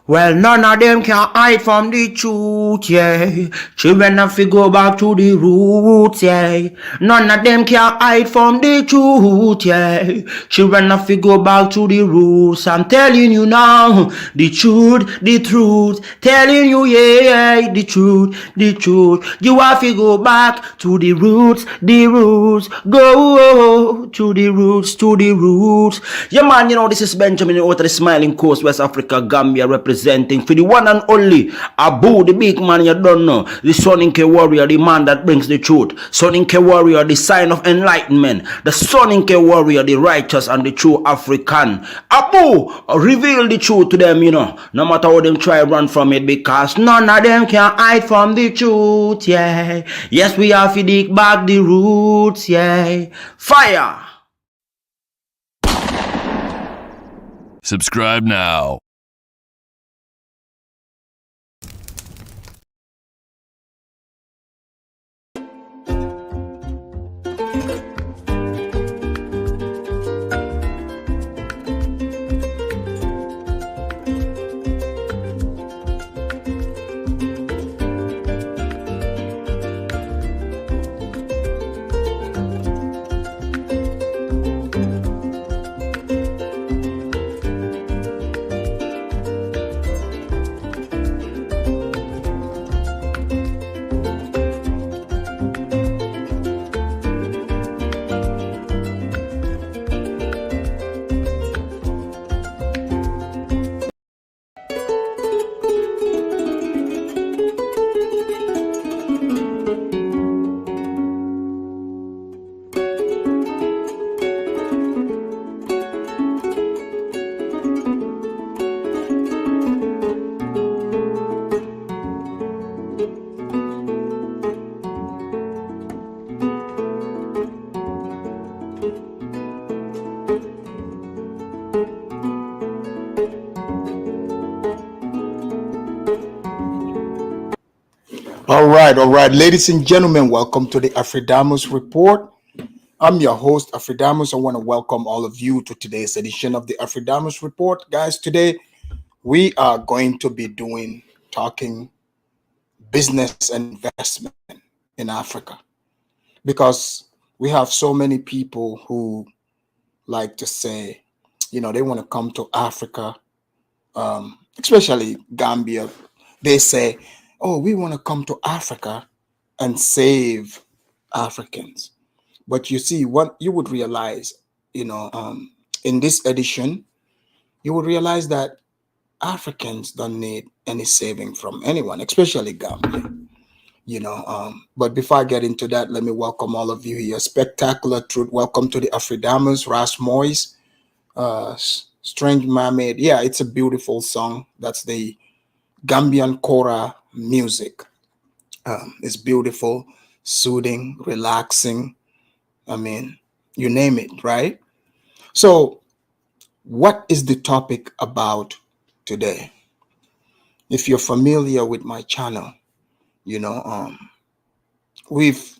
Well, none of them can hide from the truth, yeah. Children have to go back to the roots, yeah. None of them can hide from the truth, yeah. Children have to go back to the roots. I'm telling you now, the truth, the truth. Telling you, yeah, the truth, the truth. You have to go back to the roots, the roots. Go to the roots, to the roots. Yeah, man, you know, this is Benjamin out of the Smiling Coast, West Africa, Gambia, representing for the one and only Abu, the big man you don't know, the Soninke warrior, the man that brings the truth, Soninke warrior, the sign of enlightenment, the Soninke warrior, the righteous and the true African. Abu, reveal the truth to them, you know, no matter how them try run from it, because none of them can hide from the truth, yeah. Yes, we have to dig back the roots, yeah. Fire! Subscribe now. All right, ladies and gentlemen, welcome to the Afridamus Report. I'm your host, Afridamus. I want to welcome all of you to today's edition of the Afridamus Report. Guys, today we are going to be talking business and investment in Africa, because we have so many people who like to say, you know, they want to come to Africa, especially Gambia. They say, oh, we want to come to Africa and save Africans. But you see, what you would realize, in this edition, you would realize that Africans don't need any saving from anyone, especially Gambia. But before I get into that, let me welcome all of you here. Spectacular Truth. Welcome to the Afridamus, Ras Moise, Strange Mermaid. Yeah, it's a beautiful song. That's the Gambian Kora music. It's beautiful, soothing, relaxing. I mean, you name it, right? So, what is the topic about today? If you're familiar with my channel, we've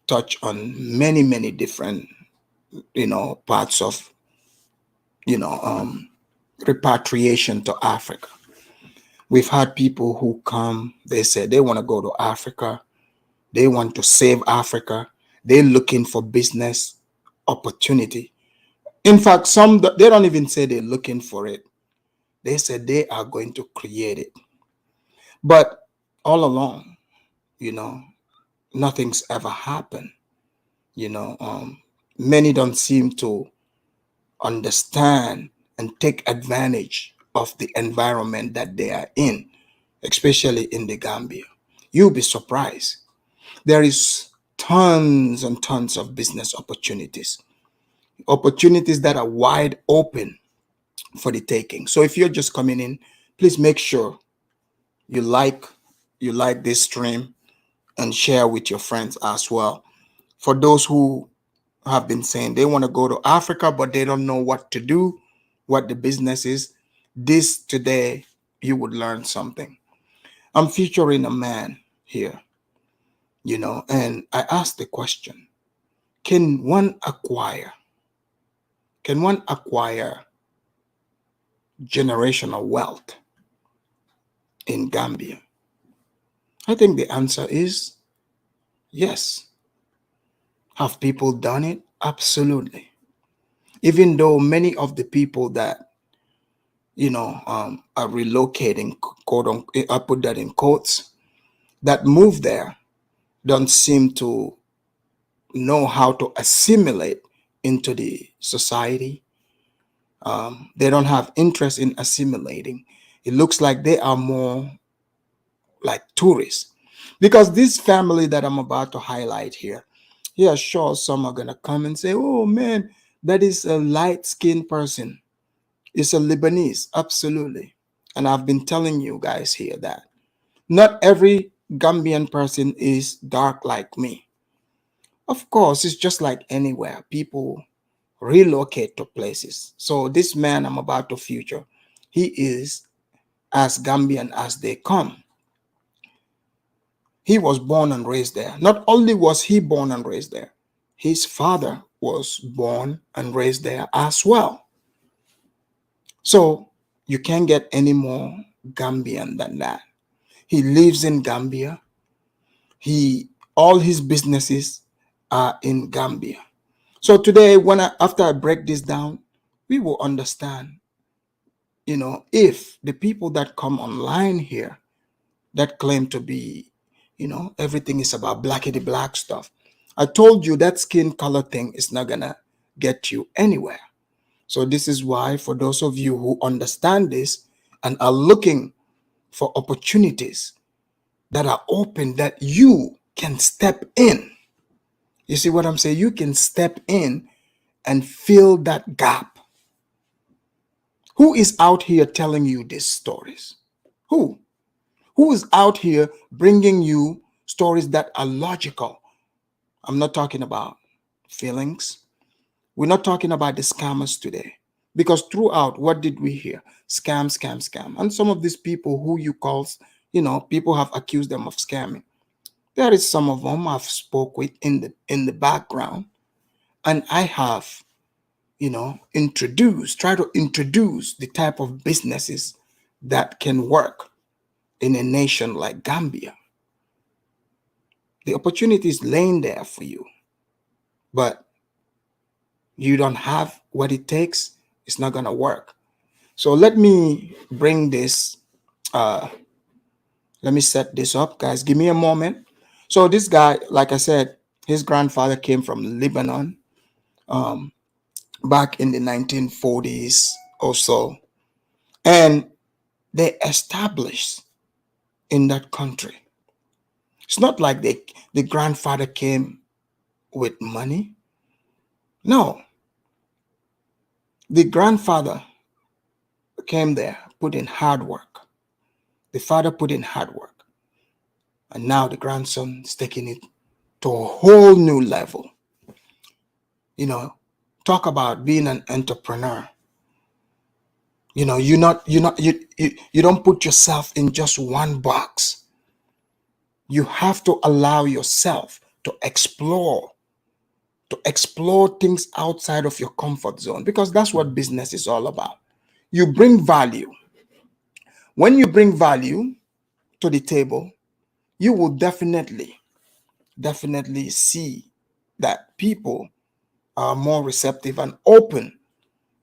touched on many different, parts of, repatriation to Africa. We've had people who come, they say they want to go to Africa, they want to save Africa, they're looking for business opportunity. In fact, some, they don't even say they're looking for it. They said they are going to create it. But all along, nothing's ever happened. Many don't seem to understand and take advantage of the environment that they are in, especially in the Gambia. You'll be surprised. There is tons and tons of business opportunities that are wide open for the taking. So if you're just coming in, please make sure you like this stream and share with your friends as well. For those who have been saying they want to go to Africa, but they don't know what to do, what the business is, this today, you would learn something. I'm featuring a man here, and I asked the question, can one acquire generational wealth in Gambia? I think the answer is yes. Have people done it? Absolutely. Even though many of the people that are relocating, quote unquote, I put that in quotes, that move there don't seem to know how to assimilate into the society. They don't have interest in assimilating. It looks like they are more like tourists. Because this family that I'm about to highlight here, yeah, sure, some are going to come and say, oh man, that is a light skinned person. It's a Lebanese. Absolutely. And I've been telling you guys here that not every Gambian person is dark like me. Of course, it's just like anywhere. People relocate to places. So this man I'm about to feature, he is as Gambian as they come. He was born and raised there. Not only was he born and raised there, his father was born and raised there as well. So you can't get any more Gambian than that. He lives in Gambia. He all his businesses are in Gambia. So today, after I break this down, we will understand, if the people that come online here that claim to be, everything is about blackity black stuff. I told you that skin color thing is not gonna get you anywhere. So this is why, for those of you who understand this and are looking for opportunities that are open, that you can step in. You see what I'm saying? You can step in and fill that gap. Who is out here telling you these stories? Who? Who is out here bringing you stories that are logical? I'm not talking about feelings. We're not talking about the scammers today. Because throughout, what did we hear? Scam, scam, scam. And some of these people who you call, people have accused them of scamming. There is some of them I've spoke with in the background, and I have, try to introduce the type of businesses that can work in a nation like Gambia. The opportunity is laying there for you, but you don't have what it takes, it's not gonna work. So let me bring this, let me set this up, guys. Give me a moment. So this guy, like I said, his grandfather came from Lebanon, um, back in the 1940s or so. And they established in that country. It's not like the grandfather came with money. No, the grandfather came there, put in hard work. The father put in hard work. And now the grandson is taking it to a whole new level. You know, talk about being an entrepreneur. You don't put yourself in just one box. You have to allow yourself to explore things outside of your comfort zone, because that's what business is all about. You bring value. When you bring value to the table, you will definitely see that people are more receptive and open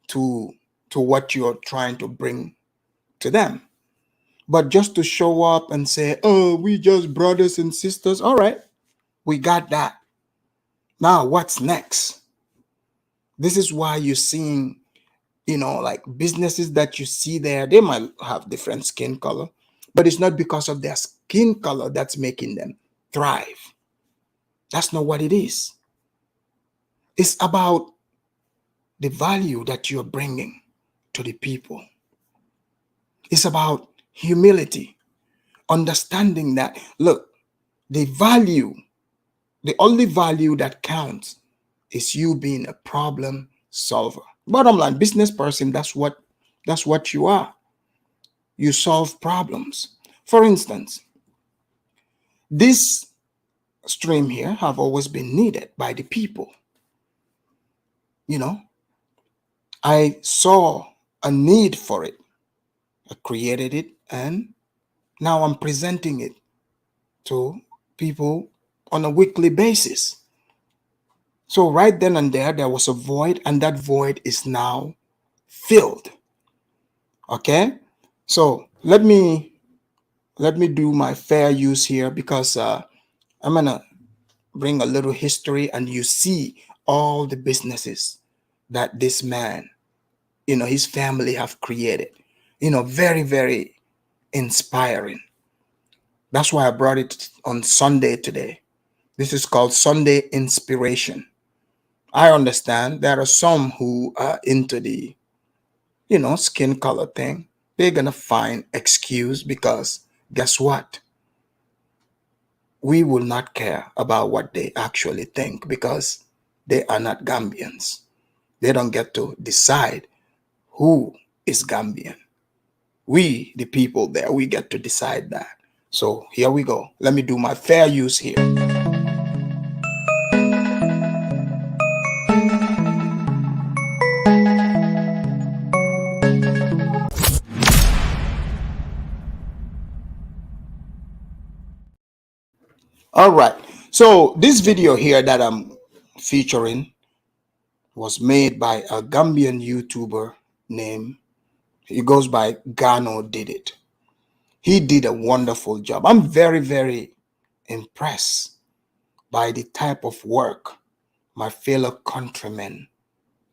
to what you're trying to bring to them. But just to show up and say, oh, we just brothers and sisters, all right, we got that. Now what's next? This is why you're seeing, like businesses that you see there, they might have different skin color, but it's not because of their skin color that's making them thrive. That's not what it is. It's about the value that you're bringing to the people. It's about humility, understanding that, look, the value, the only value that counts is you being a problem solver. Bottom line, business person, that's what you are. You solve problems. For instance, this stream here have always been needed by the people. I saw a need for it. I created it, and Now I'm presenting it to people on a weekly basis. So right then and there was a void, and that void is now filled. Okay, so let me do my fair use here, because I'm gonna bring a little history, and you see all the businesses that this man, his family have created. Very, very inspiring. That's why I brought it on Sunday today. This is called Sunday Inspiration. I understand there are some who are into the, skin color thing. They're going to find excuse, because guess what? We will not care about what they actually think, because they are not Gambians. They don't get to decide who is Gambian. We, the people there, we get to decide that. So here we go. Let me do my fair use here. All right. So this video here that I'm featuring was made by a Gambian YouTuber named, he goes by Gano Did It. He did a wonderful job. I'm very, very impressed by the type of work my fellow countrymen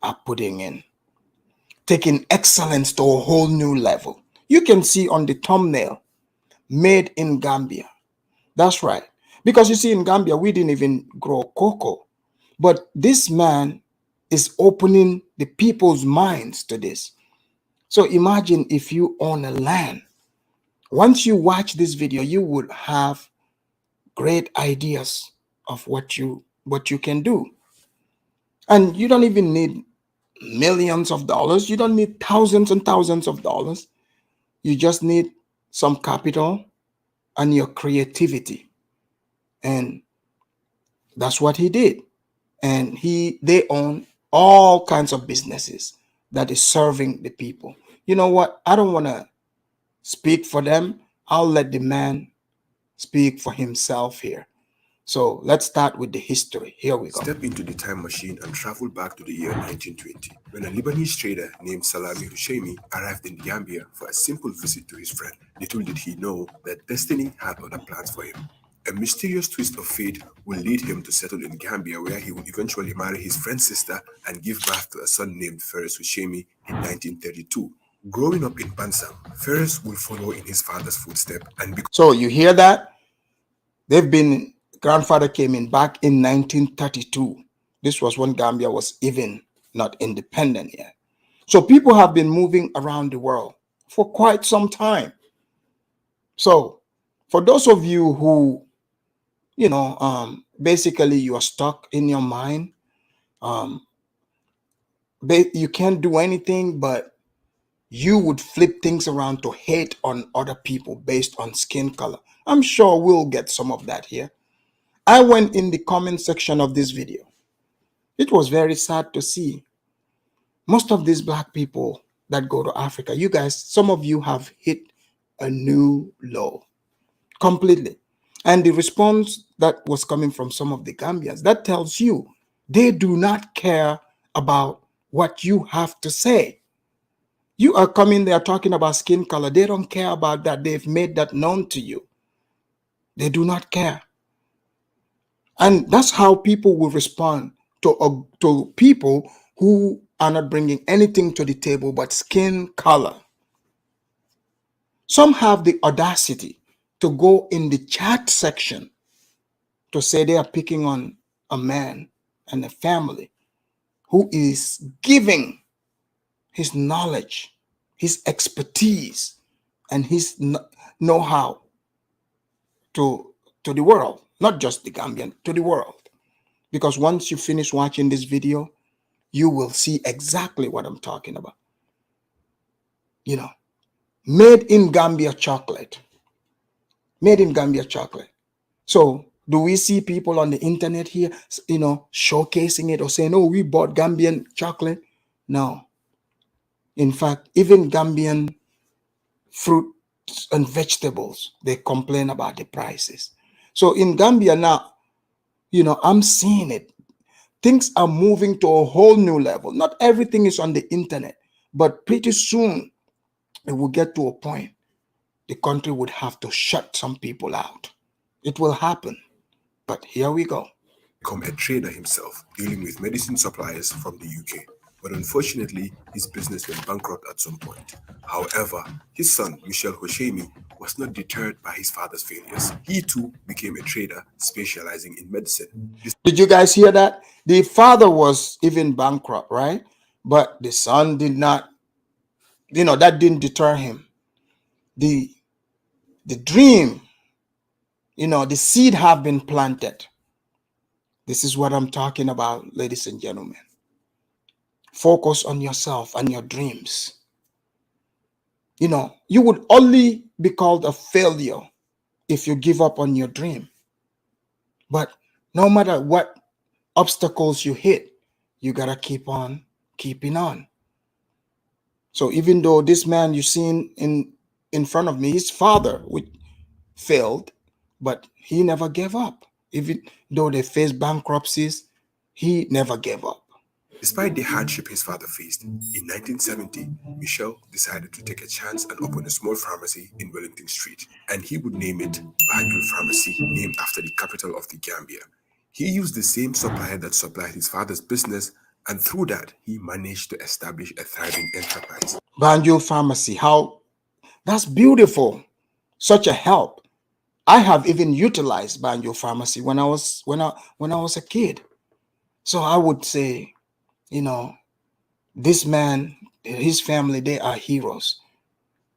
are putting in, taking excellence to a whole new level. You can see on the thumbnail, made in Gambia. That's right. Because you see, in Gambia, we didn't even grow cocoa. But this man is opening the people's minds to this. So imagine if you own a land. Once you watch this video, you would have great ideas of what you can do. And you don't even need millions of dollars. You don't need thousands and thousands of dollars. You just need some capital and your creativity. And that's what he did. And they own all kinds of businesses that is serving the people. You know what? I don't want to speak for them. I'll let the man speak for himself here. So let's start with the history. Here we go. Step into the time machine and travel back to the year 1920, when a Lebanese trader named Salami Husseini arrived in Gambia for a simple visit to his friend. Little did he know that destiny had other plans for him. A mysterious twist of fate will lead him to settle in Gambia, where he would eventually marry his friend's sister and give birth to a son named Ferris Husseini in 1932. Growing up in Bansang, Ferris will follow in his father's footsteps and become... So you hear that? Grandfather came in back in 1932. This was when Gambia was even not independent yet. So people have been moving around the world for quite some time. So for those of you who, basically you are stuck in your mind, you can't do anything, but you would flip things around to hate on other people based on skin color. I'm sure we'll get some of that here. I went in the comment section of this video. It was very sad to see most of these black people that go to Africa. You guys, some of you have hit a new low completely. And the response that was coming from some of the Gambians, that tells you they do not care about what you have to say. You are coming there talking about skin color. They don't care about that. They've made that known to you. They do not care. And that's how people will respond to people who are not bringing anything to the table but skin color. Some have the audacity to go in the chat section to say they are picking on a man and a family who is giving his knowledge, his expertise, and his know-how to the world, not just the Gambian, to the world. Because once you finish watching this video, you will see exactly what I'm talking about. Made in Gambia chocolate. Made in Gambia chocolate. So do we see people on the internet here, showcasing it or saying, oh, we bought Gambian chocolate? No. In fact, even Gambian fruit fruits and vegetables, they complain about the prices. So in Gambia now, I'm seeing it. Things are moving to a whole new level. Not everything is on the internet, but pretty soon it will get to a point the country would have to shut some people out. It will happen. But here we go. Become a trader himself, dealing with medicine suppliers from the UK. But unfortunately, his business went bankrupt at some point. However, his son, Michel Hoshemi, was not deterred by his father's failures. He too became a trader specializing in medicine. Did you guys hear that? The father was even bankrupt, right? But the son did not, that didn't deter him. The dream, the seed have been planted. This is what I'm talking about, ladies and gentlemen. Focus on yourself and your dreams. You would only be called a failure if you give up on your dream. But no matter what obstacles you hit, you gotta keep on keeping on. So even though this man you seen in front of me, his father failed, but he never gave up. Even though they faced bankruptcies, he never gave up. Despite the hardship his father faced, in 1970, Michel decided to take a chance and open a small pharmacy in Wellington Street, and he would name it Banjul Pharmacy, named after the capital of the Gambia. He used the same supplier that supplied his father's business, and through that, he managed to establish a thriving enterprise. Banjul Pharmacy, that's beautiful. Such a help. I have even utilized Banjul Pharmacy when I was a kid. So I would say, this man, his family, they are heroes.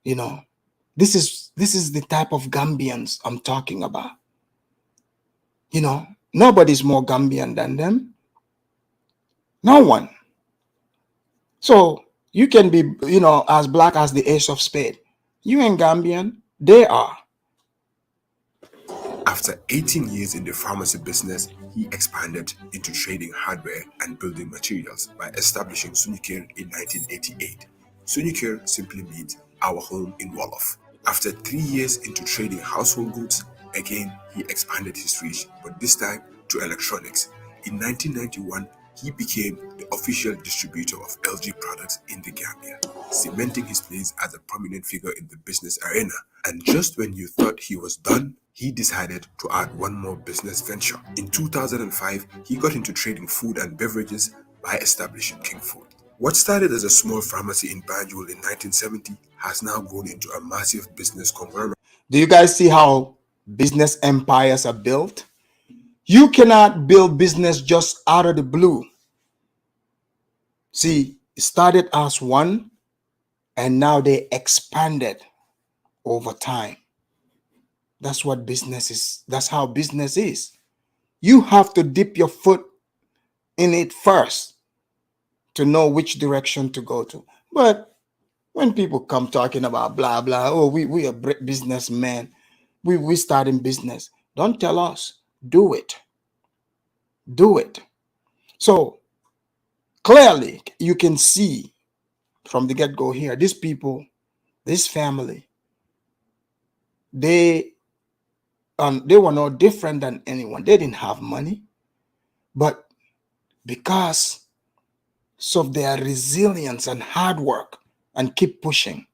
This is the type of Gambians I'm talking about. Nobody's more Gambian than them. No one. So you can be, as black as the ace of spade. You ain't Gambian. They are. After 18 years in the pharmacy business, he expanded into trading hardware and building materials by establishing Sunikir in 1988. Sunikir simply means our home in Wolof. After 3 years into trading household goods, again he expanded his reach, but this time to electronics. In 1991, he became the official distributor of LG products in the Gambia, cementing his place as a prominent figure in the business arena. And just when you thought he was done, he decided to add one more business venture. In 2005, he got into trading food and beverages by establishing King Food. What started as a small pharmacy in Banjul in 1970 has now grown into a massive business conglomerate. Do you guys see how business empires are built? You cannot build business just out of the blue. See, it started as one, and now they expanded over time. That's what business is. That's how business is. You have to dip your foot in it first to know which direction to go to. But when people come talking about blah, blah, oh, we are businessmen, we starting business, don't tell us. Do it. Do it. So clearly, you can see from the get-go here, these people, this family, they were no different than anyone. They didn't have money, but because of their resilience and hard work and keep pushing,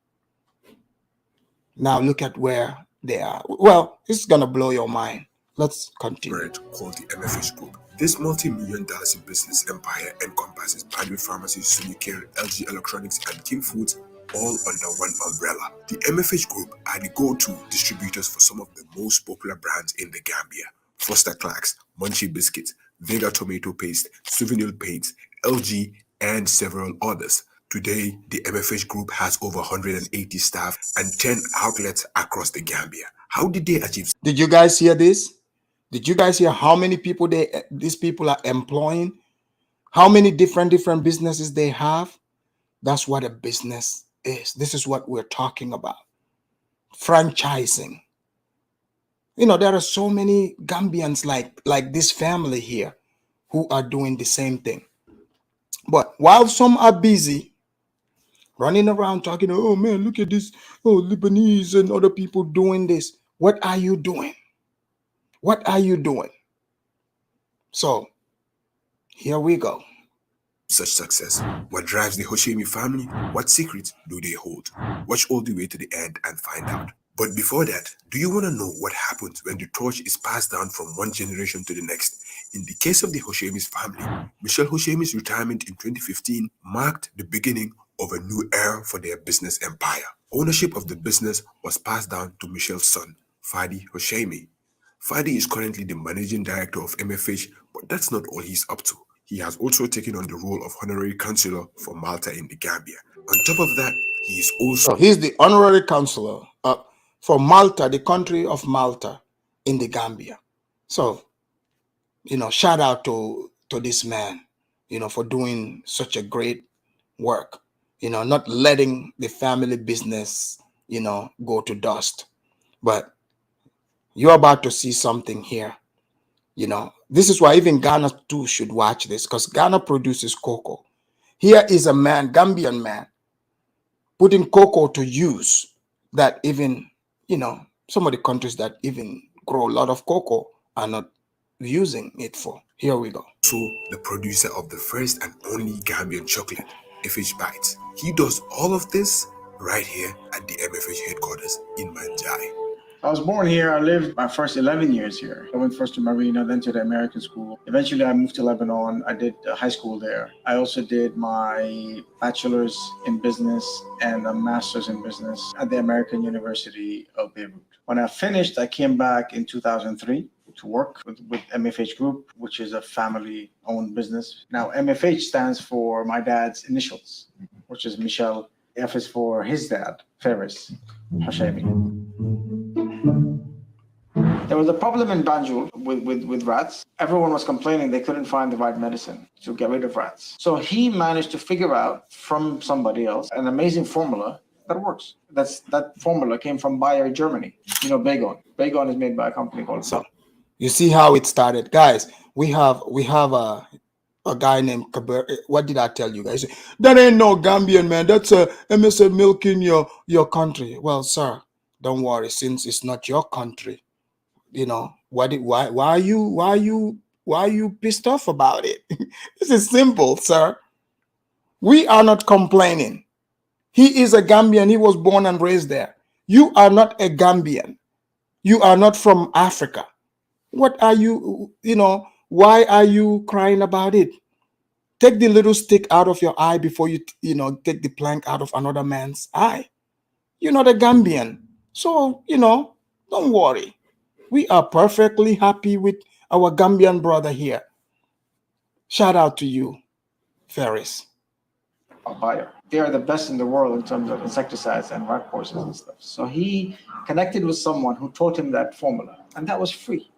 now look at where they are. Well, it's gonna blow your mind. Let's continue. Called the MFH Group. This multi-million dollars in business empire encompasses Banjul Pharmacy, Sunikir, LG Electronics, and King Foods, all under one umbrella. The MFH Group are the go-to distributors for some of the most popular brands in the Gambia: Foster Clarks, Munchie Biscuits, Vega Tomato Paste, Souvenir Paints, LG, and several others. Today, the MFH Group has over 180 staff and 10 outlets across the Gambia. How did they achieve? Did you guys hear this? Did you guys hear how many people these people are employing? How many different businesses they have? That's what a business is. This is what we're talking about. Franchising. There are so many Gambians like this family here who are doing the same thing. But while some are busy running around talking, oh man, look at this, oh, Lebanese and other people doing this. What are you doing? What are you doing? So here we go. Such success. What drives the Hoshemi family? What secrets do they hold? Watch all the way to the end and find out. But before that, do you want to know what happens when the torch is passed down from one generation to the next? In the case of the Hoshemi's family, Michelle Hoshemi's retirement in 2015 marked the beginning of a new era for their business empire. Ownership of the business was passed down to Michelle's son, Fadi Hoshemi. Fadi is currently the managing director of MFH, but that's not all he's up to. He has also taken on the role of honorary counselor for Malta in the Gambia. On top of that, he is also... So he's the honorary counselor for Malta, the country of Malta in the Gambia. So, shout out to this man, for doing such a great work, not letting the family business, go to dust. But you're about to see something here. This is why even Ghana too should watch this, because Ghana produces cocoa. Here is a man, Gambian man, putting cocoa to use that even, some of the countries that even grow a lot of cocoa are not using it for. Here we go. So the producer of the first and only Gambian chocolate, FH Bites. He does all of this right here at the MFH headquarters in Manjai. I was born here. I lived my first 11 years here. I went first to Marina, then to the American school. Eventually, I moved to Lebanon. I did high school there. I also did my bachelor's in business and a master's in business at the American University of Beirut. When I finished, I came back in 2003 to work with MFH Group, which is a family-owned business. Now, MFH stands for my dad's initials, which is Michel. F is for his dad, Faris Hashemi. There was a problem in Banjul with rats. Everyone was complaining they couldn't find the right medicine to get rid of rats. So he managed to figure out from somebody else an amazing formula that works. That formula came from Bayer, Germany. Baygon. Baygon is made by a company called... So you see how it started, guys. We have a guy named Kabir. What did I tell you guys? That ain't no Gambian, man. That's a MSA milk in your country. Well, sir, don't worry, since it's not your country. Why are you pissed off about it? This is simple, sir. We are not complaining. He is a Gambian. He was born and raised there. You are not a Gambian. You are not from Africa. What are you, why are you crying about it? Take the little stick out of your eye before you take the plank out of another man's eye. You're not a Gambian. So, don't worry. We are perfectly happy with our Gambian brother here. Shout out to you, Faris. Bayer. They are the best in the world in terms of insecticides and rat poisons and stuff. So he connected with someone who taught him that formula, and that was free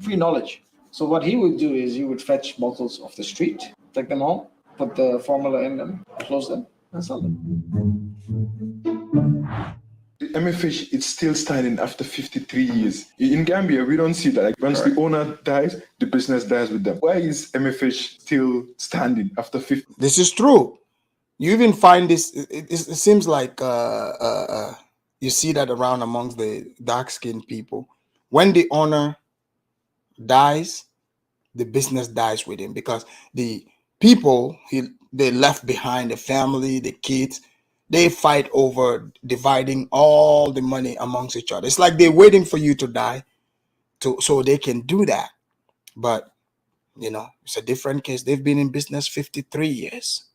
knowledge. So what he would do is he would fetch bottles off the street, take them home, put the formula in them, close them, and sell them. The MFH is still standing after 53 years. In Gambia, we don't see that. Like, once the owner dies, the business dies with them. Why is MFH still standing after 50? This is true. You even find this, it seems like you see that around amongst the dark-skinned people. When the owner dies, the business dies with him, because the people they left behind, the family, the kids, they fight over dividing all the money amongst each other. It's like they're waiting for you to die so they can do that. But, it's a different case. They've been in business 53 years.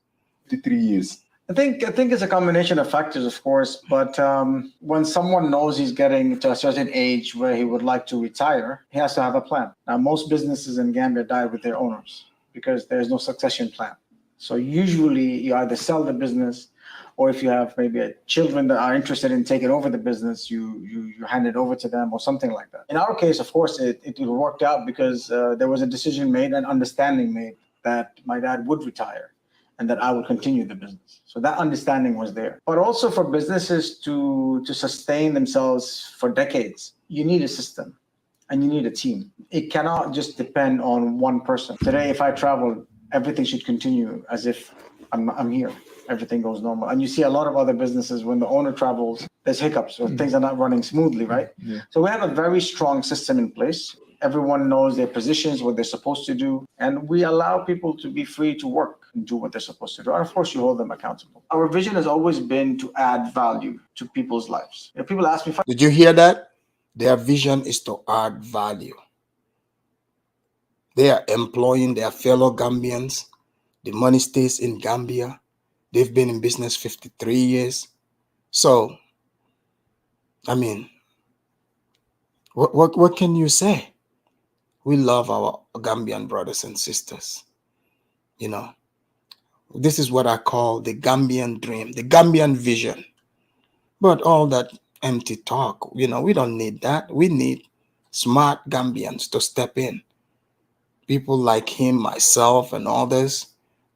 53 years. I think it's a combination of factors, of course, but when someone knows he's getting to a certain age where he would like to retire, he has to have a plan. Now, most businesses in Gambia die with their owners because there's no succession plan. So usually you either sell the business, or if you have maybe children that are interested in taking over the business, you hand it over to them or something like that. In our case, of course, it worked out because there was a decision made and understanding made that my dad would retire and that I would continue the business. So that understanding was there. But also for businesses to sustain themselves for decades, you need a system and you need a team. It cannot just depend on one person. Today, if I travel, everything should continue as if I'm here. everything goes normal. And you see a lot of other businesses, when the owner travels, there's hiccups or things are not running smoothly, right? So we have a very strong system in place. Everyone knows their positions, what they're supposed to do, and we allow people to be free to work and do what they're supposed to do. And of course, you hold them accountable. Our vision has always been to add value to people's lives. If people ask me, Did you hear that? Their vision is to add value. They are employing their fellow Gambians. The money stays in Gambia. They've been in business 53 years. So, I mean, what can you say? We love our Gambian brothers and sisters. You know, this is what I call the Gambian dream, the Gambian vision. But all that empty talk, we don't need that. We need smart Gambians to step in. People like him, myself, and others.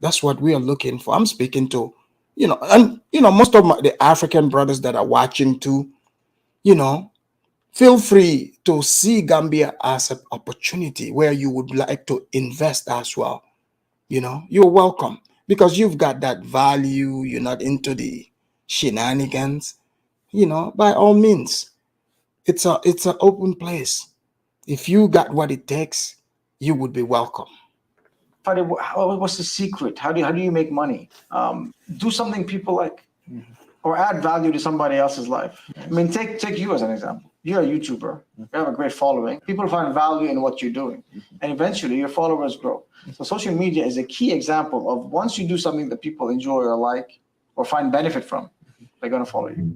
That's what we are looking for. I'm speaking to, most of the African brothers that are watching too, feel free to see Gambia as an opportunity where you would like to invest as well. You're welcome because you've got that value. You're not into the shenanigans. By all means, it's an open place. If you got what it takes, you would be welcome. what's the secret? How do you make money? Do something people like, or add value to somebody else's life. I mean, take you as an example. You're a YouTuber. You have a great following. People find value in what you're doing, and eventually your followers grow. So social media is a key example of once you do something that people enjoy or like or find benefit from, they're gonna follow you.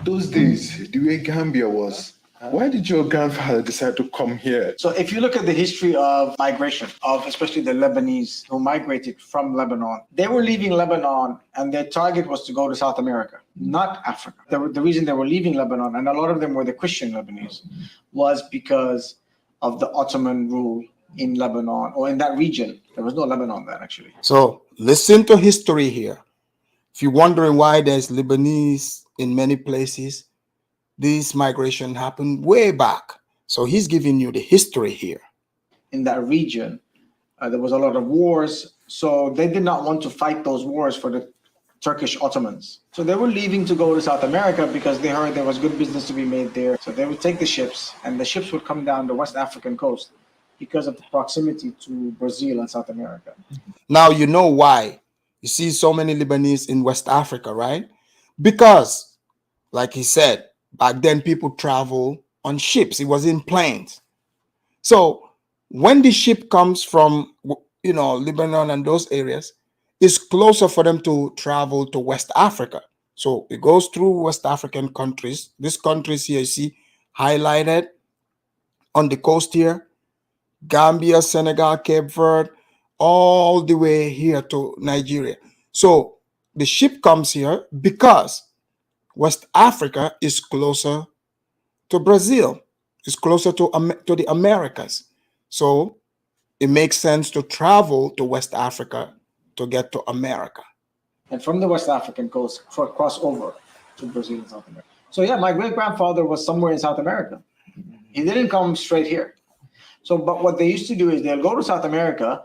Those days, the way Gambia was, why did your grandfather decide to come here? So if you look at the history of migration, of especially the Lebanese who migrated from Lebanon, they were leaving Lebanon and their target was to go to South America, not Africa. The reason they were leaving Lebanon, and a lot of them were the Christian Lebanese, was because of the Ottoman rule in Lebanon or in that region. There was no Lebanon then, actually. So listen to history here. If you're wondering why there's Lebanese in many places, this migration happened way back. So he's giving you the history here. In that region, there was a lot of wars. So they did not want to fight those wars for the Turkish Ottomans. So they were leaving to go to South America because they heard there was good business to be made there. So they would take the ships, and the ships would come down the West African coast because of the proximity to Brazil and South America. Now you know why you see so many Lebanese in West Africa, right? Because, like he said, back then people travel on ships. It was in planes. So when the ship comes from, Lebanon and those areas, it's closer for them to travel to West Africa. So it goes through West African countries. These countries here, you see highlighted on the coast here: Gambia, Senegal, Cape Verde, all the way here to Nigeria. So the ship comes here because West Africa is closer to Brazil. It's closer to the Americas. So it makes sense to travel to West Africa to get to America. And from the West African coast, cross over to Brazil and South America. So yeah, my great-grandfather was somewhere in South America. He didn't come straight here. So, but what they used to do is they'll go to South America,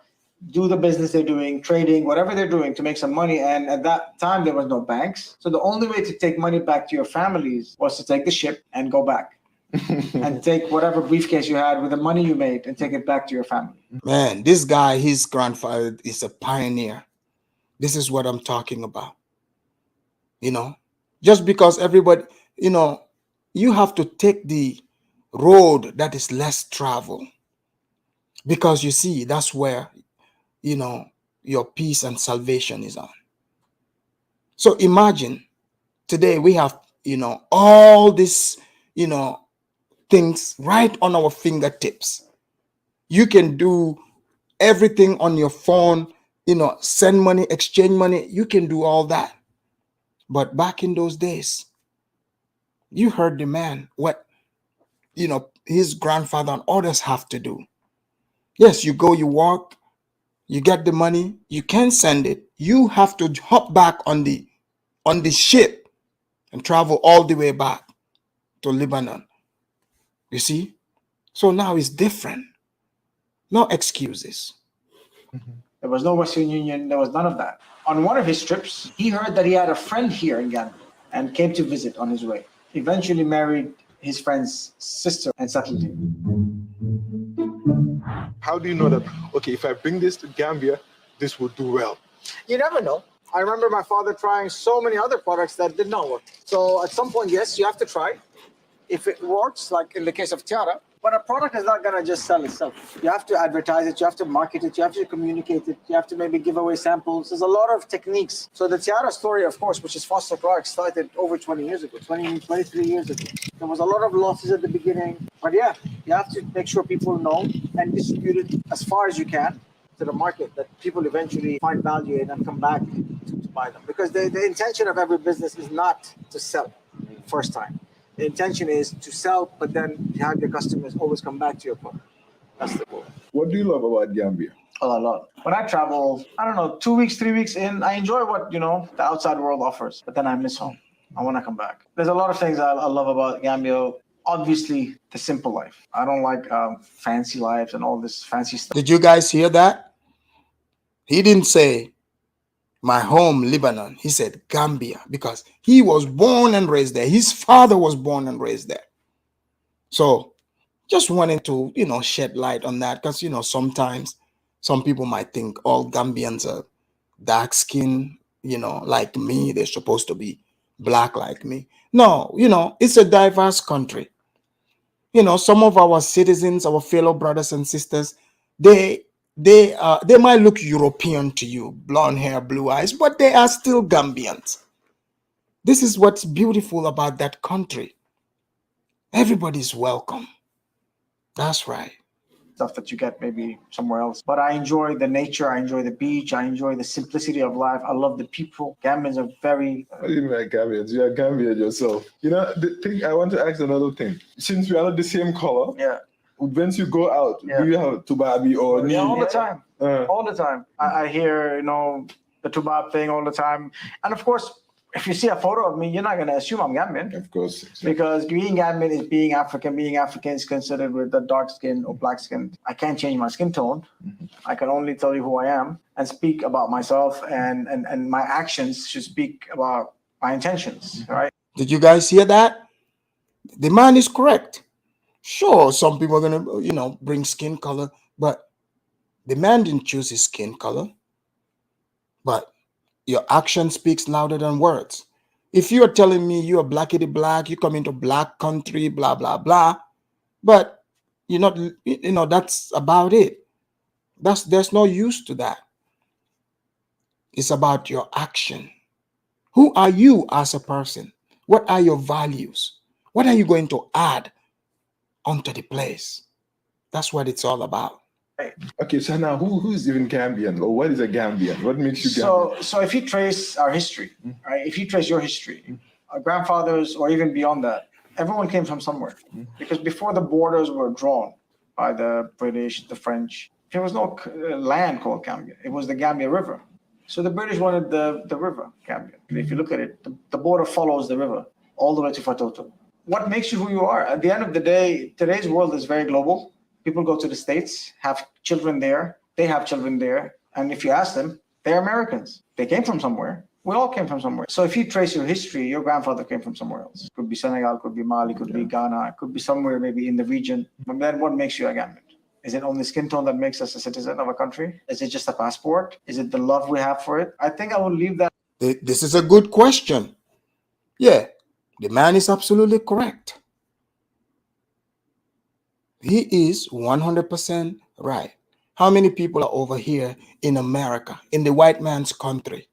do the business they're doing, trading, whatever they're doing to make some money. And at that time, there was no banks. So the only way to take money back to your families was to take the ship and go back. And take whatever briefcase you had with the money you made and take it back to your family. Man, this guy, his grandfather is a pioneer. This is what I'm talking about. Just because everybody, you have to take the road that is less traveled. Because you see, that's where, your peace and salvation is on. So imagine today we have, all this, things right on our fingertips. You can do everything on your phone, send money, exchange money. You can do all that. But back in those days, you heard the man, what, his grandfather and others have to do. Yes, you go, you walk, you get the money, you can send it. You have to hop back on the ship and travel all the way back to Lebanon. You see? So now it's different. No excuses. There was no Western Union. There was none of that. On one of his trips, he heard that he had a friend here in Gambia and came to visit on his way. Eventually married his friend's sister and settled here. How do you know that, okay, if I bring this to Gambia, this will do well? You never know. I remember my father trying so many other products that did not work. So at some point, yes, you have to try. If it works, like in the case of Tiara, but a product is not going to just sell itself. You have to advertise it, you have to market it, you have to communicate it, you have to maybe give away samples. There's a lot of techniques. So the Tiara story, of course, which is Foster Products, started over 20 years ago, 23 years ago. There was a lot of losses at the beginning. But yeah, you have to make sure people know and distribute it as far as you can to the market, that people eventually find value in and come back to buy them. Because the intention of every business is not to sell first time. The intention is to sell, but then you have your customers always come back to your product. That's the goal. What do you love about Gambia? A lot. When I travel, I don't know, 2 weeks, 3 weeks in, I enjoy what, the outside world offers, but then I miss home. I want to come back. There's a lot of things I love about Gambia. Obviously, the simple life. I don't like fancy lives and all this fancy stuff. Did you guys hear that? He didn't say my home, Lebanon. He said Gambia, because he was born and raised there. His father was born and raised there. So just wanted to, shed light on that, because, sometimes some people might think all Gambians are dark skinned, like me. They're supposed to be black like me. No, it's a diverse country. Some of our citizens, our fellow brothers and sisters, they might look European to you, blonde hair, blue eyes, but they are still Gambians. This is what's beautiful about that country. Everybody's welcome. That's right. Stuff that you get maybe somewhere else. But I enjoy the nature. I enjoy the beach. I enjoy the simplicity of life. I love the people. Gambians are very... What do you mean by Gambians? You are Gambian yourself. The thing, I want to ask another thing. Since we are not the same color, yeah. Once you go out, do you have tubabi or... Yeah, all the time. All the time. I hear, the tubab thing all the time. And of course, if you see a photo of me, you're not going to assume I'm Gambian. Of course. Exactly. Because being Gambian is being African. Being African is considered with the dark skin or black skin. I can't change my skin tone. Mm-hmm. I can only tell you who I am and speak about myself, and my actions should speak about my intentions, right? Did you guys hear that? The man is correct. Sure, some people are going to, bring skin color, but the man didn't choose his skin color. But your action speaks louder than words. If you're telling me you're blackity black, you come into black country, blah, blah, blah, but you're not, that's about it. There's no use to that. It's about your action. Who are you as a person? What are your values? What are you going to add onto the place? That's what it's all about. Okay, so now who's even Gambian, or what is a Gambian? What makes you Gambian? So if you trace our history, right? If you trace your history, our grandfathers, or even beyond that, everyone came from somewhere. Because before the borders were drawn by the British, the French, there was no land called Gambia. It was the Gambia River. So the British wanted the river, Gambia. If you look at it, the border follows the river all the way to Fatoto. What makes you who you are? At the end of the day, today's world is very global. People go to the States, have children there. They have children there. And if you ask them, they're Americans. They came from somewhere. We all came from somewhere. So if you trace your history, your grandfather came from somewhere else. Could be Senegal, could be Mali, could be Ghana, could be somewhere maybe in the region. But then what makes you a Gambian? Is it only skin tone that makes us a citizen of a country? Is it just a passport? Is it the love we have for it? I think I will leave that. This is a good question. Yeah, the man is absolutely correct. He is 100% right. How many people are over here in America, in the white man's country,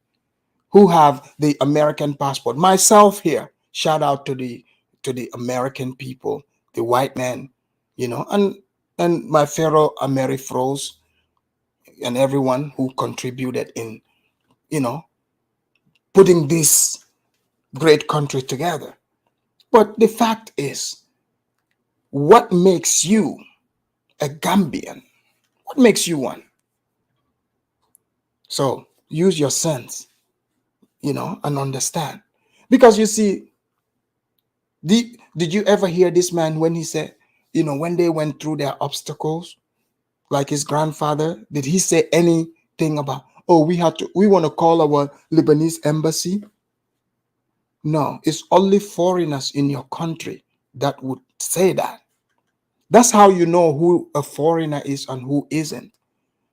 who have the American passport? Myself here, shout out to the American people, the white man, and my fellow Amerifros and everyone who contributed in, putting this great country together. But the fact is, what makes you a Gambian? What makes you one? So use your sense, and understand. Because you see, did you ever hear this man when he said, when they went through their obstacles, like his grandfather, did he say any thing about, oh, we want to call our Lebanese embassy. No, it's only foreigners in your country that would say that. That's how you know who a foreigner is and who isn't.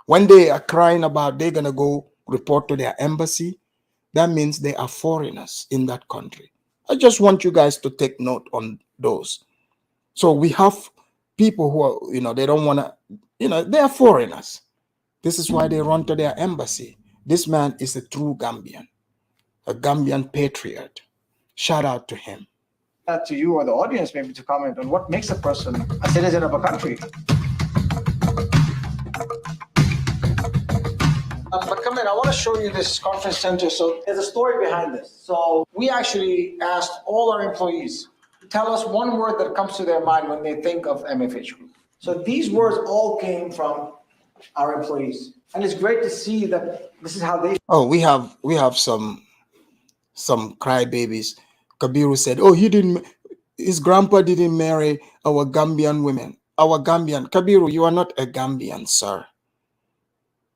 When they are crying about they're going to go report to their embassy, that means they are foreigners in that country. I just want you guys to take note on those. So we have people who are, they don't want to, they are foreigners. This is why they run to their embassy. This man is a true Gambian, a Gambian patriot. Shout out to him. To you or the audience, maybe to comment on what makes a person a citizen of a country. But come in, I want to show you this conference center. So there's a story behind this. So we actually asked all our employees to tell us one word that comes to their mind when they think of MFH Group. So these words all came from our employees. And it's great to see that this is how they... Oh, we have some crybabies. Kabiru said, oh, his grandpa didn't marry our Gambian women. Our Gambian. Kabiru, you are not a Gambian, sir.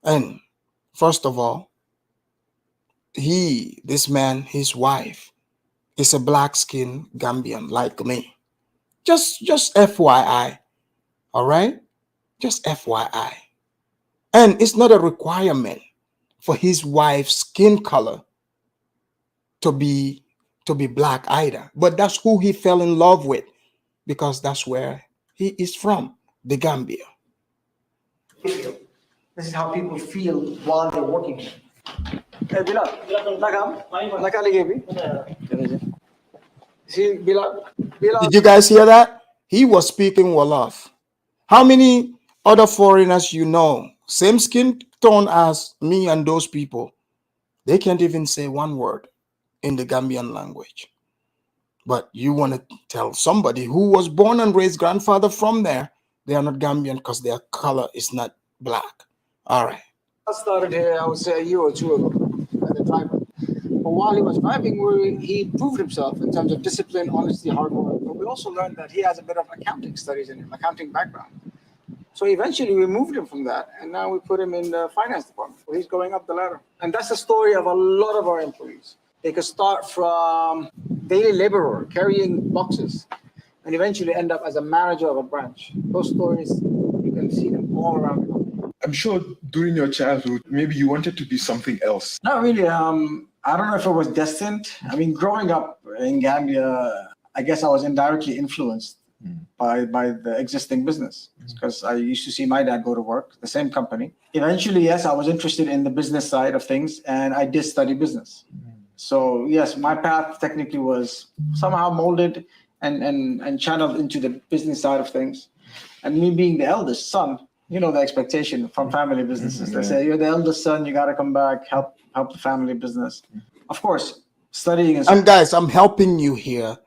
And first of all, this man, his wife, is a black-skinned Gambian like me. Just FYI. All right? Just FYI. And it's not a requirement for his wife's skin color to be black either. But that's who he fell in love with, because that's where he is from, the Gambia. This is how people feel while they're working here. Did you guys hear that? He was speaking Wolof. How many other foreigners same skin tone as me and those people, they can't even say one word in the Gambian language. But you want to tell somebody who was born and raised grandfather from there, they are not Gambian because their color is not black. All right. I started here, I would say, a year or two ago as a driver. But while he was driving, he proved himself in terms of discipline, honesty, hard work. But we also learned that he has a bit of accounting studies in him, accounting background. So eventually we moved him from that, and now we put him in the finance department, where he's going up the ladder. And that's the story of a lot of our employees. They could start from daily laborer, carrying boxes, and eventually end up as a manager of a branch. Those stories, you can see them all around the country. I'm sure during your childhood, maybe you wanted to be something else. Not really. I don't know if it was destined. I mean, growing up in Gambia, I guess I was indirectly influenced by the existing business, because I used to see my dad go to work, the same company. Eventually, yes, I was interested in the business side of things, and I did study business. So yes, my path technically was somehow molded and channeled into the business side of things. And me being the eldest son, the expectation from family businesses. They say, you're the eldest son, you got to come back, help the family business. Of course, studying and guys, I'm helping you here.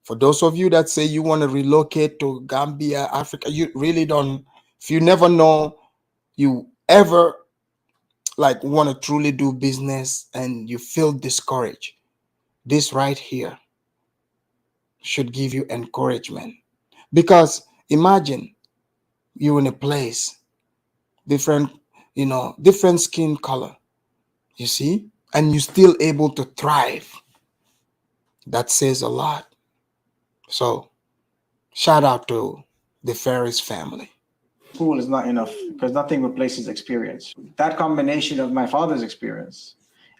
For those of you that say you want to relocate to Gambia, Africa, you really don't. If you never know, you ever want to truly do business and you feel discouraged, this right here should give you encouragement. Because imagine you in a place, different skin color, you see, and you're still able to thrive. That says a lot. So shout out to the Ferris family. School is not enough, because nothing replaces experience. That combination of my father's experience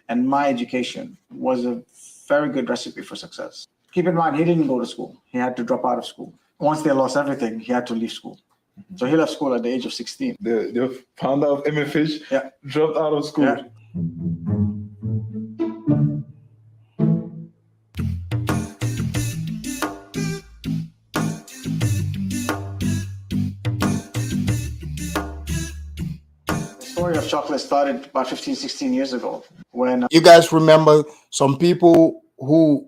and my education was a very good recipe for success. Keep in mind, he didn't go to school. He had to drop out of school. Once they lost everything, he had to leave school. So he left school at the age of 16. The founder of MFH dropped out of school. Yeah. Story of chocolate started about 15, 16 years ago when you guys remember some people who,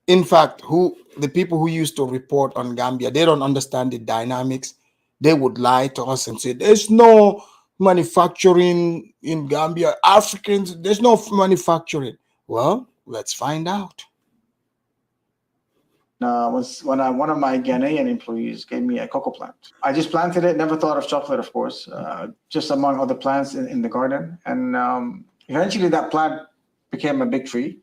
in fact, the people who used to report on Gambia, they don't understand the dynamics. They would lie to us and say, there's no manufacturing in Gambia. Africans, there's no manufacturing. Well, let's find out. One of my Ghanaian employees gave me a cocoa plant. I just planted it, never thought of chocolate, of course, just among other plants in the garden. And eventually that plant became a big tree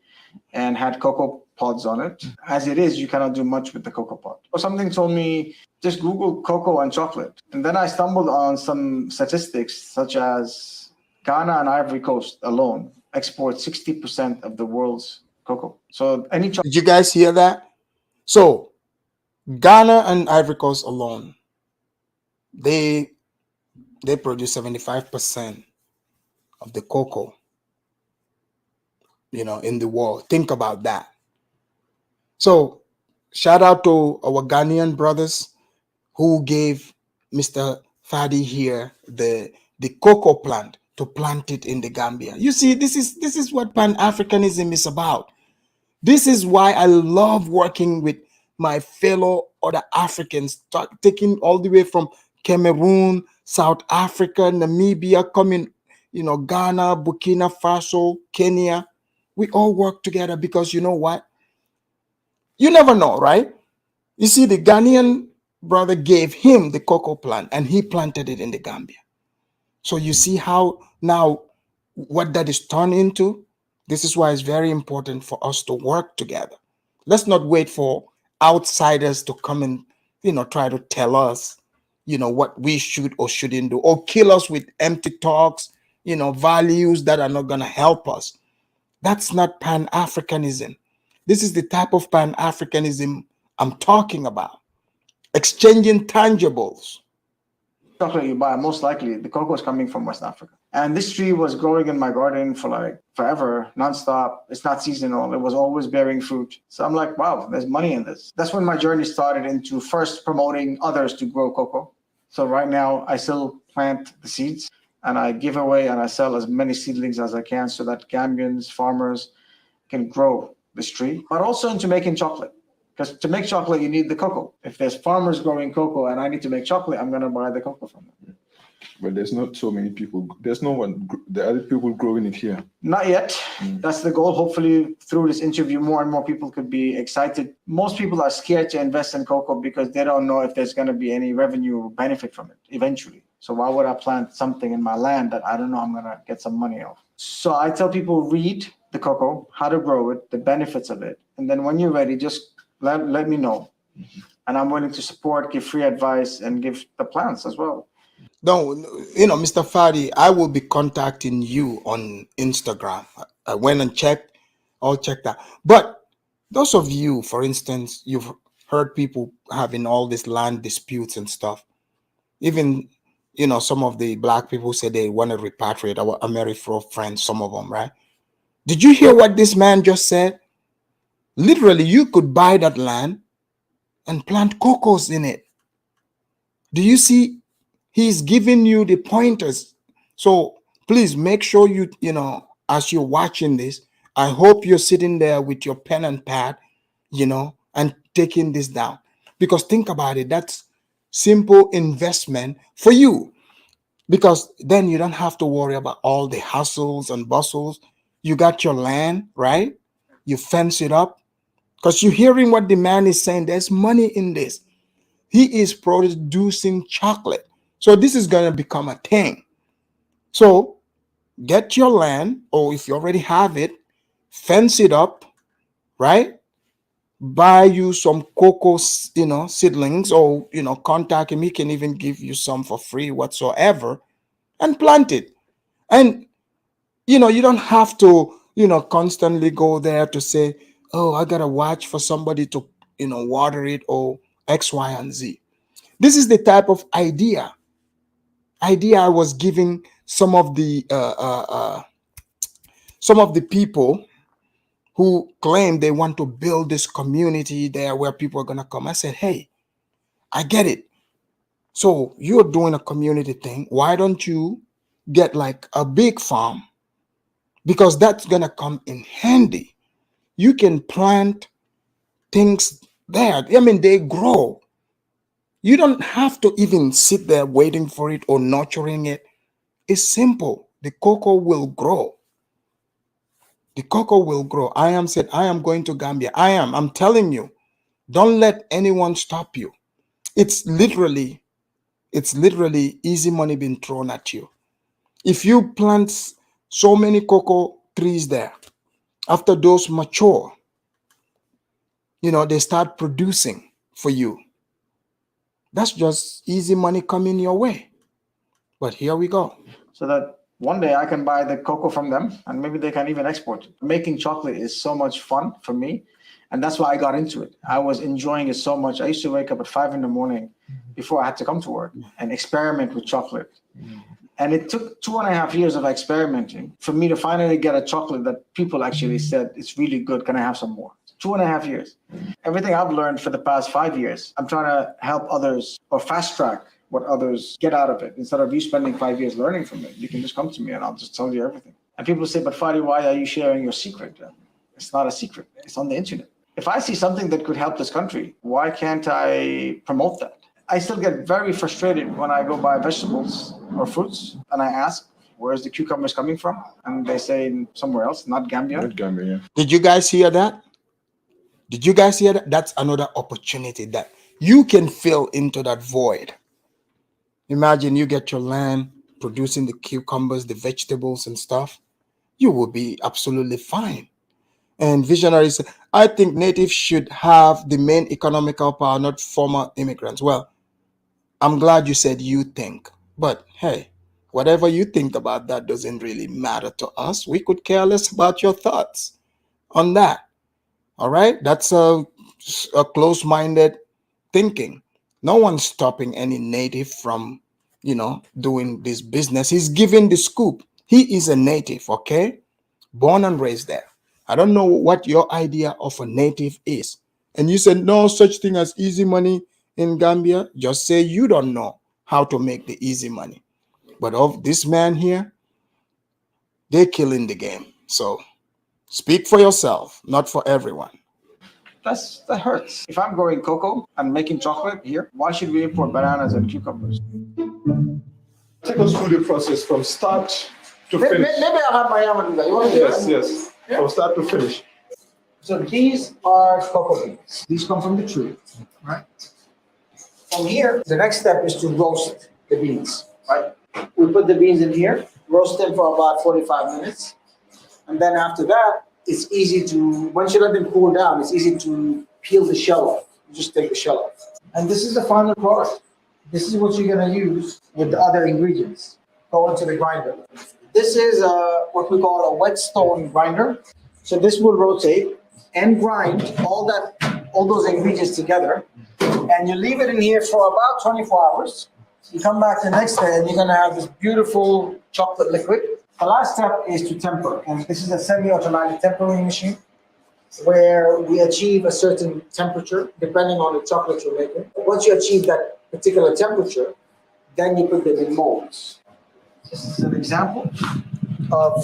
and had cocoa pods on it. As it is, you cannot do much with the cocoa pod. Or something told me, just Google cocoa and chocolate. And then I stumbled on some statistics such as Ghana and Ivory Coast alone export 60% of the world's cocoa. So any chocolate. Did you guys hear that? So Ghana and Ivory Coast alone, they produce 75% of the cocoa, in the world. Think about that. So shout out to our Ghanaian brothers who gave Mr. Fadi here the cocoa plant to plant it in the Gambia. You see, this is what Pan-Africanism is about. This is why I love working with my fellow other Africans, taking all the way from Cameroon, South Africa, Namibia, coming, Ghana, Burkina Faso, Kenya. We all work together because you know what? You never know, right? You see, the Ghanaian brother gave him the cocoa plant and he planted it in the Gambia. So you see how now what that is turned into? This is why it's very important for us to work together. Let's not wait for outsiders to come and, try to tell us, what we should or shouldn't do, or kill us with empty talks, values that are not going to help us. That's not Pan-Africanism. This is the type of Pan-Africanism I'm talking about. Exchanging tangibles. Chocolate you buy, most likely the cocoa is coming from West Africa. And this tree was growing in my garden for like forever, nonstop. It's not seasonal. It was always bearing fruit. So I'm like, wow, there's money in this. That's when my journey started into first promoting others to grow cocoa. So right now I still plant the seeds and I give away and I sell as many seedlings as I can so that Gambians, farmers can grow this tree, but also into making chocolate. Because to make chocolate, you need the cocoa. If there's farmers growing cocoa and I need to make chocolate, I'm going to buy the cocoa from them. But there's not so many people. There's no one. There are people growing it here. Not yet. That's the goal. Hopefully, through this interview, more and more people could be excited. Most people are scared to invest in cocoa because they don't know if there's going to be any revenue benefit from it eventually. So why would I plant something in my land that I don't know I'm going to get some money off? So I tell people, read the cocoa, how to grow it, the benefits of it. And then when you're ready, just let me know. And I'm willing to support, give free advice, and give the plants as well. No, Mr. Fadi, I will be contacting you on Instagram. I went and checked. I'll check that. But those of you, for instance, you've heard people having all these land disputes and stuff. Even, some of the black people say they want to repatriate our Amerifro friends, some of them, right? Did you hear what this man just said? Literally, you could buy that land and plant cocos in it. Do you see? He's giving you the pointers. So please make sure you, as you're watching this, I hope you're sitting there with your pen and pad, and taking this down. Because think about it, that's simple investment for you. Because then you don't have to worry about all the hustles and bustles. You got your land, right? You fence it up. Because you're hearing what the man is saying. There's money in this. He is producing chocolate. So this is going to become a thing. So get your land, or if you already have it, fence it up, right? Buy you some cocoa, seedlings, or, contact him. He can even give you some for free whatsoever and plant it. And, you don't have to, constantly go there to say, oh, I got to watch for somebody to, water it or X, Y, and Z. This is the type of idea I was giving some of the people who claim they want to build this community there where people are going to come. I said, hey, I get it. So you're doing a community thing. Why don't you get like a big farm? Because that's going to come in handy. You can plant things there. I mean, they grow. You don't have to even sit there waiting for it or nurturing it. It's simple. The cocoa will grow. The cocoa will grow. I am going to Gambia. I'm telling you, Don't let anyone stop you. It's literally easy money being thrown at you. If you plant so many cocoa trees there, after those mature, they start producing for you. That's just easy money coming your way. But here we go. So that one day I can buy the cocoa from them and maybe they can even export it. Making chocolate is so much fun for me. And that's why I got into it. I was enjoying it so much. I used to wake up at 5 in the morning before I had to come to work and experiment with chocolate. And it took 2.5 years of experimenting for me to finally get a chocolate that people actually said, it's really good. Can I have some more? 2.5 years. Everything I've learned for the past 5 years, I'm trying to help others or fast track what others get out of it. Instead of you spending 5 years learning from it, you can just come to me and I'll just tell you everything. And people say, but Fadi, why are you sharing your secret? It's not a secret. It's on the internet. If I see something that could help this country, why can't I promote that? I still get very frustrated when I go buy vegetables or fruits and I ask, where's the cucumbers coming from? And they say somewhere else, not Gambia. Not Gambia, yeah. Did you guys hear that? Did you guys hear that? That's another opportunity that you can fill into that void. Imagine you get your land producing the cucumbers, the vegetables and stuff. You will be absolutely fine. And visionaries, I think natives should have the main economical power, not former immigrants. Well, I'm glad you said you think. But hey, whatever you think about that doesn't really matter to us. We could care less about your thoughts on that. All right? That's a close-minded thinking. No one's stopping any native from, doing this business. He's giving the scoop. He is a native, okay? Born and raised there. I don't know what your idea of a native is. And you said no such thing as easy money in Gambia. Just say you don't know how to make the easy money. But of this man here, they're killing the game. So speak for yourself, not for everyone. That hurts. If I'm growing cocoa and making chocolate here, why should we import bananas and cucumbers? Take us through the process from start to finish. Maybe I'll have my yaman do that. You want to do that? Yes. Yeah. From start to finish. So these are cocoa beans. These come from the tree, right? From here, the next step is to roast the beans, right? We put the beans in here, roast them for about 45 minutes. And then after that, it's easy to, once you let them cool down, it's easy to peel the shell off. You just take the shell off. And this is the final product. This is what you're going to use with the other ingredients. Go into the grinder. This is what we call a whetstone grinder. So this will rotate and grind all those ingredients together. And you leave it in here for about 24 hours. You come back the next day and you're going to have this beautiful chocolate liquid. The last step is to temper, and this is a semi-automatic tempering machine where we achieve a certain temperature depending on the chocolate you're making. Once you achieve that particular temperature, then you put them in molds. This is an example of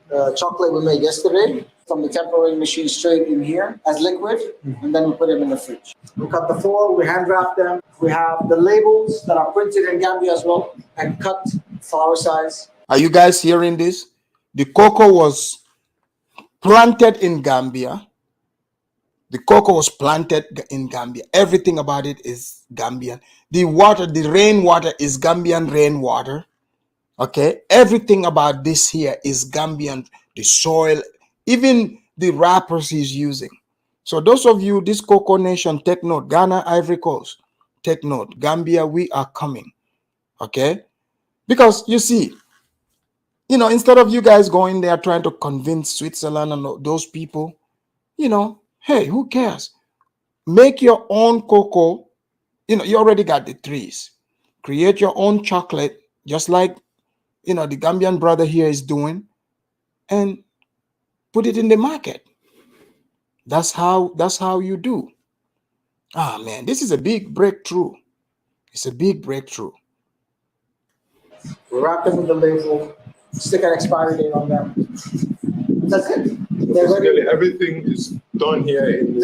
the chocolate we made yesterday from the tempering machine straight in here as liquid, and then we put them in the fridge. We cut the foil, we hand wrap them. We have the labels that are printed in Gambia as well and cut flower size. Are you guys hearing this? The cocoa was planted in Gambia. The cocoa was planted in Gambia. Everything about it is Gambian. The water, the rainwater is Gambian rainwater. Okay? Everything about this here is Gambian. The soil, even the wrappers he's using. So those of you, this cocoa nation, take note. Ghana, Ivory Coast, take note. Gambia, we are coming. Okay? Because you see, instead of you guys going there trying to convince Switzerland and those people, hey, who cares? Make your own cocoa. You already got the trees. Create your own chocolate, just like, the Gambian brother here is doing, and put it in the market. That's how you do. Ah, man, this is a big breakthrough. It's a big breakthrough. Wrap them with the label, stick an expiry date on them. That's it. Basically, everything is done here in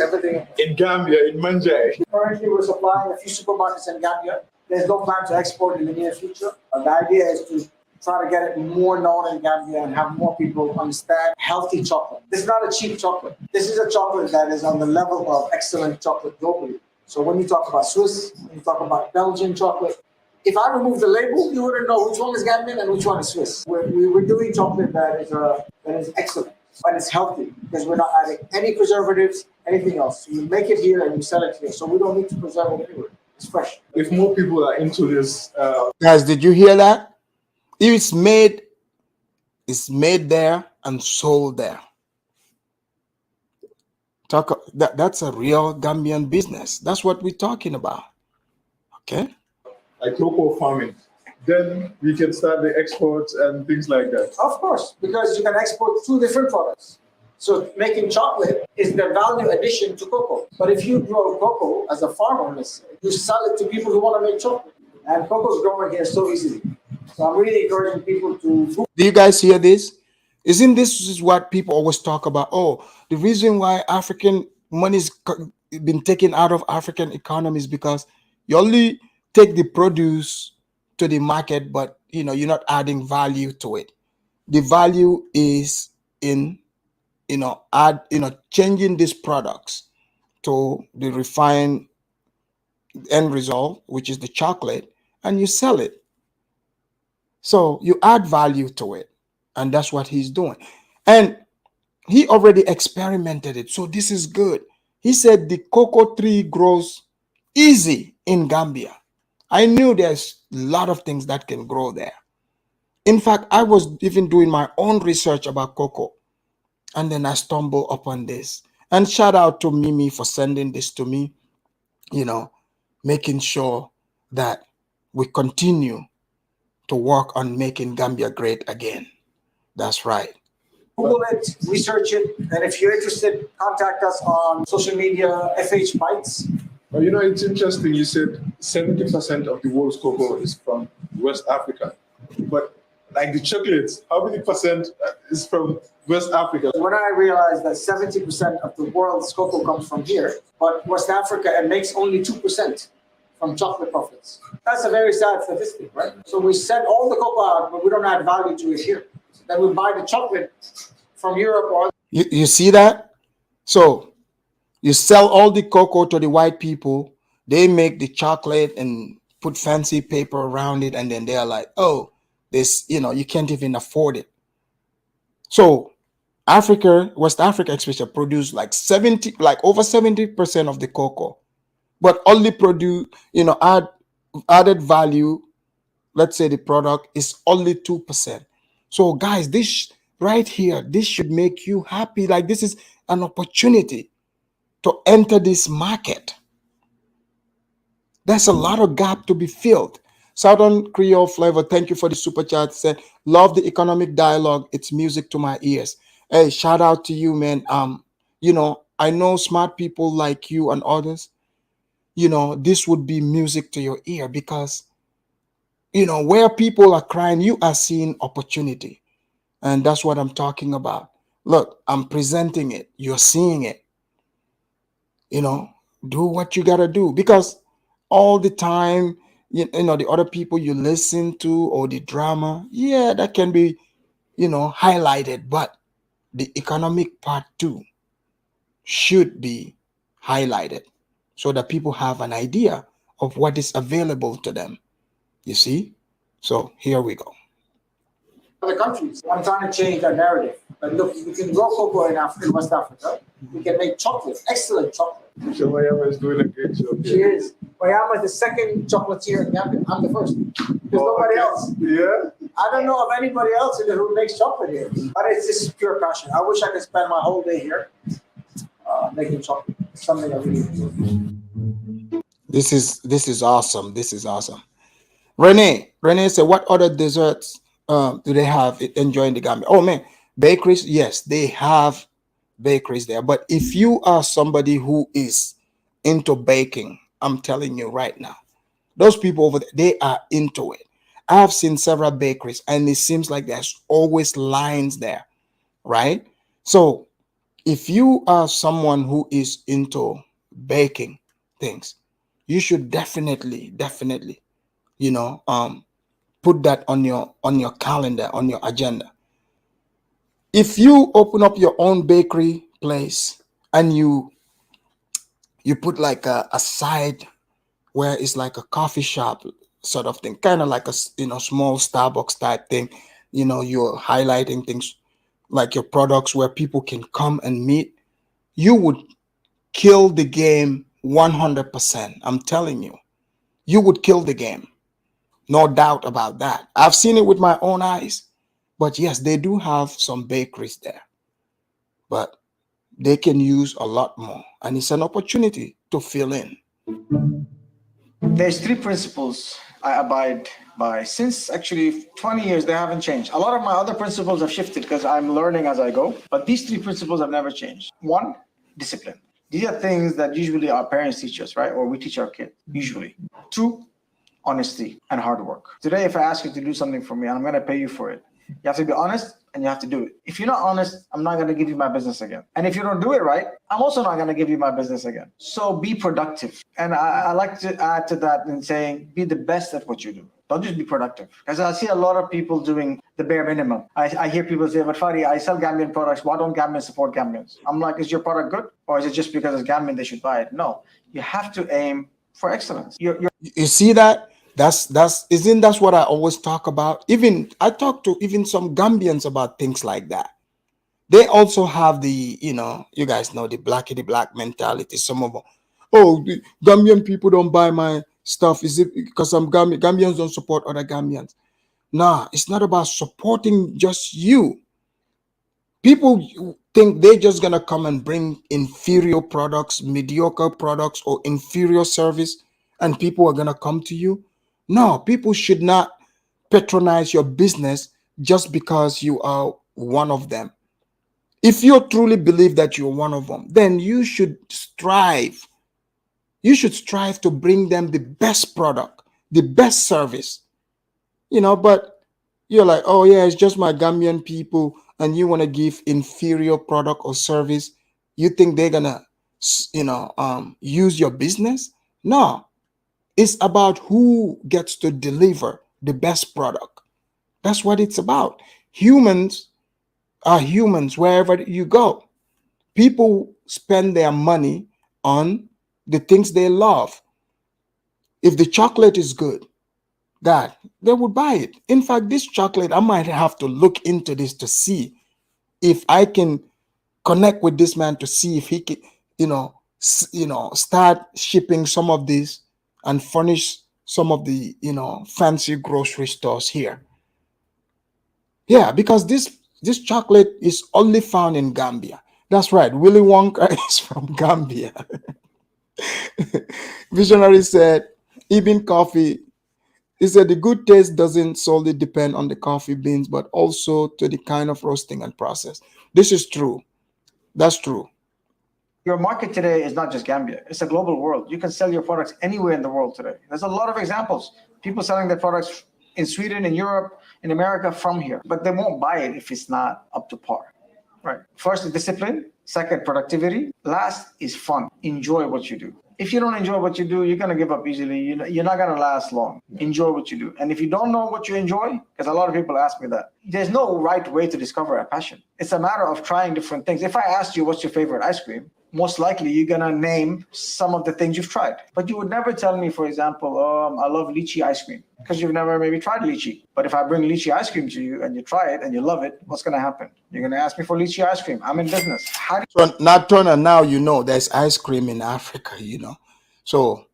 Gambia, in Manjai. Currently, we're supplying a few supermarkets in Gambia. There's no plan to export in the near future. The idea is to try to get it more known in Gambia and have more people understand healthy chocolate. This is not a cheap chocolate. This is a chocolate that is on the level of excellent chocolate globally. So when you talk about Swiss, when you talk about Belgian chocolate, if I remove the label, you wouldn't know which one is Gambian and which one is Swiss. We're doing chocolate that is excellent, but it's healthy because we're not adding any preservatives, anything else. So you make it here and you sell it here. So we don't need to preserve it anywhere. It's fresh. If more people are into this, Guys, did you hear that? It's made there and sold there. That's a real Gambian business. That's what we're talking about. Okay. like local farming, then we can start the exports and things like that. Of course, because you can export two different products. So making chocolate is the value addition to cocoa. But if you grow cocoa as a farmer, let's say, you sell it to people who want to make chocolate. And cocoa's growing here so easily. So I'm really encouraging people to do. Do you guys hear this? Isn't this what people always talk about? Oh, the reason why African money's been taken out of African economies because you only take the produce to the market, but you're not adding value to it. The value is in changing these products to the refined end result, which is the chocolate, and you sell it. So you add value to it, and that's what he's doing. And he already experimented it, so this is good. He said the cocoa tree grows easy in Gambia. I knew there's a lot of things that can grow there. In fact, I was even doing my own research about cocoa, and then I stumbled upon this. And shout out to Mimi for sending this to me, making sure that we continue to work on making Gambia great again. That's right. Google it, research it, and if you're interested, contact us on social media, FH Bites. But it's interesting. You said 70% of the world's cocoa is from West Africa, but like the chocolates, how many percent is from West Africa? When I realized that 70% of the world's cocoa comes from here, but West Africa it makes only 2% from chocolate profits. That's a very sad statistic, right? So we send all the cocoa out, but we don't add value to it here. Then we buy the chocolate from Europe or. You see that? So you sell all the cocoa to the white people. They make the chocolate and put fancy paper around it, and then they're like, oh, this, you can't even afford it. So West Africa especially produce like over 70% of the cocoa, but only produce, added value. Let's say the product is only 2%. So guys, this right here, this should make you happy. Like this is an opportunity to enter this market. There's a lot of gap to be filled. Southern Creole Flavor, thank you for the super chat. Said, love the economic dialogue. It's music to my ears. Hey, shout out to you, man. I know smart people like you and others, this would be music to your ear because, where people are crying, you are seeing opportunity. And that's what I'm talking about. Look, I'm presenting it. You're seeing it. Do what you got to do because all the time, the other people you listen to or the drama, yeah, that can be, highlighted. But the economic part too should be highlighted so that people have an idea of what is available to them. You see? So here we go. Other countries. I'm trying to change that narrative. But look, we can grow cocoa in West Africa. We can make chocolate, excellent chocolate. So Mayama is doing a great job. She is. Mayama is the second chocolatier in Gambia. I'm the first. There's nobody else. Yeah. I don't know of anybody else who makes chocolate here. But it's just pure passion. I wish I could spend my whole day here making chocolate. It's something I really enjoy. This is awesome. This is awesome. Renee said, what other desserts do they have enjoying the Gambia? Oh man, bakeries. Yes, they have bakeries there. But if you are somebody who is into baking, I'm telling you right now, those people over there, they are into it. I have seen several bakeries and it seems like there's always lines there, right? So if you are someone who is into baking things, you should definitely, put that on your calendar, on your agenda. If you open up your own bakery place and you put like a side where it's like a coffee shop sort of thing, kind of like a small Starbucks type thing, you're highlighting things like your products where people can come and meet, you would kill the game 100%. I'm telling you, you would kill the game. No doubt about that. I've seen it with my own eyes. But yes, they do have some bakeries there, but they can use a lot more. And it's an opportunity to fill in. There's three principles I abide by. Since actually 20 years, they haven't changed. A lot of my other principles have shifted because I'm learning as I go. But these three principles have never changed. One, discipline. These are things that usually our parents teach us, right? Or we teach our kids, usually. Two, honesty and hard work. Today, if I ask you to do something for me and I'm going to pay you for it, you have to be honest and you have to do it. If you're not honest, I'm not going to give you my business again. And if you don't do it right, I'm also not going to give you my business again. So be productive. And I like to add to that in saying, be the best at what you do. Don't just be productive. Because I see a lot of people doing the bare minimum. I hear people say, but Fadi, I sell Gambian products. Why don't Gambians support Gambians? I'm like, is your product good? Or is it just because it's Gambian, they should buy it? No, you have to aim for excellence. You see that? That's what I always talk about. Even I talk to even some Gambians about things like that. They also have the, you guys know the blackity black mentality. Some of them, oh, the Gambian people don't buy my stuff. Is it because I'm Gambian? Gambians don't support other Gambians. Nah, it's not about supporting just you. People think they're just gonna come and bring inferior products, mediocre products, or inferior service, and people are gonna come to you. No, people should not patronize your business just because you are one of them. If you truly believe that you're one of them, then you should strive. You should strive to bring them the best product, the best service. But you're like, oh yeah, it's just my Gambian people, and you want to give inferior product or service. You think they're gonna, use your business? No. It's about who gets to deliver the best product. That's what it's about. Humans are humans wherever you go. People spend their money on the things they love. If the chocolate is good, God, they would buy it. In fact, this chocolate, I might have to look into this to see if I can connect with this man to see if he can, start shipping some of these and furnish some of the, fancy grocery stores here. Yeah, because this chocolate is only found in Gambia. That's right. Willy Wonka is from Gambia. Visionary said, even coffee, he said the good taste doesn't solely depend on the coffee beans, but also to the kind of roasting and process. This is true. That's true. Your market today is not just Gambia. It's a global world. You can sell your products anywhere in the world today. There's a lot of examples. People selling their products in Sweden, in Europe, in America from here, but they won't buy it if it's not up to par. Right. First is discipline. Second, productivity. Last is fun. Enjoy what you do. If you don't enjoy what you do, you're going to give up easily. You're not going to last long. Enjoy what you do. And if you don't know what you enjoy, because a lot of people ask me that, there's no right way to discover a passion. It's a matter of trying different things. If I asked you what's your favorite ice cream, most likely you're going to name some of the things you've tried. But you would never tell me, for example, I love lychee ice cream, because you've never maybe tried lychee. But if I bring lychee ice cream to you and you try it and you love it, what's going to happen? You're going to ask me for lychee ice cream. I'm in business. So now, Turner, now there's ice cream in Africa, So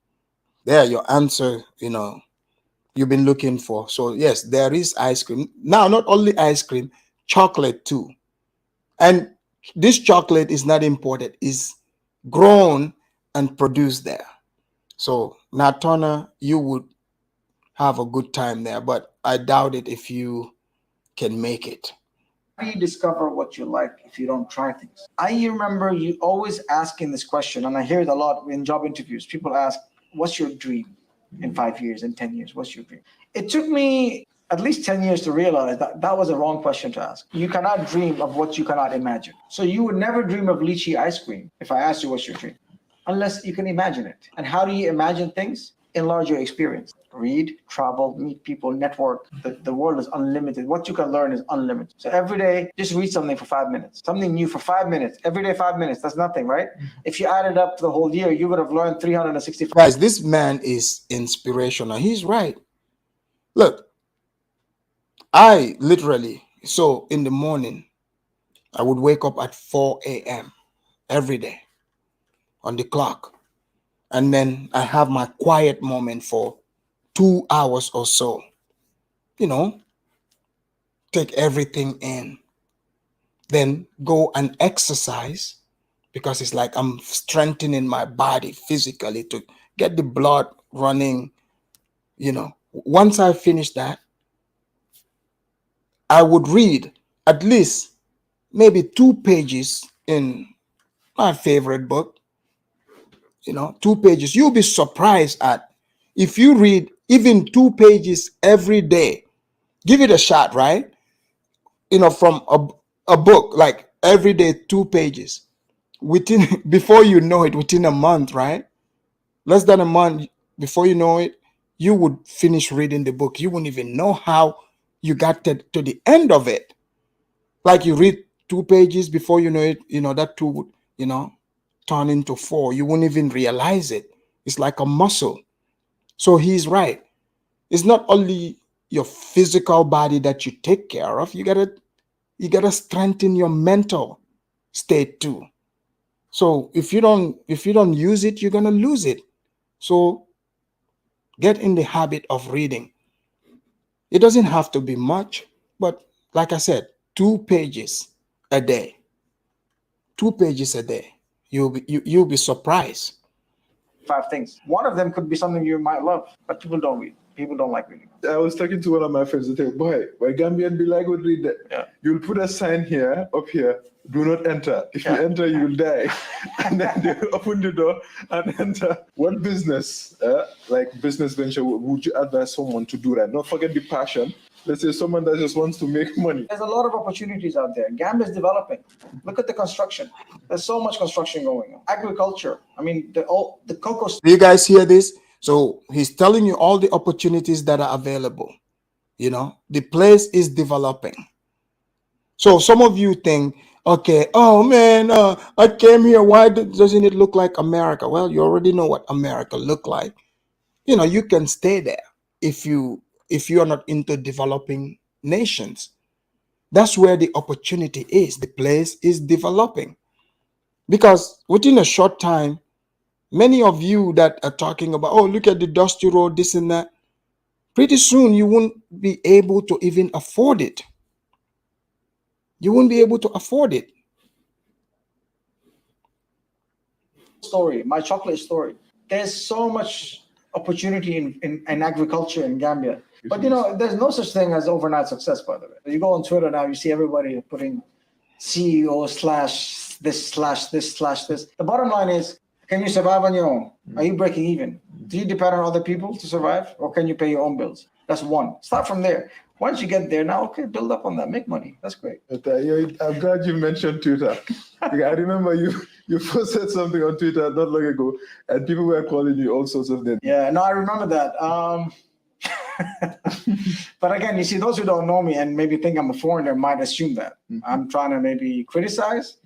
there, your answer, you've been looking for. So yes, there is ice cream. Now, not only ice cream, chocolate too. And this chocolate is not imported, it's grown and produced there. So now, Turner, you would have a good time there, but I doubt it if you can make it. How do you discover what you like if you don't try things? I remember you always asking this question, and I hear it a lot in job interviews. People ask, what's your dream in 5 years, in 10 years? What's your dream? It took me at least 10 years to realize that that was a wrong question to ask. You cannot dream of what you cannot imagine. So you would never dream of lychee ice cream if I asked you what's your dream, unless you can imagine it. And how do you imagine things? enlarge your experience. Read, travel, meet people, network. The world is unlimited. What you can learn is unlimited. So every day, just read something for 5 minutes. Something new for 5 minutes. Every day, 5 minutes. That's nothing, right? If you added up the whole year, you would have learned 365. Guys, this man is inspirational. He's right. Look, I literally, so in the morning, I would wake up at 4 a.m. every day on the clock. And then I have my quiet moment for 2 hours or so. You know, take everything in. Then go and exercise because it's like I'm strengthening my body physically to get the blood running. You know, once I finish that, I would read at least maybe 2 pages in my favorite book. You know, 2 pages. You'll be surprised at if you read even 2 pages every day. Give it a shot, right? You know, from a book, like every day 2 pages. Within before you know it, within a month, right? Less than a month, before you know it, you would finish reading the book. You wouldn't even know how you got to the end of it. Like you read 2 pages, before you know it, you know, that two would, you know, turn into four. You wouldn't even realize it. It's like a muscle. So he's right. It's not only your physical body that you take care of. You gotta strengthen your mental state too. So if you don't use it, you're gonna lose it. So get in the habit of reading. It doesn't have to be much, but like I said, 2 pages a day. 2 pages a day. You'll be surprised. 5 things. One of them could be something you might love, but people don't read. People don't like reading. I was talking to one of my friends. They say, boy, why Gambian be like would read that? Yeah. You'll put a sign here, up here, do not enter. If you enter, you'll die. And then they open the door and enter. What business, like business venture, would you advise someone to do that? Not forget the passion. Let's say someone that just wants to make money. There's a lot of opportunities out there. Gambia is developing. Look at the construction. There's so much construction going on. Agriculture. I mean, the cocoa. Do you guys hear this? So he's telling you all the opportunities that are available. You know, the place is developing. So some of you think, okay, oh man, I came here. Why doesn't it look like America? Well, you already know what America look like. You know, you can stay there if you are not into developing nations. That's where the opportunity is. The place is developing. Because within a short time, many of you that are talking about, oh, look at the dusty road, this and that, pretty soon you won't be able to even afford it. You won't be able to afford it. Story, my chocolate story. There's so much opportunity in agriculture in Gambia. But you know, there's no such thing as overnight success, by the way. You go on Twitter now, you see everybody putting CEO slash this slash this slash this. The bottom line is, can you survive on your own? Are you breaking even? Do you depend on other people to survive, or can you pay your own bills? That's one. Start from there. Once you get there, now, okay, build up on that, make money. That's great. I'm glad you mentioned Twitter. I remember you posted something on Twitter not long ago, and people were calling you all sorts of names. Yeah, no, I remember that. But again, you see, those who don't know me and maybe think I'm a foreigner might assume that. I'm trying to maybe criticize.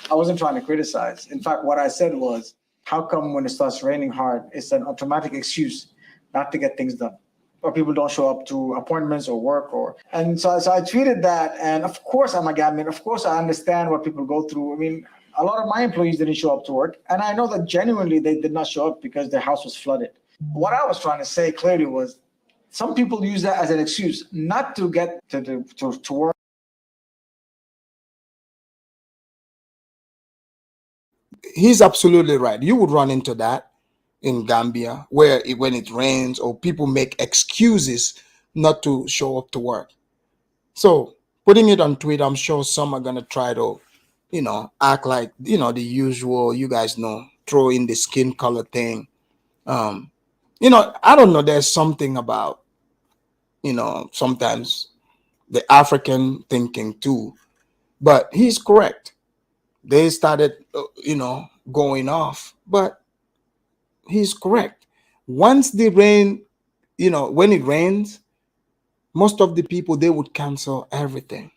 I wasn't trying to criticize. In fact, what I said was, how come when it starts raining hard, it's an automatic excuse not to get things done? Or people don't show up to appointments or work, and so I tweeted that. And of course I'm a Gambian. Of course I understand what people go through. I mean, a lot of my employees didn't show up to work, and I know that genuinely they did not show up because their house was flooded. What I was trying to say clearly was, some people use that as an excuse not to get to work. He's absolutely right. You would run into that in Gambia, where when it rains or people make excuses not to show up to work. So putting it on Twitter, I'm sure some are gonna try to, you know, act like, you know, the usual, you guys know, throw in the skin color thing. You know, I don't know. There's something about, you know, sometimes the African thinking too, but he's correct. They started, you know, going off, but he's correct. Once the rain, when it rains, most of the people, they would cancel everything.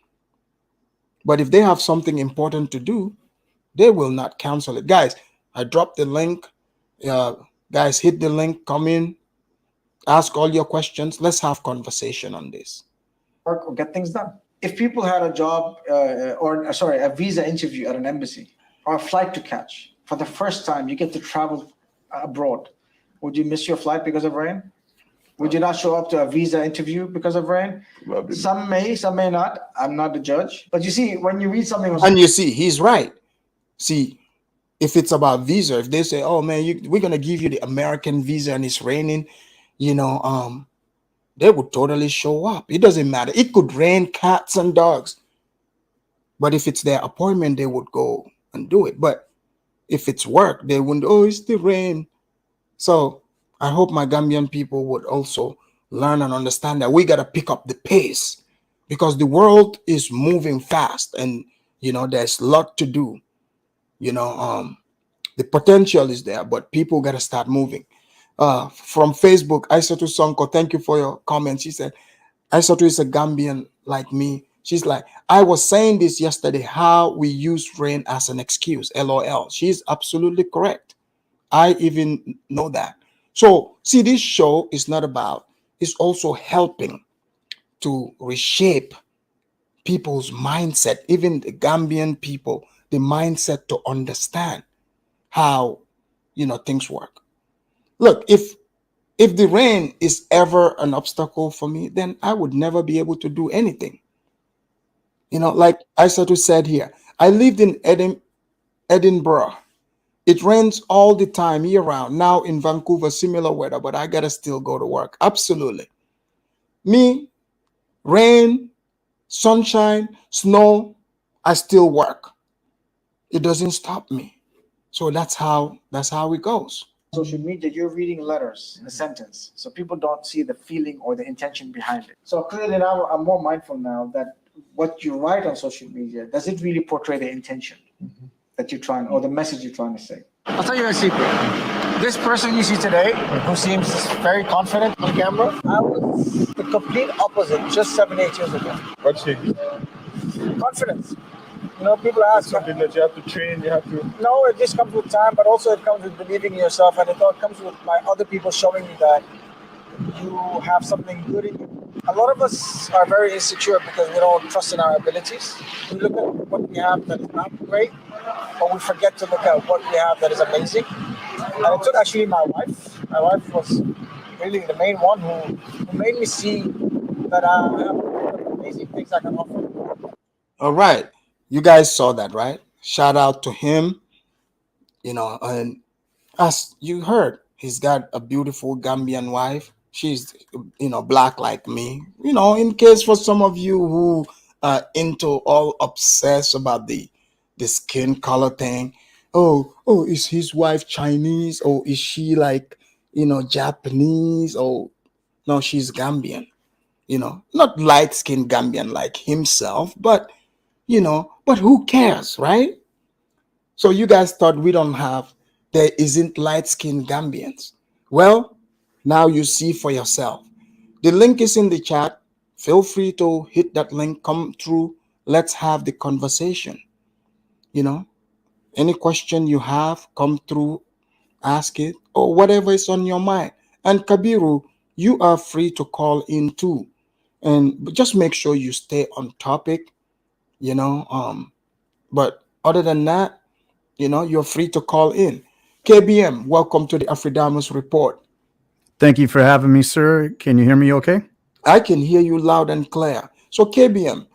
But if they have something important to do, they will not cancel it. Guys, I dropped the link. Guys, hit the link, come in, ask all your questions. Let's have conversation on this. Work or get things done. If people had a job a visa interview at an embassy or a flight to catch for the first time, you get to travel abroad. Would you miss your flight because of rain? Would you not show up to a visa interview because of rain? Probably. Some may not. I'm not the judge. But you see, when you read something, And you see, he's right. See, if it's about visa, if they say, oh man, we're going to give you the American visa and it's raining, they would totally show up. It doesn't matter. It could rain cats and dogs. But if it's their appointment, they would go and do it. But if it's work, they wouldn't, oh, it's the rain. So I hope my Gambian people would also learn and understand that we got to pick up the pace because the world is moving fast and, there's a lot to do. The potential is there, but people got to start moving. From Facebook, Aisatu Sonko, thank you for your comment. She said, Aisatu is a Gambian like me. She's like, I was saying this yesterday, how we use rain as an excuse, LOL. She's absolutely correct. I even know that. So, see, this show is not about, it's also helping to reshape people's mindset, even the Gambian people, the mindset to understand how, things work. Look, if the rain is ever an obstacle for me, then I would never be able to do anything. Like Aisatu said here, I lived in Edinburgh. It rains all the time, year round. Now in Vancouver, similar weather, but I gotta still go to work. Absolutely. Me, rain, sunshine, snow, I still work. It doesn't stop me. So that's how it goes. Social media, you're reading letters in a sentence, so people don't see the feeling or the intention behind it. So clearly now I'm more mindful now that what you write on social media, does it really portray the intention that you're trying, or the message you're trying to say? I'll tell you a secret. This person you see today, who seems very confident on camera, I was the complete opposite just 7-8 years ago. What's it? Confidence. People ask, something that you have to train, you have to... No, it just comes with time, but also it comes with believing in yourself, and it comes with other people showing you that you have something good in you. A lot of us are very insecure because we don't trust in our abilities. We look at what we have that is not great, but we forget to look at what we have that is amazing. And it took actually my wife. My wife was really the main one who made me see that I have amazing things I can offer. All right. You guys saw that, right? Shout out to him. And as you heard, he's got a beautiful Gambian wife. She's, black like me. In case for some of you who are into all obsessed about the skin color thing. Oh, is his wife Chinese? Or is she like, Japanese? Oh, no, she's Gambian. Not light-skinned Gambian like himself, but but who cares, right? So you guys thought there isn't light-skinned Gambians. Well, now you see for yourself. The link is in the chat. Feel free to hit that link, come through. Let's have the conversation. Any question you have, come through, ask it, or whatever is on your mind. And Kabiru, you are free to call in too. And just make sure you stay on topic, but other than that, you're free to call in. KBM, welcome to the Afridamus Report. Thank you for having me, sir. Can you hear me okay? I can hear you loud and clear. So KBM,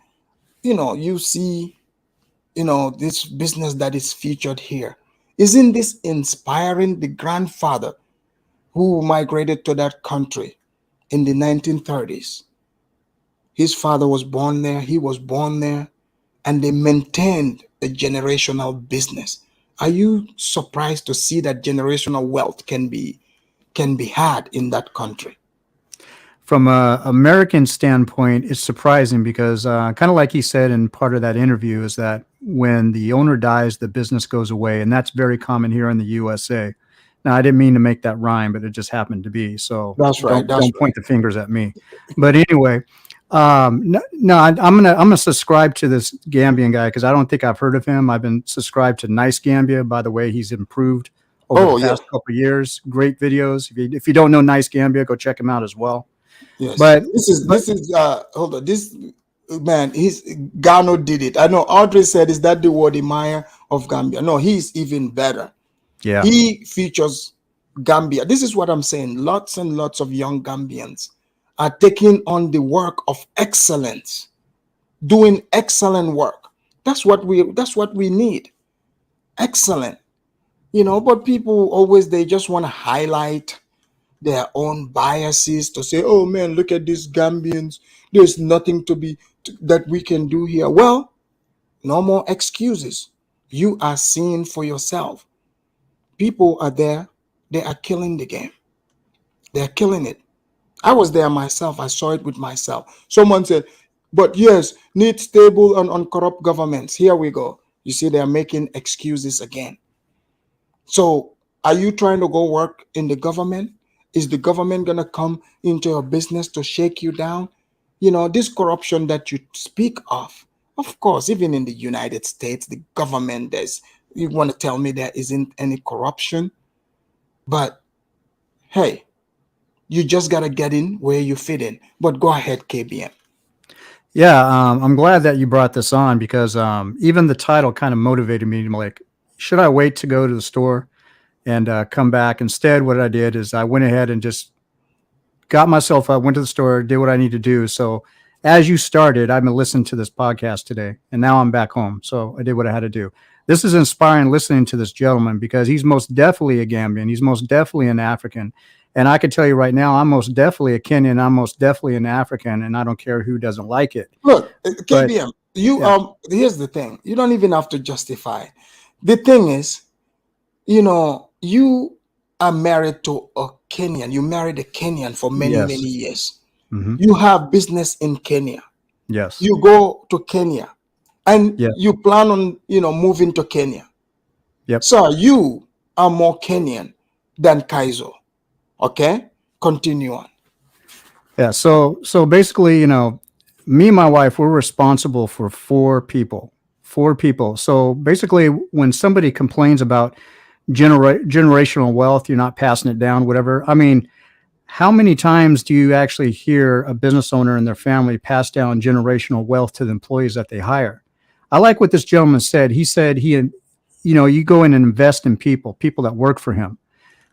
you see, this business that is featured here. Isn't this inspiring? The grandfather who migrated to that country in the 1930s. His father was born there. He was born there. And they maintained a generational business. Are you surprised to see that generational wealth can be had in that country? From an American standpoint, it's surprising because kind of like he said in part of that interview is that when the owner dies, the business goes away. And that's very common here in the USA. Now, I didn't mean to make that rhyme, but it just happened to be. So That's right. don't point the fingers at me. But anyway, no, I'm gonna subscribe to this Gambian guy because I don't think I've heard of him. I've been subscribed to Nice Gambia. By the way, he's improved over the past couple of years. Great videos. If you don't know Nice Gambia, go check him out as well. Yes, but this is hold on. This man, Gano did it. I know Audrey said, is that the Wadi Maya of Gambia? No, he's even better. Yeah, he features Gambia. This is what I'm saying. Lots and lots of young Gambians are taking on the work of excellence, doing excellent work. That's what we need. Excellent. But people always, they just want to highlight their own biases to say, oh man, look at these Gambians. There's nothing that we can do here. Well, no more excuses. You are seeing for yourself. People are there. They are killing the game. They're killing it. I was there myself. I saw it with myself. Someone said, but yes, need stable and uncorrupt governments. Here we go. You see, they're making excuses again. So are you trying to go work in the government? Is the government going to come into your business to shake you down? This corruption that you speak of course, even in the United States, the government, you want to tell me there isn't any corruption? But hey, you just got to get in where you fit in. But go ahead, KBM. Yeah, I'm glad that you brought this on because even the title kind of motivated me to like, should I wait to go to the store and come back? Instead, what I did is I went ahead and just got myself up, went to the store, did what I need to do. So as you started, I've been listening to this podcast today, and now I'm back home. So I did what I had to do. This is inspiring listening to this gentleman because he's most definitely a Gambian. He's most definitely an African. And I can tell you right now, I'm most definitely a Kenyan. I'm most definitely an African, and I don't care who doesn't like it. Look, KBM, here's the thing. You don't even have to justify. The thing is, you are married to a Kenyan. You married a Kenyan for many years. Mm-hmm. You have business in Kenya. Yes. You go to Kenya and you plan on, moving to Kenya. Yep. So you are more Kenyan than Kaizo. Okay? Continue on. Yeah. So basically, me and my wife, we're responsible for four people. So basically, when somebody complains about generational wealth, you're not passing it down, whatever. I mean, how many times do you actually hear a business owner and their family pass down generational wealth to the employees that they hire? I like what this gentleman said. He said you go in and invest in people that work for him.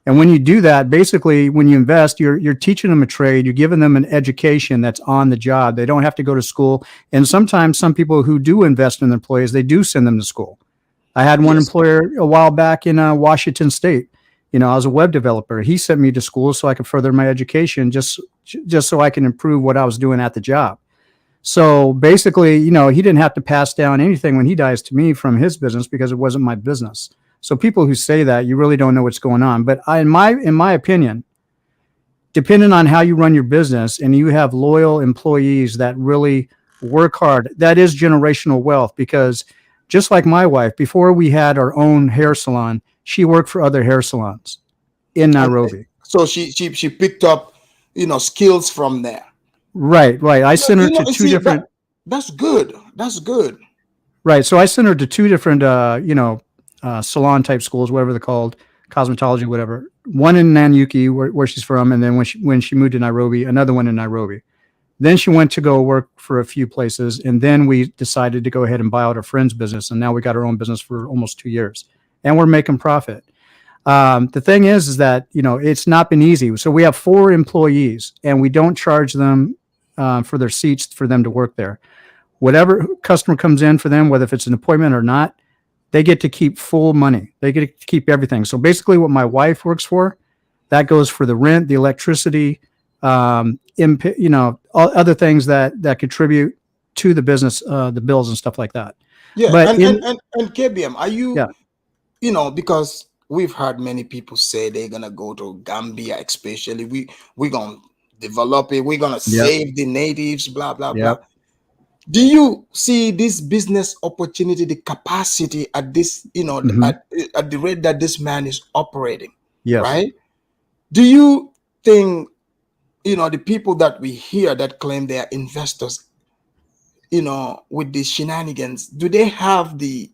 And when you do that, basically, when you invest, you're teaching them a trade. You're giving them an education that's on the job. They don't have to go to school. And sometimes some people who do invest in their employees, they do send them to school. I had one employer a while back in Washington State. I was a web developer. He sent me to school so I could further my education, just so I can improve what I was doing at the job. So basically, he didn't have to pass down anything when he dies to me from his business because it wasn't my business. So people who say that, you really don't know what's going on. But in my opinion, depending on how you run your business and you have loyal employees that really work hard, that is generational wealth. Because just like my wife, before we had our own hair salon, she worked for other hair salons in Nairobi. Okay. So she picked up, skills from there. Right. I sent her to two different. That's good. Right. So I sent her to two different, salon type schools, whatever they're called, cosmetology, whatever. One in Nanyuki, where she's from, and then when she moved to Nairobi, another one in Nairobi. Then she went to go work for a few places, and then we decided to go ahead and buy out our friend's business, and now we got our own business for almost 2 years, and we're making profit. The thing is that it's not been easy. So we have 4 employees, and we don't charge them for their seats for them to work there. Whatever customer comes in for them, whether if it's an appointment or not, they get to keep full money. They get to keep everything. So basically what my wife works for, that goes for the rent, the electricity, all other things that contribute to the business, the bills and stuff like that. Yeah. But and KBM, are you, because we've heard many people say they're going to go to Gambia, especially. We're going to develop it. We're going to save the natives, blah, blah, blah. Do you see this business opportunity, the capacity at this, at the rate that this man is operating? Yes. right? Do you think, the people that we hear that claim they are investors, with these shenanigans, do they have the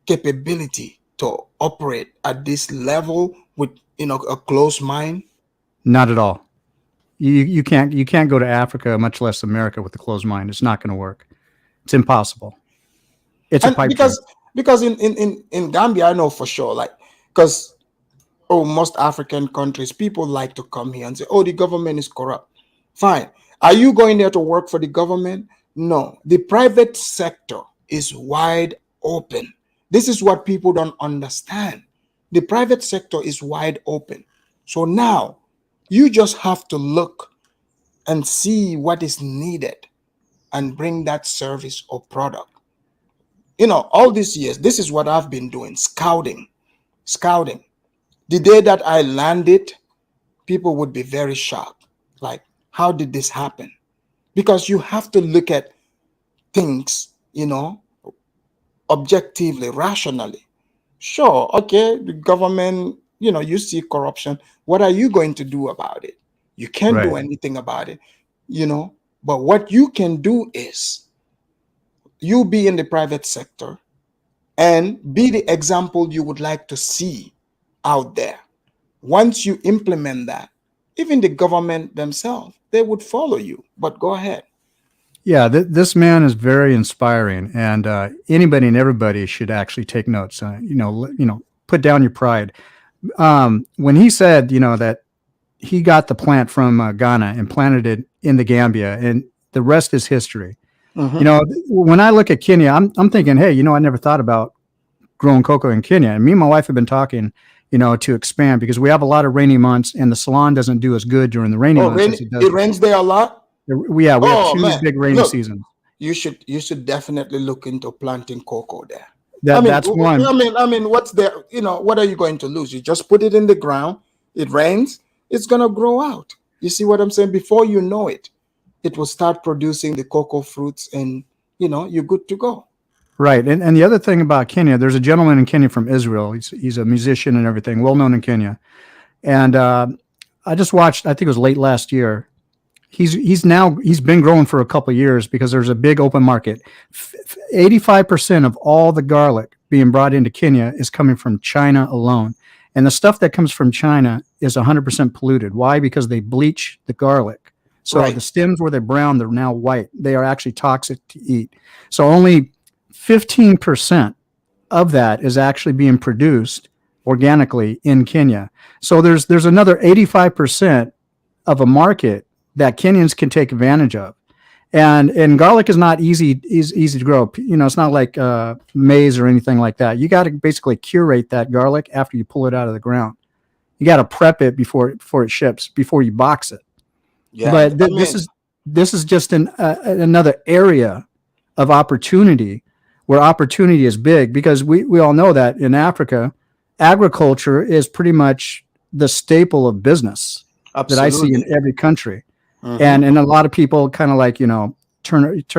capability to operate at this level with, a closed mind? Not at all. You can't go to Africa, much less America, with a closed mind. It's not going to work. It's impossible. It's a And pipe dream. because in Gambia, I know for sure, like, because most African countries, people like to come here and say, oh, the government is corrupt. Fine. Are you going there to work for the government? No. The private sector is wide open. This is what people don't understand. The private sector is wide open. So now you just have to look and see what is needed and bring that service or product. All these years, this is what I've been doing, scouting. Scouting. The day that I landed, people would be very shocked. Like, how did this happen? Because you have to look at things, objectively, rationally. Sure, okay, the government, you see corruption. What are you going to do about it? You can't Right. do anything about it, but what you can do is you be in the private sector and be the example you would like to see out there. Once you implement that, even the government themselves, they would follow you. But go ahead. Yeah, this man is very inspiring, and anybody and everybody should actually take notes. Put down your pride. When he said, that he got the plant from Ghana and planted it in the Gambia, and the rest is history. When I look at Kenya, I'm thinking, hey, I never thought about growing cocoa in Kenya. And me and my wife have been talking, to expand because we have a lot of rainy months, and the salon doesn't do as good during the rainy months as it does. It rains there a lot. We have two man, big rainy look, seasons. You should definitely look into planting cocoa there. That's one. I mean, what's there? What are you going to lose? You just put it in the ground. It rains. It's gonna grow out. You see what I'm saying? Before you know it, it will start producing the cocoa fruits, and you're good to go. Right. And the other thing about Kenya, there's a gentleman in Kenya from Israel. He's a musician and everything, well known in Kenya. And I just watched, I think it was late last year. He's been growing for a couple of years because there's a big open market. 85% of all the garlic being brought into Kenya is coming from China alone. And the stuff that comes from China is 100% polluted. Why? Because they bleach the garlic. So Right. the stems where they're brown, they're now white. They are actually toxic to eat. So only 15% of that is actually being produced organically in Kenya. So there's another 85% of a market that Kenyans can take advantage of. And garlic is not easy to grow. It's not like maize or anything like that. You got to basically curate that garlic after you pull it out of the ground. You got to prep it before it ships, before you box it. Yeah. But this is just another area of opportunity where opportunity is big, because we all know that in Africa, agriculture is pretty much the staple of business that I see in every country. And a lot of people kind of like, turn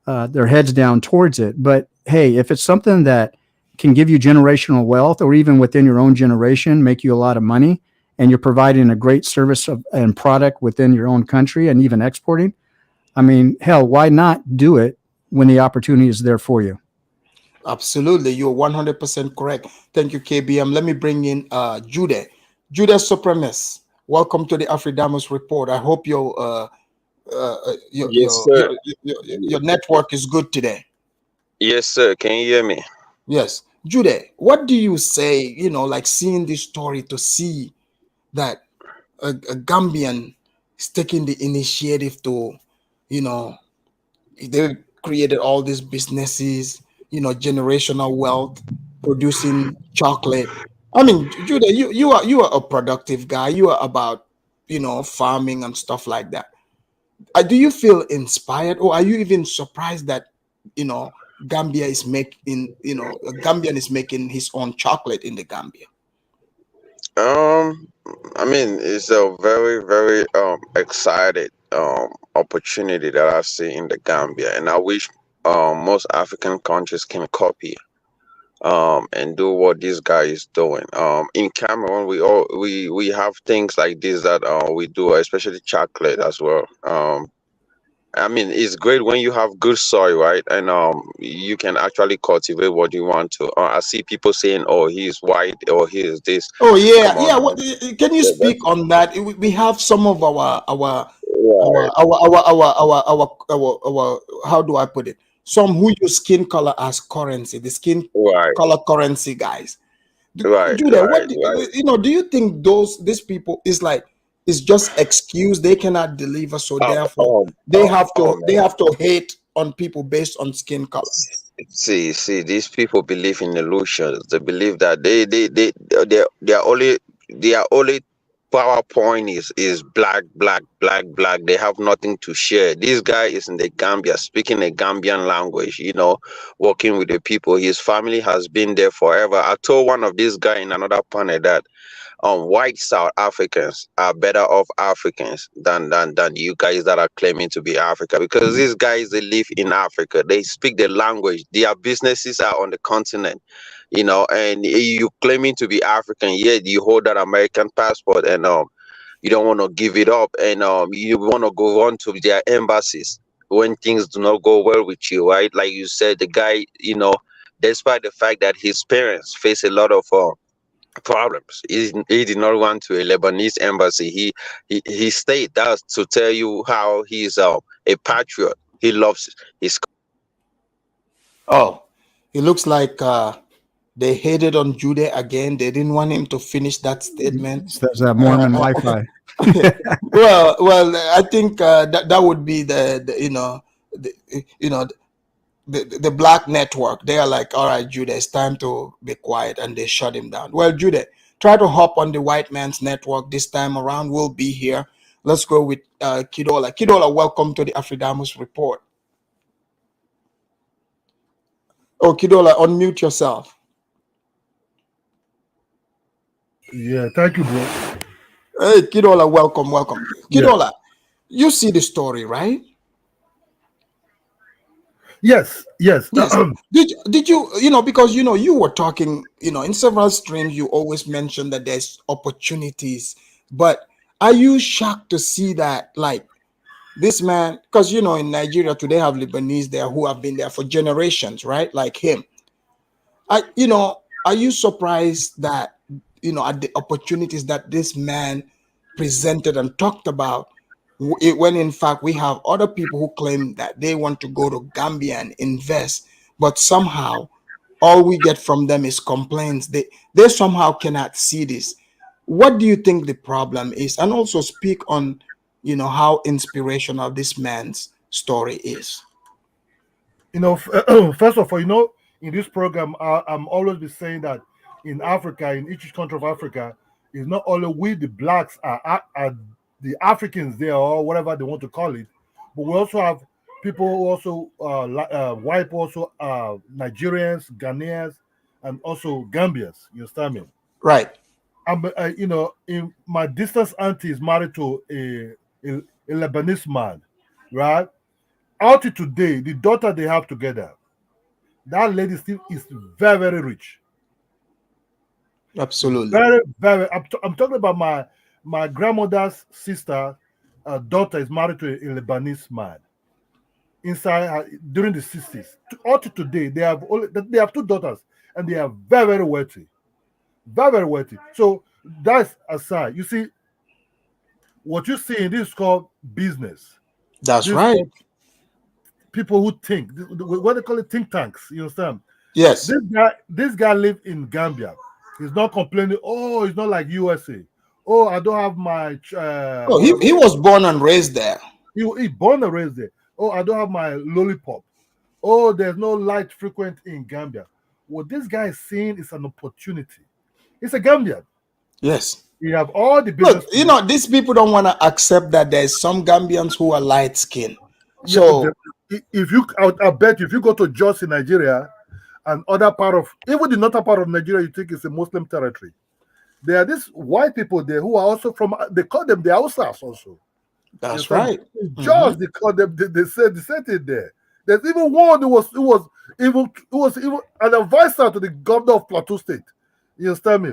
their heads down towards it. But hey, if it's something that can give you generational wealth, or even within your own generation, make you a lot of money, and you're providing a great service and product within your own country and even exporting, I mean, hell, why not do it when the opportunity is there for you? Absolutely. You're 100% correct. Thank you, KBM. Let me bring in Jude. Jude Supremus. Welcome to the Afridamus Report. I hope your Yes, sir. your network is good today. Yes, sir. Can you hear me? Yes. Jude, what do you say, like seeing this story, to see that a Gambian is taking the initiative to, they created all these businesses, generational wealth, producing chocolate. I mean, Judah, you are a productive guy. You are about, farming and stuff like that. Do you feel inspired, or are you even surprised that, Gambia is making, a Gambian is making his own chocolate in the Gambia? Um, I mean, it's a very, very excited opportunity that I see in the Gambia, and I wish most African countries can copy. and do what this guy is doing. In Cameroon, we have things like this that we do, especially chocolate as well. I mean, it's great when you have good soil, right? And you can actually cultivate what you want to. I see people saying, "Oh, he's white," or "He is this." Oh yeah, Come on, yeah. man. Can you Yeah, speak on that? We have some of right, our how do I put it? Some who use skin color as currency, the skin right, color currency guys. right, Judah, right, right. do you think these people is like it's just excuse they cannot deliver, so therefore they Man. have to hate on people based on skin color? See, these people believe in illusions. They believe that they are only their only PowerPoint is black, black, black, black. They have nothing to share. This guy is in the Gambia, speaking a Gambian language. Working with the people. His family has been there forever. I told one of these guy in another panel that white South Africans are better off Africans than you guys that are claiming to be Africa, because these guys, they live in Africa, they speak the language, their businesses are on the continent, and you claiming to be African, yet you hold that American passport, and you don't want to give it up, and you want to go on to their embassies when things do not go well with you, right? Like you said, the guy, despite the fact that his parents face a lot of problems. He did not run to a Lebanese embassy. He stayed. That's to tell you how he's a patriot. He loves his. Oh, it looks like they hated on Judah again. They didn't want him to finish that statement. Says that Mormon Wi-Fi. Well, I think that would be the you know the black network. They are like, all right, Judah, it's time to be quiet, and they shut him down. Well, Judah, try to hop on the white man's network this time around. We'll be here. Let's go with Kidola. Kidola, welcome to the Afridamus Report. Oh, Kidola, unmute yourself. Yeah, thank you, bro. Hey, Kidola, welcome. Yeah. Kidola, you see the story, right? Yes. Yes. Did you, because you were talking, in several streams, you always mention that there's opportunities, but are you shocked to see that, like, this man, because in Nigeria today have Lebanese there who have been there for generations, right? Like him. Are you surprised that, at the opportunities that this man presented and talked about, when in fact we have other people who claim that they want to go to Gambia and invest, but somehow all we get from them is complaints. They somehow cannot see this. What do you think the problem is? And also speak on, how inspirational this man's story is. First of all, in this program, I'm always be saying that in Africa, in each country of Africa, it's not only we the blacks are the Africans there, or whatever they want to call it, but we also have people who also white, also Nigerians, Ghanaians, and also Gambians. You understand me? Right. In my distant auntie is married to a Lebanese man, right? Out to today, the daughter they have together, that lady still is very, very rich. Absolutely. Very, very. I'm talking about my grandmother's sister, daughter is married to a Lebanese man. During the 60s, up to today, they have two daughters, and they are very, very wealthy, very, very wealthy. So that's aside. You see, what you see in this is called business. That's This right. People who think, what they call it, think tanks. You understand? Yes. This guy live in Gambia. He's not complaining. Oh, it's not like USA. Oh, I don't have my. He was born and raised there. He born and raised there. Oh, I don't have my lollipop. Oh, there's no light frequent in Gambia. What this guy is seeing is an opportunity. It's a Gambian. Yes. You have all the business. Look, these people don't want to accept that there's some Gambians who are light skinned. So I bet if you go to Jos in Nigeria and other part of, even the northern part of Nigeria, you think it's a Muslim territory. There are these white people there who are also from, they call them the Hausas also. That's right. Jos, they call them, they said it there. There's even one who was Even it was even an advisor to the governor of Plateau State. You understand me?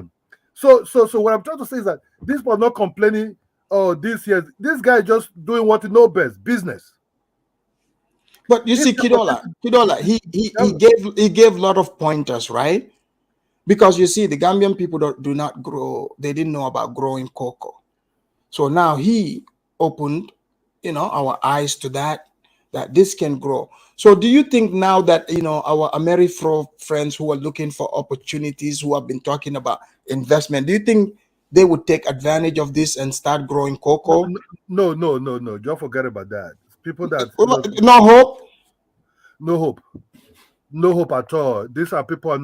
So what I'm trying to say is that this was not complaining. Oh, this year, this guy just doing what he knows best, business. But you see, Kidola, he gave a lot of pointers, right? Because you see, the Gambian people do not grow. They didn't know about growing cocoa. So now he opened, our eyes to that this can grow. So do you think now that, our Amerifro friends who are looking for opportunities, who have been talking about investment, do you think they would take advantage of this and start growing cocoa? No. Don't forget about that. People that no hope. No hope. No hope at all. These are people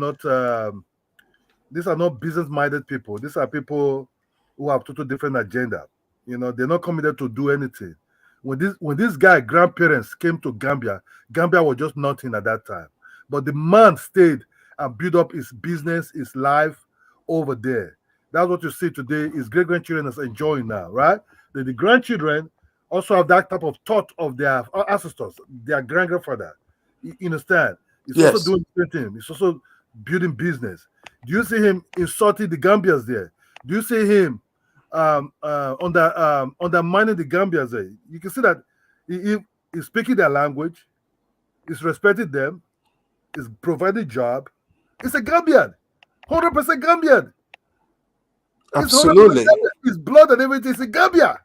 these are not business-minded people. These are people who have total different agenda. They're not committed to do anything. When this guy grandparents came to Gambia was just nothing at that time. But the man stayed and built up his business, his life over there. That's what you see today. His great-grandchildren is enjoying now, right? The grandchildren also have that type of thought of their ancestors, their grandfather. You understand? He's also doing the same thing. He's also building business. Do you see him insulting the Gambians there? Do you see him undermining the Gambians there? You can see that he's speaking their language, he's respecting them, he's providing job. He's a Gambian, 100% Gambian. Absolutely. His blood and everything is in Gambia.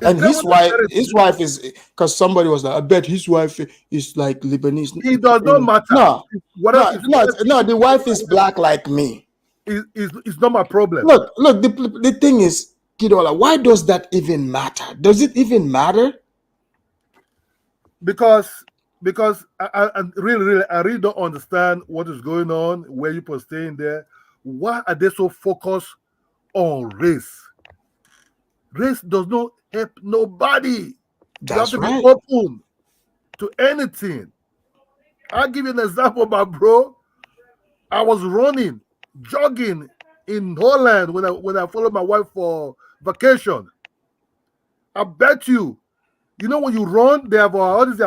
And his wife is, because somebody was like, I bet his wife is like Lebanese. It does not matter. No, the wife is black like me. It's not my problem. Look, the thing is, Kidola, why does that even matter? Does it even matter? Because I really don't understand what is going on, where you are staying there. Why are they so focused on race? Race does not help nobody. That's you have to right. be open to anything. I'll give you an example, my bro. I was running, jogging in Holland when I followed my wife for vacation. I bet you when you run, they have all these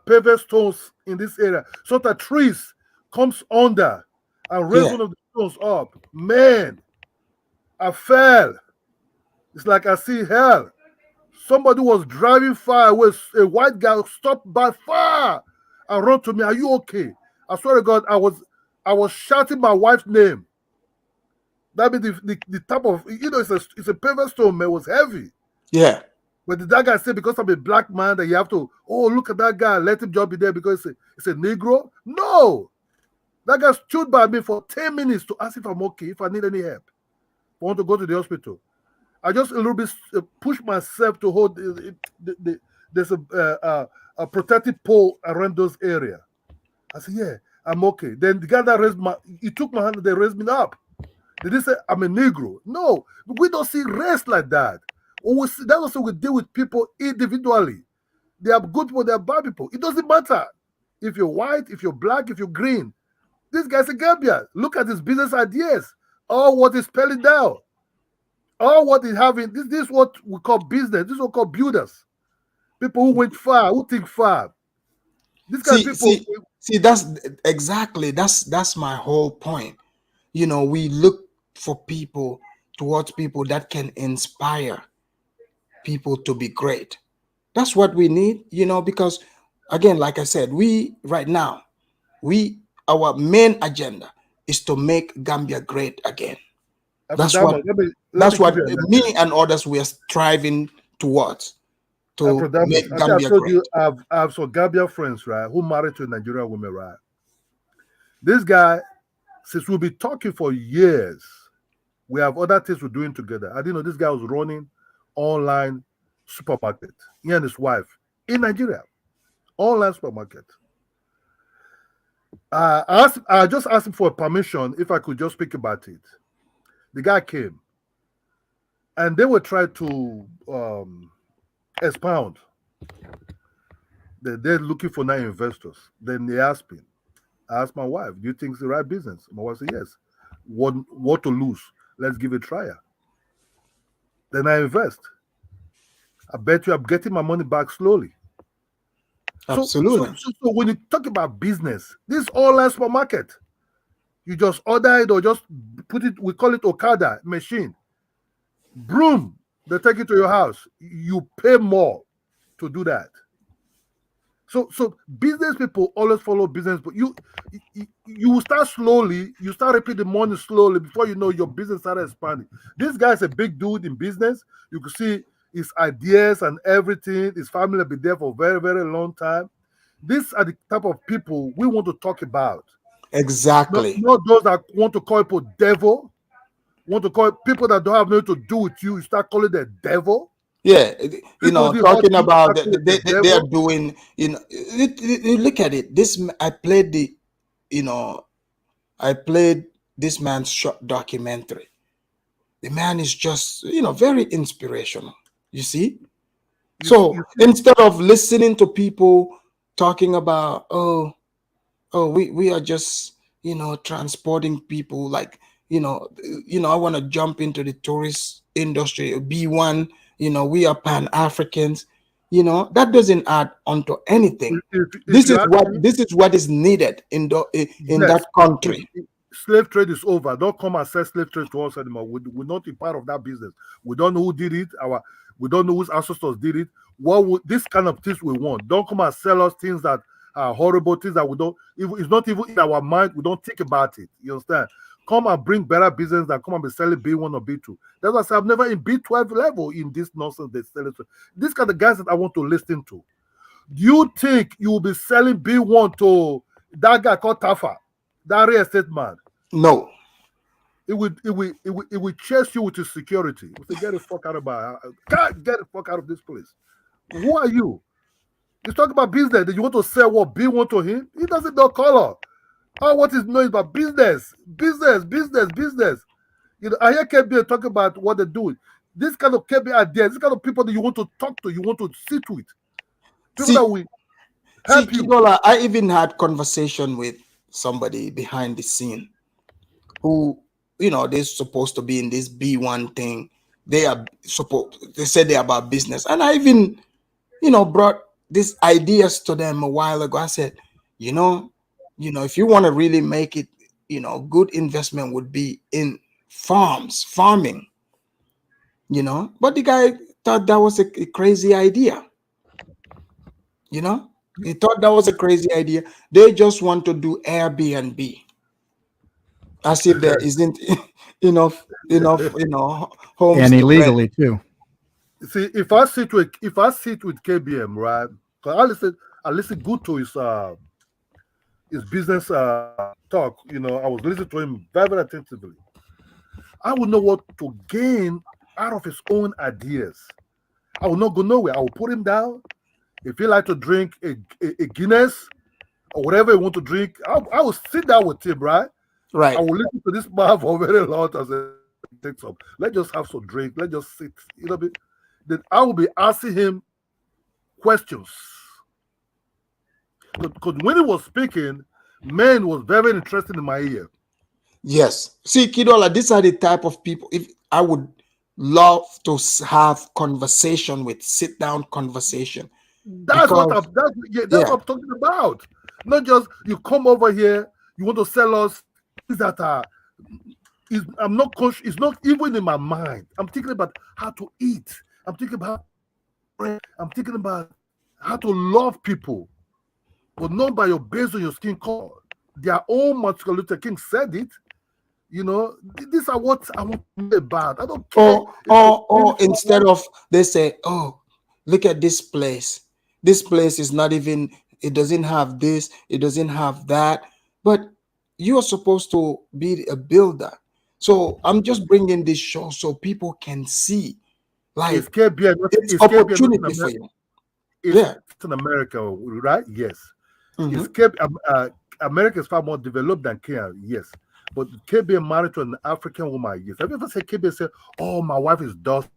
paved stones in this area, so that trees comes under and raise one of the stones up. Man, I fell. It's like I see hell. Somebody was driving far away. A white guy stopped by far and ran to me. Are you okay? I swear to God, I was shouting my wife's name. That means the type of it's a paved stone, man. It was heavy. Yeah. But did that guy say because I'm a black man that you have to, look at that guy, let him just be there because it's a Negro? No. That guy stood by me for 10 minutes to ask if I'm okay, if I need any help. I want to go to the hospital. I just a little bit push myself to hold there's a protective pole around those areas. I said, yeah, I'm okay. Then the guy that he took my hand and they raised me up. Did he say I'm a Negro? No, we don't see race like that. That's also we deal with people individually. They are good people, they are bad people. It doesn't matter if you're white, if you're black, if you're green. This guy's a Gambian. Look at his business ideas. All what he's spelling down. All what he's having. This is what we call business. This is what we call builders. People who went far, who think far. This kind of people. See, that's my whole point. We look for towards people that can inspire people to be great. That's what we need, because again, like I said, our main agenda is to make Gambia great again. That's what me and others we are striving towards to make Gambia great. I have some Gambia friends, right, who married to a Nigerian woman, right? This guy, since we've been talking for years, we have other things we're doing together. I didn't know this guy was running online supermarket. He and his wife in Nigeria, online supermarket. I just asked him for permission if I could just speak about it. The guy came, and they were trying to expound. They're looking for 9 investors. Then they asked me. I asked my wife, "Do you think it's the right business?" My wife said, "Yes." What to lose? Let's give it a try. Then I invest. I bet you I'm getting my money back slowly. Absolutely. So when you talk about business, this online supermarket, you just order it or just put it, we call it Okada machine. Broom, they take it to your house. You pay more to do that. So business people always follow business, but you start slowly, you start repeating the money slowly before you know your business started expanding. This guy's a big dude in business. You can see his ideas and everything. His family have been there for a very, very long time. These are the type of people we want to talk about. Exactly. Not those that want to call people devil, want to call people that don't have nothing to do with you. You start calling them devil. Yeah, People do hurt talking you, about start calling them they are devil. doing, look at it. I played I played this man's short documentary. The man is just, very inspirational. You see? So You instead of listening to people talking about, we are just, transporting people, like, I want to jump into the tourist industry, be one, we are Pan-Africans, that doesn't add onto anything. if you ask me, This is what is needed in that yes, country. slave trade is over. Don't come and sell slave trade to us anymore. We're not a part of that business. We don't know who did it. We don't know whose ancestors did it. This kind of things we want. Don't come and sell us things that are horrible, things that we don't. It's not even in our mind. We don't think about it. You understand? Come and bring better business than come and be selling B1 or B2. That's why I say I've never in B12 level in this nonsense they sell it. These kind of guys that I want to listen to. Do you think you will be selling B1 to that guy called Tafa, that real estate man? No. It would chase you with his security. It say, get the fuck out of get the fuck out of this place. Who are you? He's talking about business. That you want to sell what B1 to him? He doesn't know color. All what is known about business. I hear KB talk about what they're doing. This kind of KB ideas, this kind of people that you want to talk to, you want to sit with. People that will help you. Kidola, I even had conversation with somebody behind the scene who, they're supposed to be in this B1 thing. They said they're about business. And I even, brought these ideas to them a while ago. I said, if you want to really make it, good investment would be in farming, but the guy thought that was a crazy idea. He thought that was a crazy idea. They just want to do Airbnb, as if there isn't enough, homes And to illegally rent. too. See, if I sit with KBM, right? Because I listen good to his business talk. I was listening to him very, very attentively. I would know what to gain out of his own ideas. I will not go nowhere. I will put him down. If he like to drink a Guinness or whatever he want to drink, I will sit down with him, right? Right. I will listen to this man for a very long time. Take some. Let's just have some drink. Let's just sit. Then I will be asking him questions. Because when he was speaking, man was very interested in my ear. Yes. See, Kidola, these are the type of people. If I would love to have conversation with, sit down conversation. That's what I'm talking about. Not just you come over here, you want to sell us things that are. I'm not conscious. It's not even in my mind. I'm thinking about how to eat. I'm thinking about how to love people, but not by your based on your skin color. Their own Martin Luther King said it. These are what I want to be about. I don't care. Or instead of they say, oh, look at this place. This place is not even, it doesn't have this, it doesn't have that. But you are supposed to be a builder. So I'm just bringing this show so people can see, like, it's opportunity for you. It's in America, right? Yes. America is far more developed than Kenya, yes. But KB married to an African woman, yes. Have you ever said KB said, "Oh, my wife is dusty"?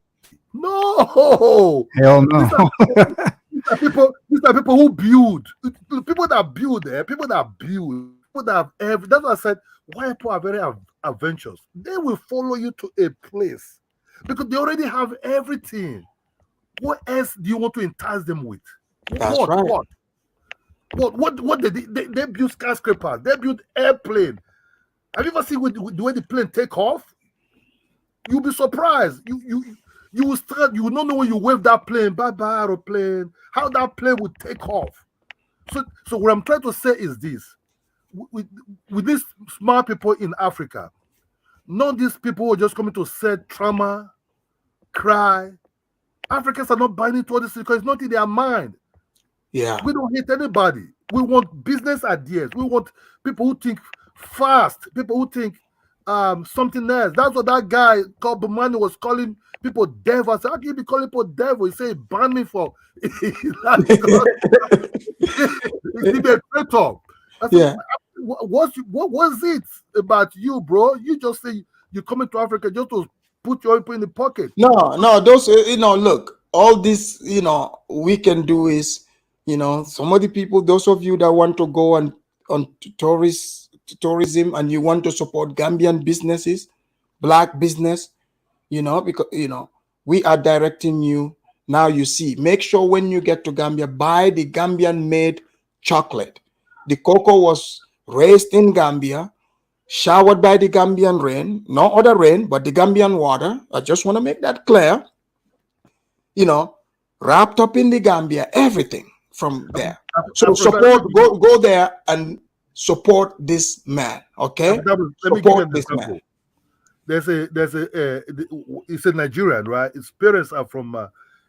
No, hell no. These are people who build. People that build there. People that build. People that have every. That's why I said white people are very adventurous. They will follow you to a place because they already have everything. What else do you want to entice them with? That's right. What? What they build skyscrapers, they build airplane. Have you ever seen the way the plane take off? You'll be surprised. You will start. You will not know when you wave that plane, bye bye aeroplane, how that plane would take off. So what I'm trying to say is this: with these smart people in Africa, not these people who are just coming to set trauma, cry. Africans are not buying into all this because it's not in their mind. Yeah. We don't hate anybody. We want business ideas. We want people who think fast, people who think something else. That's what that guy called Bumani was calling people devil. I said, how can you be calling people devil? He said, he banned me for he's a traitor. I said, Yeah. what was it about you, bro? You just say you're coming to Africa just to put your people in the pocket. No, those, look, all this, we can do is, some of the people, those of you that want to go on tourism and you want to support Gambian businesses, black business, because, we are directing you. Now you see, make sure when you get to Gambia, buy the Gambian made chocolate. The cocoa was raised in Gambia, showered by the Gambian rain, no other rain, but the Gambian water. I just want to make that clear. Wrapped up in the Gambia, everything from there. So support, go there and support this man. Okay. Let me give you an example. He's a Nigerian, right? His parents are from,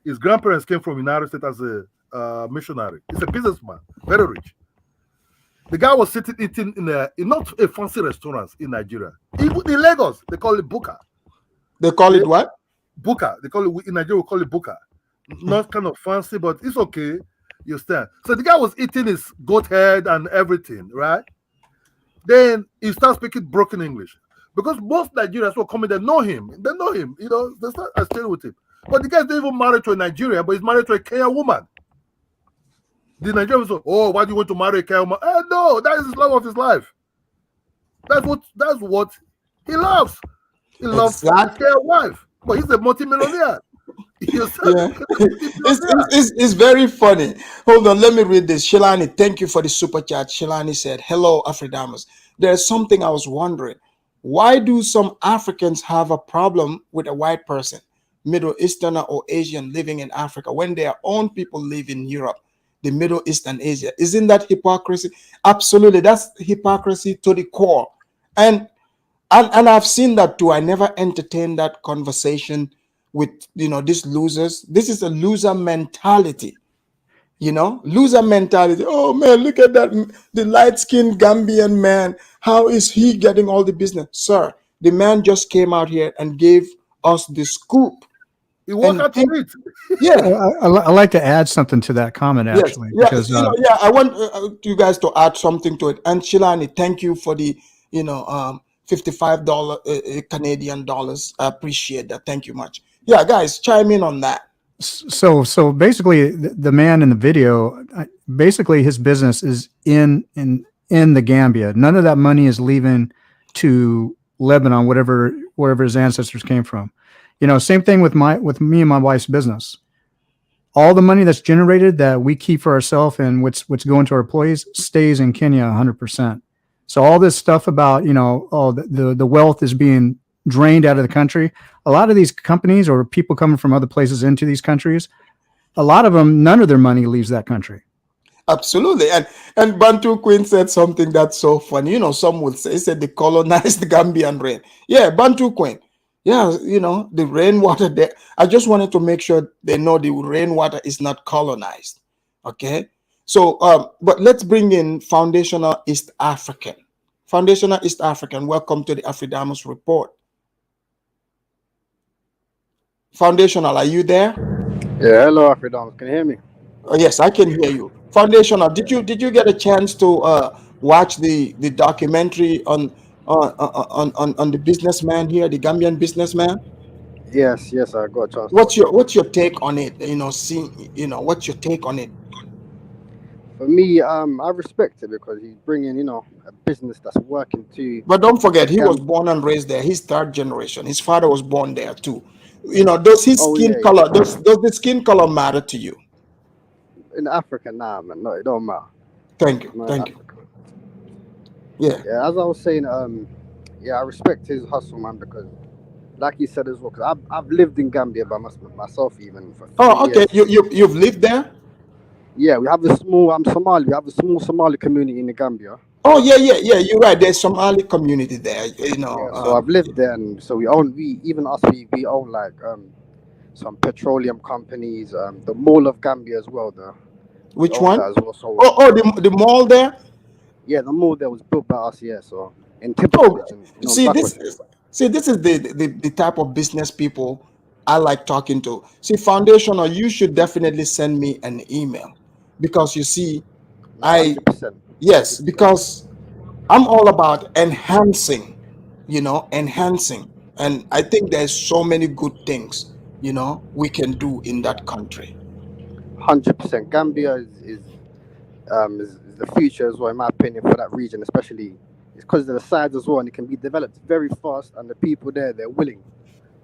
his grandparents came from United States as a missionary. He's a businessman, very rich. The guy was eating in not a fancy restaurant in Nigeria. Even in Lagos, they call it buka. They call it what? Buka. They call it in Nigeria. We call it buka. Not kind of fancy, but it's okay. You understand? So the guy was eating his goat head and everything, right? Then he starts speaking broken English because most Nigerians who are coming, they know him. They know him. They start staying with him. But the guy's not even married to a Nigerian, but he's married to a Kenyan woman. The Nigerians say, "Oh, why do you want to marry a Kenyan woman?" No, that is the love of his life. That's what he loves. He loves his Kenyan wife, but he's a multimillionaire. Yeah. It's very funny. Hold on, let me read this. Shilani, thank you for the super chat. Shilani said, hello, Afridamus. There's something I was wondering. Why do some Africans have a problem with a white person, Middle Easterner or Asian living in Africa when their own people live in Europe, the Middle East and Asia? Isn't that hypocrisy? Absolutely. That's hypocrisy to the core. And I've seen that too. I never entertained that conversation with these losers. This is a loser mentality. Loser mentality. Oh man, look at that, the light-skinned Gambian man. How is he getting all the business? Sir, the man just came out here and gave us the scoop. He walked out to it. Yeah. I like to add something to that comment, actually. Yes. Because, I want you guys to add something to it. And Shilani, thank you for the $55 Canadian dollars. I appreciate that. Thank you much. Yeah, guys, chime in on that. So basically, the man in the video, basically his business is in the Gambia. None of that money is leaving to Lebanon, wherever his ancestors came from. Same thing with me and my wife's business. All the money that's generated that we keep for ourselves and what's going to our employees stays in Kenya 100%. So all this stuff about the wealth is being drained out of the country. A lot of these companies or people coming from other places into these countries, a lot of them, none of their money leaves that country. Absolutely. And Bantu Queen said something that's so funny. Some would say, he said they colonized the Gambian rain. Yeah, Bantu Queen. Yeah, the rainwater there. I just wanted to make sure they know the rainwater is not colonized. Okay. So, but let's bring in Foundational East African. Foundational East African, welcome to the Afridamus Report. Foundational, are you there? Yeah, hello, Afridamus. Can you hear me? Oh, yes, I can hear you. Foundational, did you get a chance to watch the documentary on the businessman here, the Gambian businessman? Yes, I got a chance. What's your take on it? What's your take on it? For me, I respect it because he's bringing, a business that's working to. But don't forget, he was born and raised there. He's third generation. His father was born there too. Does his skin color? Does the skin color matter to you? In Africa, nah, man, no, it don't matter. Thank you. North Thank you. Africa. Yeah. Yeah, as I was saying, yeah, I respect his hustle, man, because like you said as well, because I've lived in Gambia by myself even for three Oh, okay. years. You've lived there? Yeah, we have a small. I'm Somali. We have a small Somali community in the Gambia. Oh, yeah. You're right. There's Somali community there. You know. Yeah, so I've lived there, and so we even us we own like some petroleum companies, the Mall of Gambia as well. We Which own one? that as well. So Oh, the mall there. yeah, the mall there was built by us. Yeah, so in Tipper Oh, Village, and see, backwards. this is the type of business people I like talking to. See, foundational, you should definitely send me an email because you see, No, 100%, yes, 100%. because I'm all about enhancing, enhancing. And I think there's so many good things, we can do in that country. 100%. Gambia is the future as well, in my opinion, for that region, especially it's because of the size as well, and it can be developed very fast, and the people there they're willing.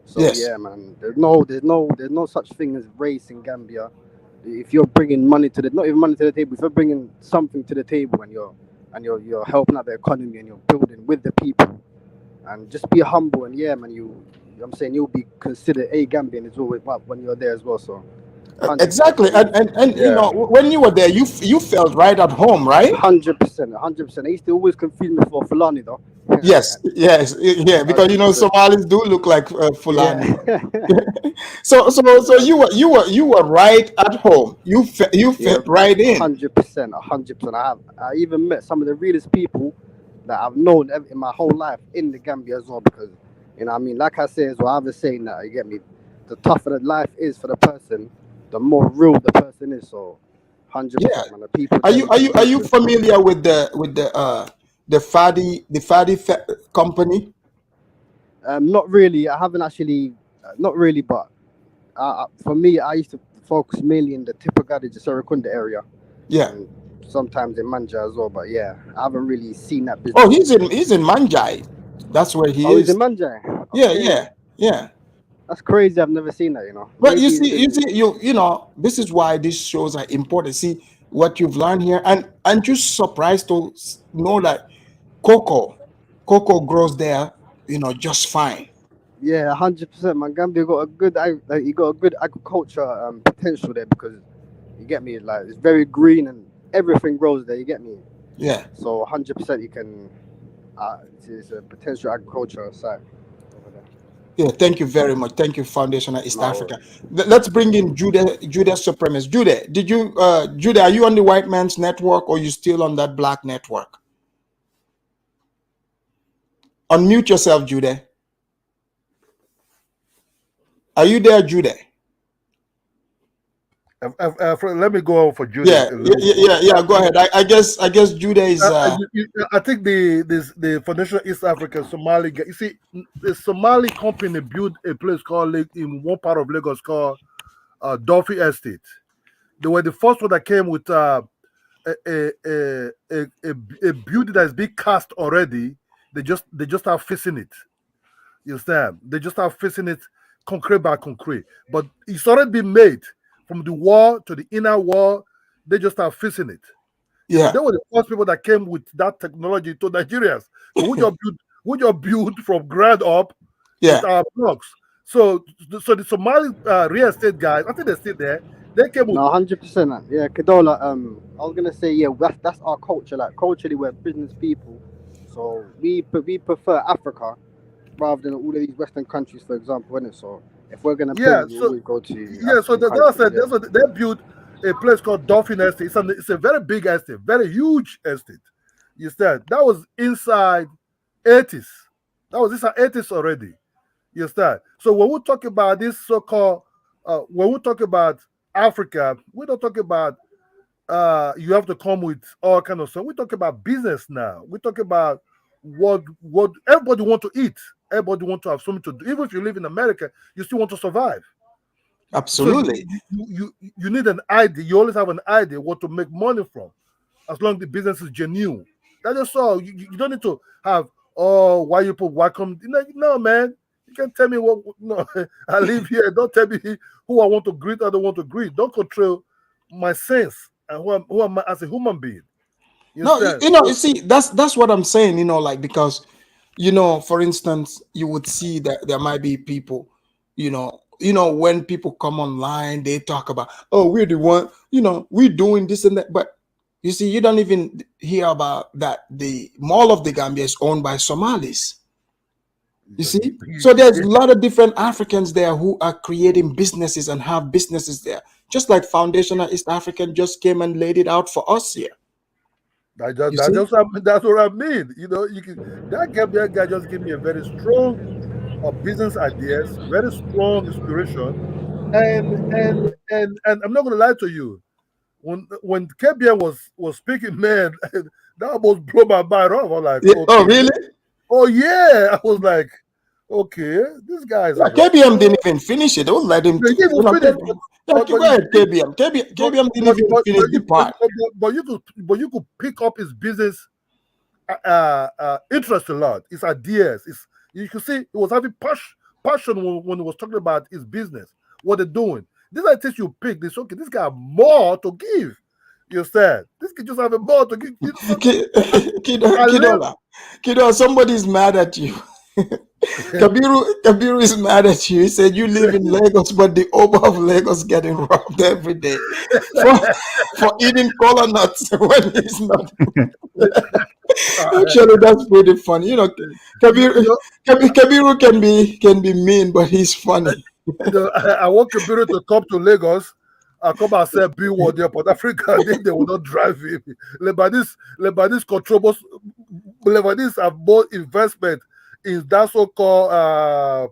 So Yes. yeah, man, there's no such thing as race in Gambia. If you're bringing money to the not even money to the table, if you're bringing something to the table and you're helping out the economy and you're building with the people, and just be humble and yeah, man, I'm saying you'll be considered a Gambian as well when you're there as well. So 100%, Exactly. And yeah. when you were there, you felt right at home, right? 100%, 100%. They used to always confuse me for Fulani though. Yes, yeah, because 100%. Somalis do look like Fulani. Yeah. So you were right at home. You Yeah, fit right in. 100%, 100%. I even met some of the realest people that I've known in my whole life in the Gambia as well, because what I mean, like I say as well, I have a saying that you get me. The tougher the life is for the person, the more real the person is. So, Yeah. 100%, man. The people. Are There you you are can you are speak you with. familiar with the Fadi company? Not really. I haven't actually. Not really, but for me, I used to focus mainly in the Tipperary, Serekunda area, Yeah. and sometimes in Manja as well. But yeah, I haven't really seen that business. Oh, he's in Manjai. That's where he Oh, he's in is. Manja. Yeah, Okay, yeah. that's crazy. I've never seen that. But you Maybe see, it's in. this is why these shows are important. See what you've learned here, and aren't you surprised to know that cocoa grows there, just fine. Yeah, 100%. Man, Gambia got a good, you got a good agriculture potential there because you get me. Like it's very green and everything grows there. You get me. Yeah. So 100% you can. It's a potential agriculture site over there. Yeah, thank you very much. Thank you, Foundational East No Africa. worries. Let's bring in Judah Supremacist. Judah, are you on the white man's network or you still on that black network? Unmute yourself, Judah. Are you there, Judah? Let me go on for Judah. Yeah. Go ahead. I guess Judah is. I think the Foundation East Africa Somali. You see, the Somali company built a place called in one part of Lagos called Dolphy Estate. They were the first one that came with a building that is being cast already. They just are fixing it. You understand? They just are fixing it concrete by concrete, but it's already been made from the wall to the inner wall. They just are fixing it. Yeah. They were the first people that came with that technology to Nigerians. So we just build from ground up with our blocks. So the Somali real estate guys, I think they're still there. They came with No, 100%. Yeah, Kadola. I was gonna say yeah, that's our culture. Like culturally, we're business people, so we prefer Africa rather than all of these Western countries, for example, isn't it? So if we're gonna build, we always go to so African that's countries. what they built a place called Dolphin Estate. It's a very big estate, very huge estate. You understand? That was inside 80s. That was inside 80s already. You understand? So when we talk about this so-called, when we talk about Africa, we don't talk about you have to come with all kind of stuff. We talk about business now. We talk about what everybody want to eat. Everybody want to have something to do. Even if you live in America, you still want to survive. Absolutely. So you need an idea. You always have an idea what to make money from, as long as the business is genuine. That's just all. You don't need to have why you put welcome. No, man. You can tell me what. No, I live here. Don't tell me who I want to greet. I don't want to greet. Don't control my sense and who am I as a human being. You No, understand? you see, that's what I'm saying. Like, because for instance, you would see that there might be people, when people come online, they talk about, oh, we're the one, we're doing this and that, but you see, you don't even hear about that the Mall of the Gambia is owned by Somalis. You see, so there's a lot of different Africans there who are creating businesses and have businesses there, just like Foundational East African just came and laid it out for us here. You see? That's what I mean. That Gambia guy just gave me a very strong business ideas, very strong inspiration, and I'm not gonna lie to you. When KBN was speaking, man, that almost blew my mind off. I was like, Yeah. okay. Oh, really? Oh yeah. I was like, okay, this guy is KBM didn't even finish it. Don't let him. They didn't finish, Go ahead, KBM. KBM didn't even finish the part. But you could pick up his business interest a lot. His ideas. You can see he was having passion when he was talking about his business, what they're doing. These are things you pick. This okay. This guy have more to give. You said this kid just have a more to give. Kidola, somebody's mad at you. Kabiru is mad at you. He said you live in Lagos, but the Oba of Lagos getting robbed every day for eating cola nuts when he's not. Actually, that's pretty funny. Kabiru can be mean, but he's funny. I want Kabiru to come to Lagos. I come and say be what there, but Africa they will not drive him. Lebanese control. Lebanese have more investment in that so-called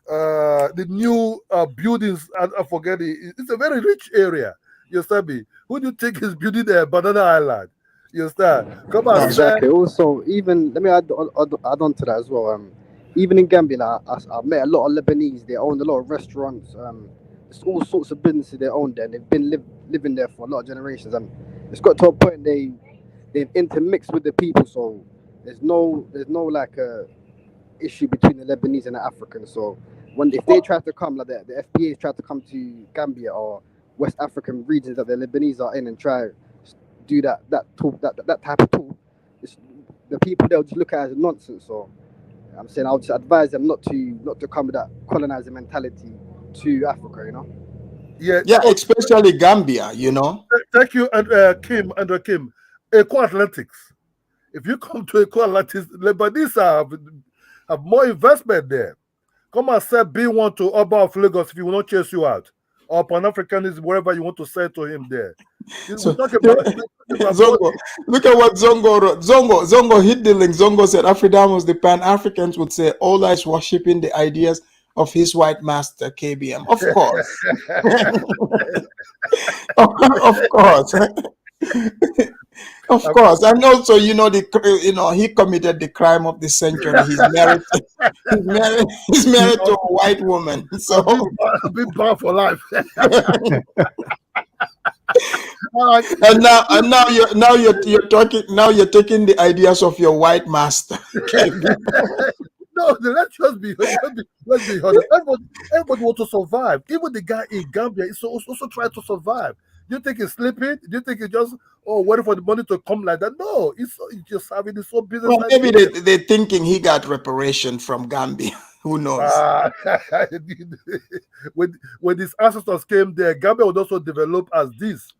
the new buildings. I forget it. It's a very rich area. You understand me? Who do you think is building a banana island? You understand? Come on, exactly. Also, even let me add on to that as well. Even in Gambia, I met a lot of Lebanese. They own a lot of restaurants. There's all sorts of businesses they own there. They've been living there for a lot of generations, and it's got to a point they've intermixed with the people. So there's no like issue between the Lebanese and the Africans. So if they try to come, like the FBAs try to come to Gambia or West African regions that the Lebanese are in and try do that type of talk, the people they'll just look at it as nonsense. So I'm saying I'll just advise them not to come with that colonizer mentality to Africa. Yeah, especially Gambia. Thank you, Kim, Andrew Kim. Eco Atlantics. If you come to Eco Atlantics, Lebanese have more investment there. Come and say B1 to Oba of Lagos if he will not chase you out. Or Pan-Africanism, wherever you want to say to him there. Zongo, look at what Zongo wrote. Zongo hit the link. Zongo said Afridamus, the Pan-Africans would say Ola is worshipping the ideas of his white master KBM. Of course. Of course. Of course. And also, he committed the crime of the century. He's married to a white woman. So be bad for life. and now you're talking. Now you're taking the ideas of your white master. No, let's be honest. Everybody wants to survive. Even the guy in Gambia is also trying to survive. Do you think he's sleeping? Do you think he just waiting for the money to come like that? No, he's just having his own business. Well, maybe they're thinking he got reparation from Gambia. Who knows? When his ancestors came there, Gambia would also develop as this.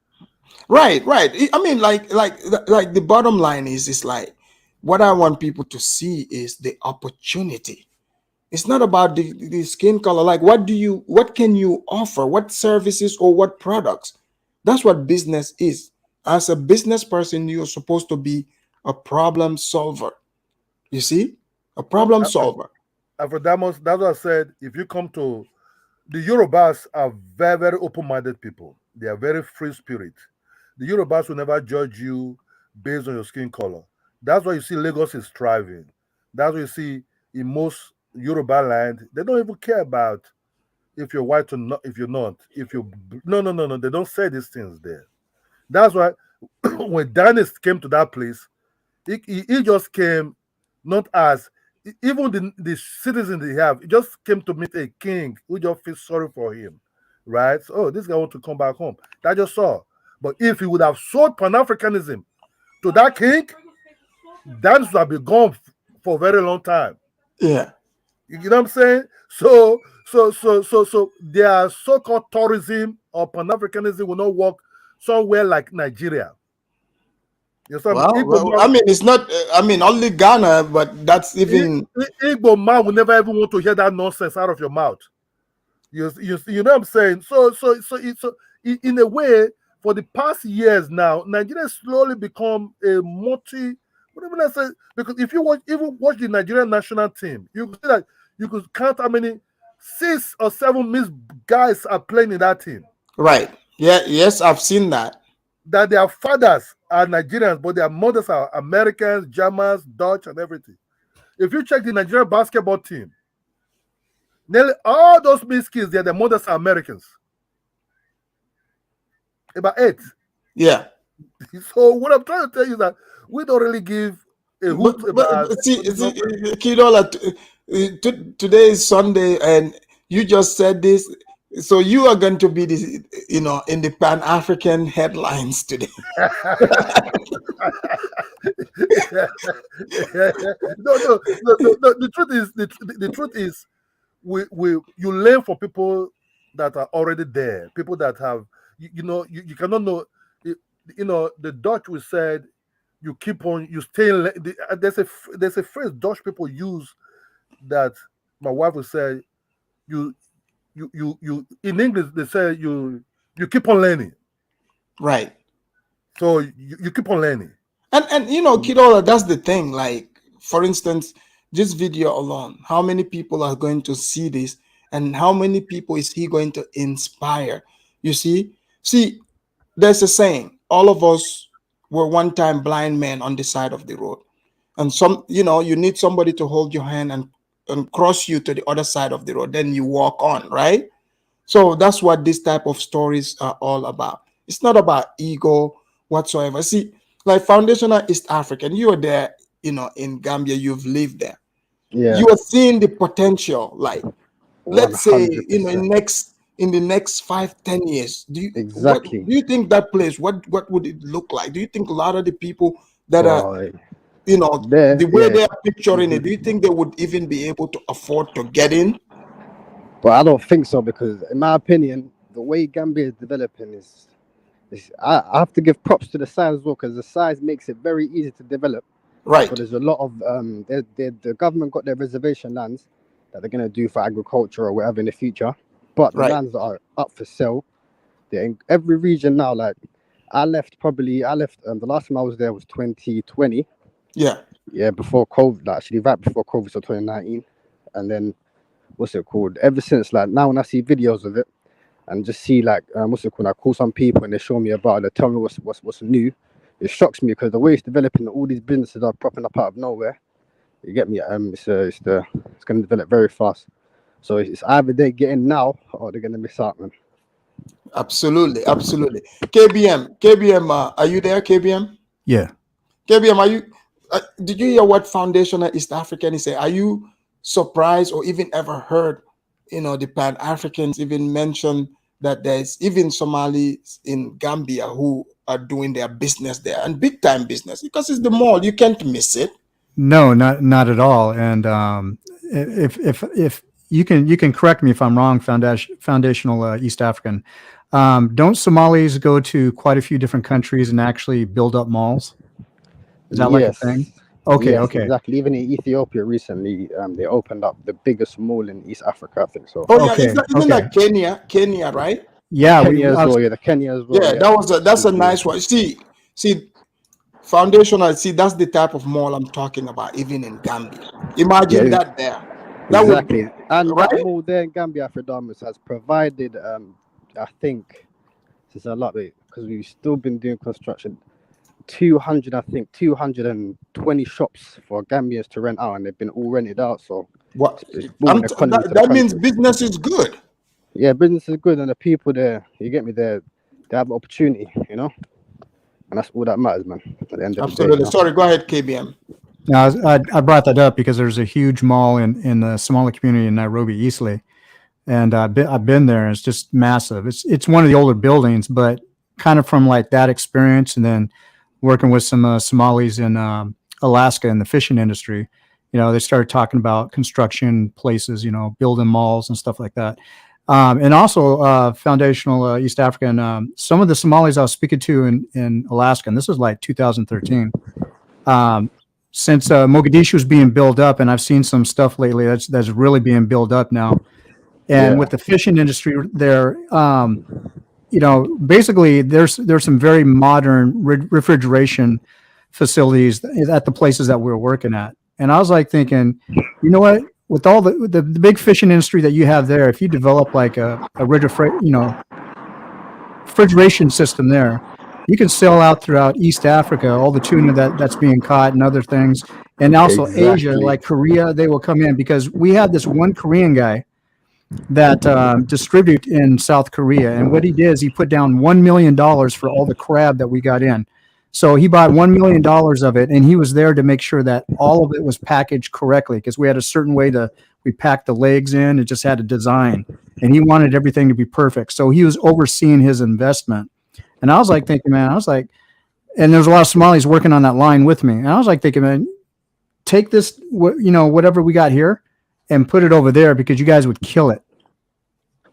Right. I mean, like the bottom line is like what I want people to see is the opportunity. It's not about the skin color. Like, what can you offer? What services or what products? That's what business is. As a business person, you're supposed to be a problem solver. You see? A problem solver. Afrodamus, that's what I said. If you come to the Yorubas are very, very open-minded people. They are very free spirit. The Yorubas will never judge you based on your skin color. That's why you see Lagos is thriving. That's what you see in most Yoruba land. They don't even care about if you're white or not, if you're not. No. They don't say these things there. That's why when Dennis came to that place, he just came not as even the citizens they have. He just came to meet a king who just feels sorry for him, right? So, this guy wants to come back home. That just saw. But if he would have sold Pan-Africanism to that king, that have been gone for a very long time. Yeah. You know what I'm saying? So their so-called tourism or Pan-Africanism will not work somewhere like Nigeria. You know what I mean? Well, I mean, it's not. I mean, only Ghana, but that's even. Igbo man will never even want to hear that nonsense out of your mouth. You know what I'm saying? So in a way, for the past years now, Nigeria slowly become a multi. What I say? Because if you even watch the Nigerian national team, you could see that you could count how many 6 or 7 mixed guys are playing in that team. Right. Yeah. Yes, I've seen that. That their fathers are Nigerians, but their mothers are Americans, Germans, Dutch, and everything. If you check the Nigerian basketball team, nearly all those mixed kids, their mothers are Americans. About 8. Yeah. So what I'm trying to tell you is that we don't really give a hoot about. See, Kidola, today is Sunday, and you just said this. So you are going to be this, in the Pan-African headlines today. No. The truth is, you learn from people that are already there. People that have, you cannot know. The Dutch will said, you keep on, you stay. There's a phrase Dutch people use that my wife will say, you in English they say you keep on learning. Right. So you keep on learning. And Kidola, that's the thing. Like, for instance, this video alone, how many people are going to see this, and how many people is he going to inspire? You see, there's a saying, all of us were one time blind men on the side of the road. And you need somebody to hold your hand and cross you to the other side of the road. Then you walk on, right? So that's what this type of stories are all about. It's not about ego whatsoever. See, like Foundational East African, you are there, in Gambia, you've lived there. Yeah. You are seeing the potential, like, let's say, 100%. in the next 5-10 years, Exactly. do you think that place, what would it look like? Do you think a lot of the people that are, the way they are picturing it, do you think they would even be able to afford to get in? But I don't think so, because in my opinion, the way Gambia is developing is I have to give props to the size as well, because the size makes it very easy to develop. Right. But there's a lot of the government got their reservation lands that they're gonna do for agriculture or whatever in the future. But the lands that are up for sale, they're in every region now. Like I left the last time I was there was 2020. Yeah. Yeah, before COVID, actually right before COVID, so 2019. And then what's it called? Ever since, like now when I see videos of it and just see like what's it called? I call some people and they show me about it, they tell me what's new. It shocks me because the way it's developing, all these businesses are popping up out of nowhere. You get me? It's going to develop very fast. So it's either they get in now or they're going to miss out, man. Absolutely. KBM, are you there, KBM? Yeah. KBM, are you? Did you hear what Foundational East African say? Are you surprised or even ever heard, the Pan-Africans even mention that there's even Somalis in Gambia who are doing their business there, and big time business, because it's the mall, you can't miss it. No, not at all. And if you can correct me if I'm wrong, Foundational East African, don't Somalis go to quite a few different countries and actually build up malls? Is that like a thing? Okay, yes, okay. Exactly. Even in Ethiopia recently, they opened up the biggest mall in East Africa, I think so. Oh, yeah, isn't that Kenya, right? Yeah, Kenya as well. Yeah, the Kenya as well. Yeah, that's a nice one. See, Foundational. See, that's the type of mall I'm talking about. Even in Gambia, imagine that there. That exactly. And right? that mall there in Gambia, Afrodamus, has provided, I think, it's a lot because we've still been doing construction. 220 shops for Gambians to rent out, and they've been all rented out. So what? That means business is good. Yeah, business is good, and the people there, you get me, they have opportunity, and that's all that matters, man. At the end of Absolutely. The day, Sorry, go ahead, KBM. Now, I brought that up because there's a huge mall in the Somali community in Nairobi, Eastleigh, and I've been there. And it's just massive. It's one of the older buildings, but kind of from like that experience, and then working with some Somalis in Alaska in the fishing industry. They started talking about construction places, building malls and stuff like that. And also foundational East Africa. And some of the Somalis I was speaking to in Alaska, and this is like 2013, since Mogadishu is being built up, and I've seen some stuff lately that's really being built up now. And with the fishing industry there, basically there's some very modern refrigeration facilities at the places that we're working at. And I was like thinking, you know what, with all the big fishing industry that you have there, if you develop like a refrigeration system there, you can sell out throughout East Africa, all the tuna that's being caught and other things. And also Asia, like Korea, they will come in, because we had this one Korean guy that distribute in South Korea. And what he did is he put down $1 million for all the crab that we got in. So he bought $1 million of it, and he was there to make sure that all of it was packaged correctly, because we had a certain way we packed the legs in. It just had a design, and he wanted everything to be perfect. So he was overseeing his investment. And I was like thinking, man, and there's a lot of Somalis working on that line with me. And I was like thinking, man, take this, whatever we got here and put it over there, because you guys would kill it.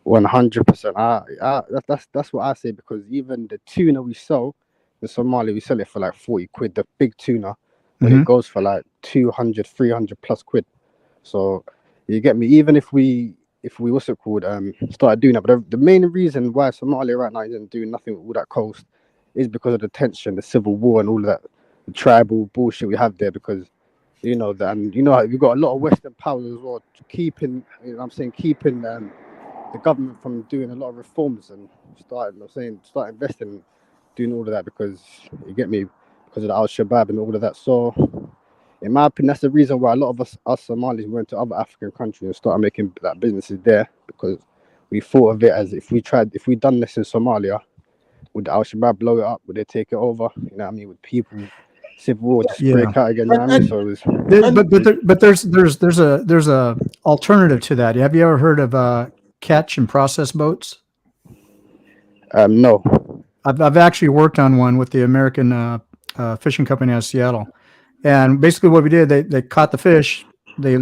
100%. That's what I say, because even the tuna we sell in Somalia, we sell it for like 40 quid, the big tuna, when it goes for like 200, 300 plus quid. So you get me, even if we what's it called, started doing that. But the main reason why Somalia right now isn't doing nothing with all that coast is because of the tension, the civil war, and all that, the tribal bullshit we have there. Because we've got a lot of Western powers as well keeping the government from doing a lot of reforms and start investing, doing all of that, because you get me, because of the Al-Shabaab and all of that. So in my opinion, that's the reason why a lot of us Somalis went to other African countries and started making that businesses there, because we thought of it as if we done this in Somalia, would the Al-Shabaab blow it up? Would they take it over? You know what I mean? Would people civil war just break out again? You know what I mean? So it was, but there's a alternative to that. Have you ever heard of catch and process boats? no. I've actually worked on one with the American fishing company out of Seattle. And basically what we did, they caught the fish, they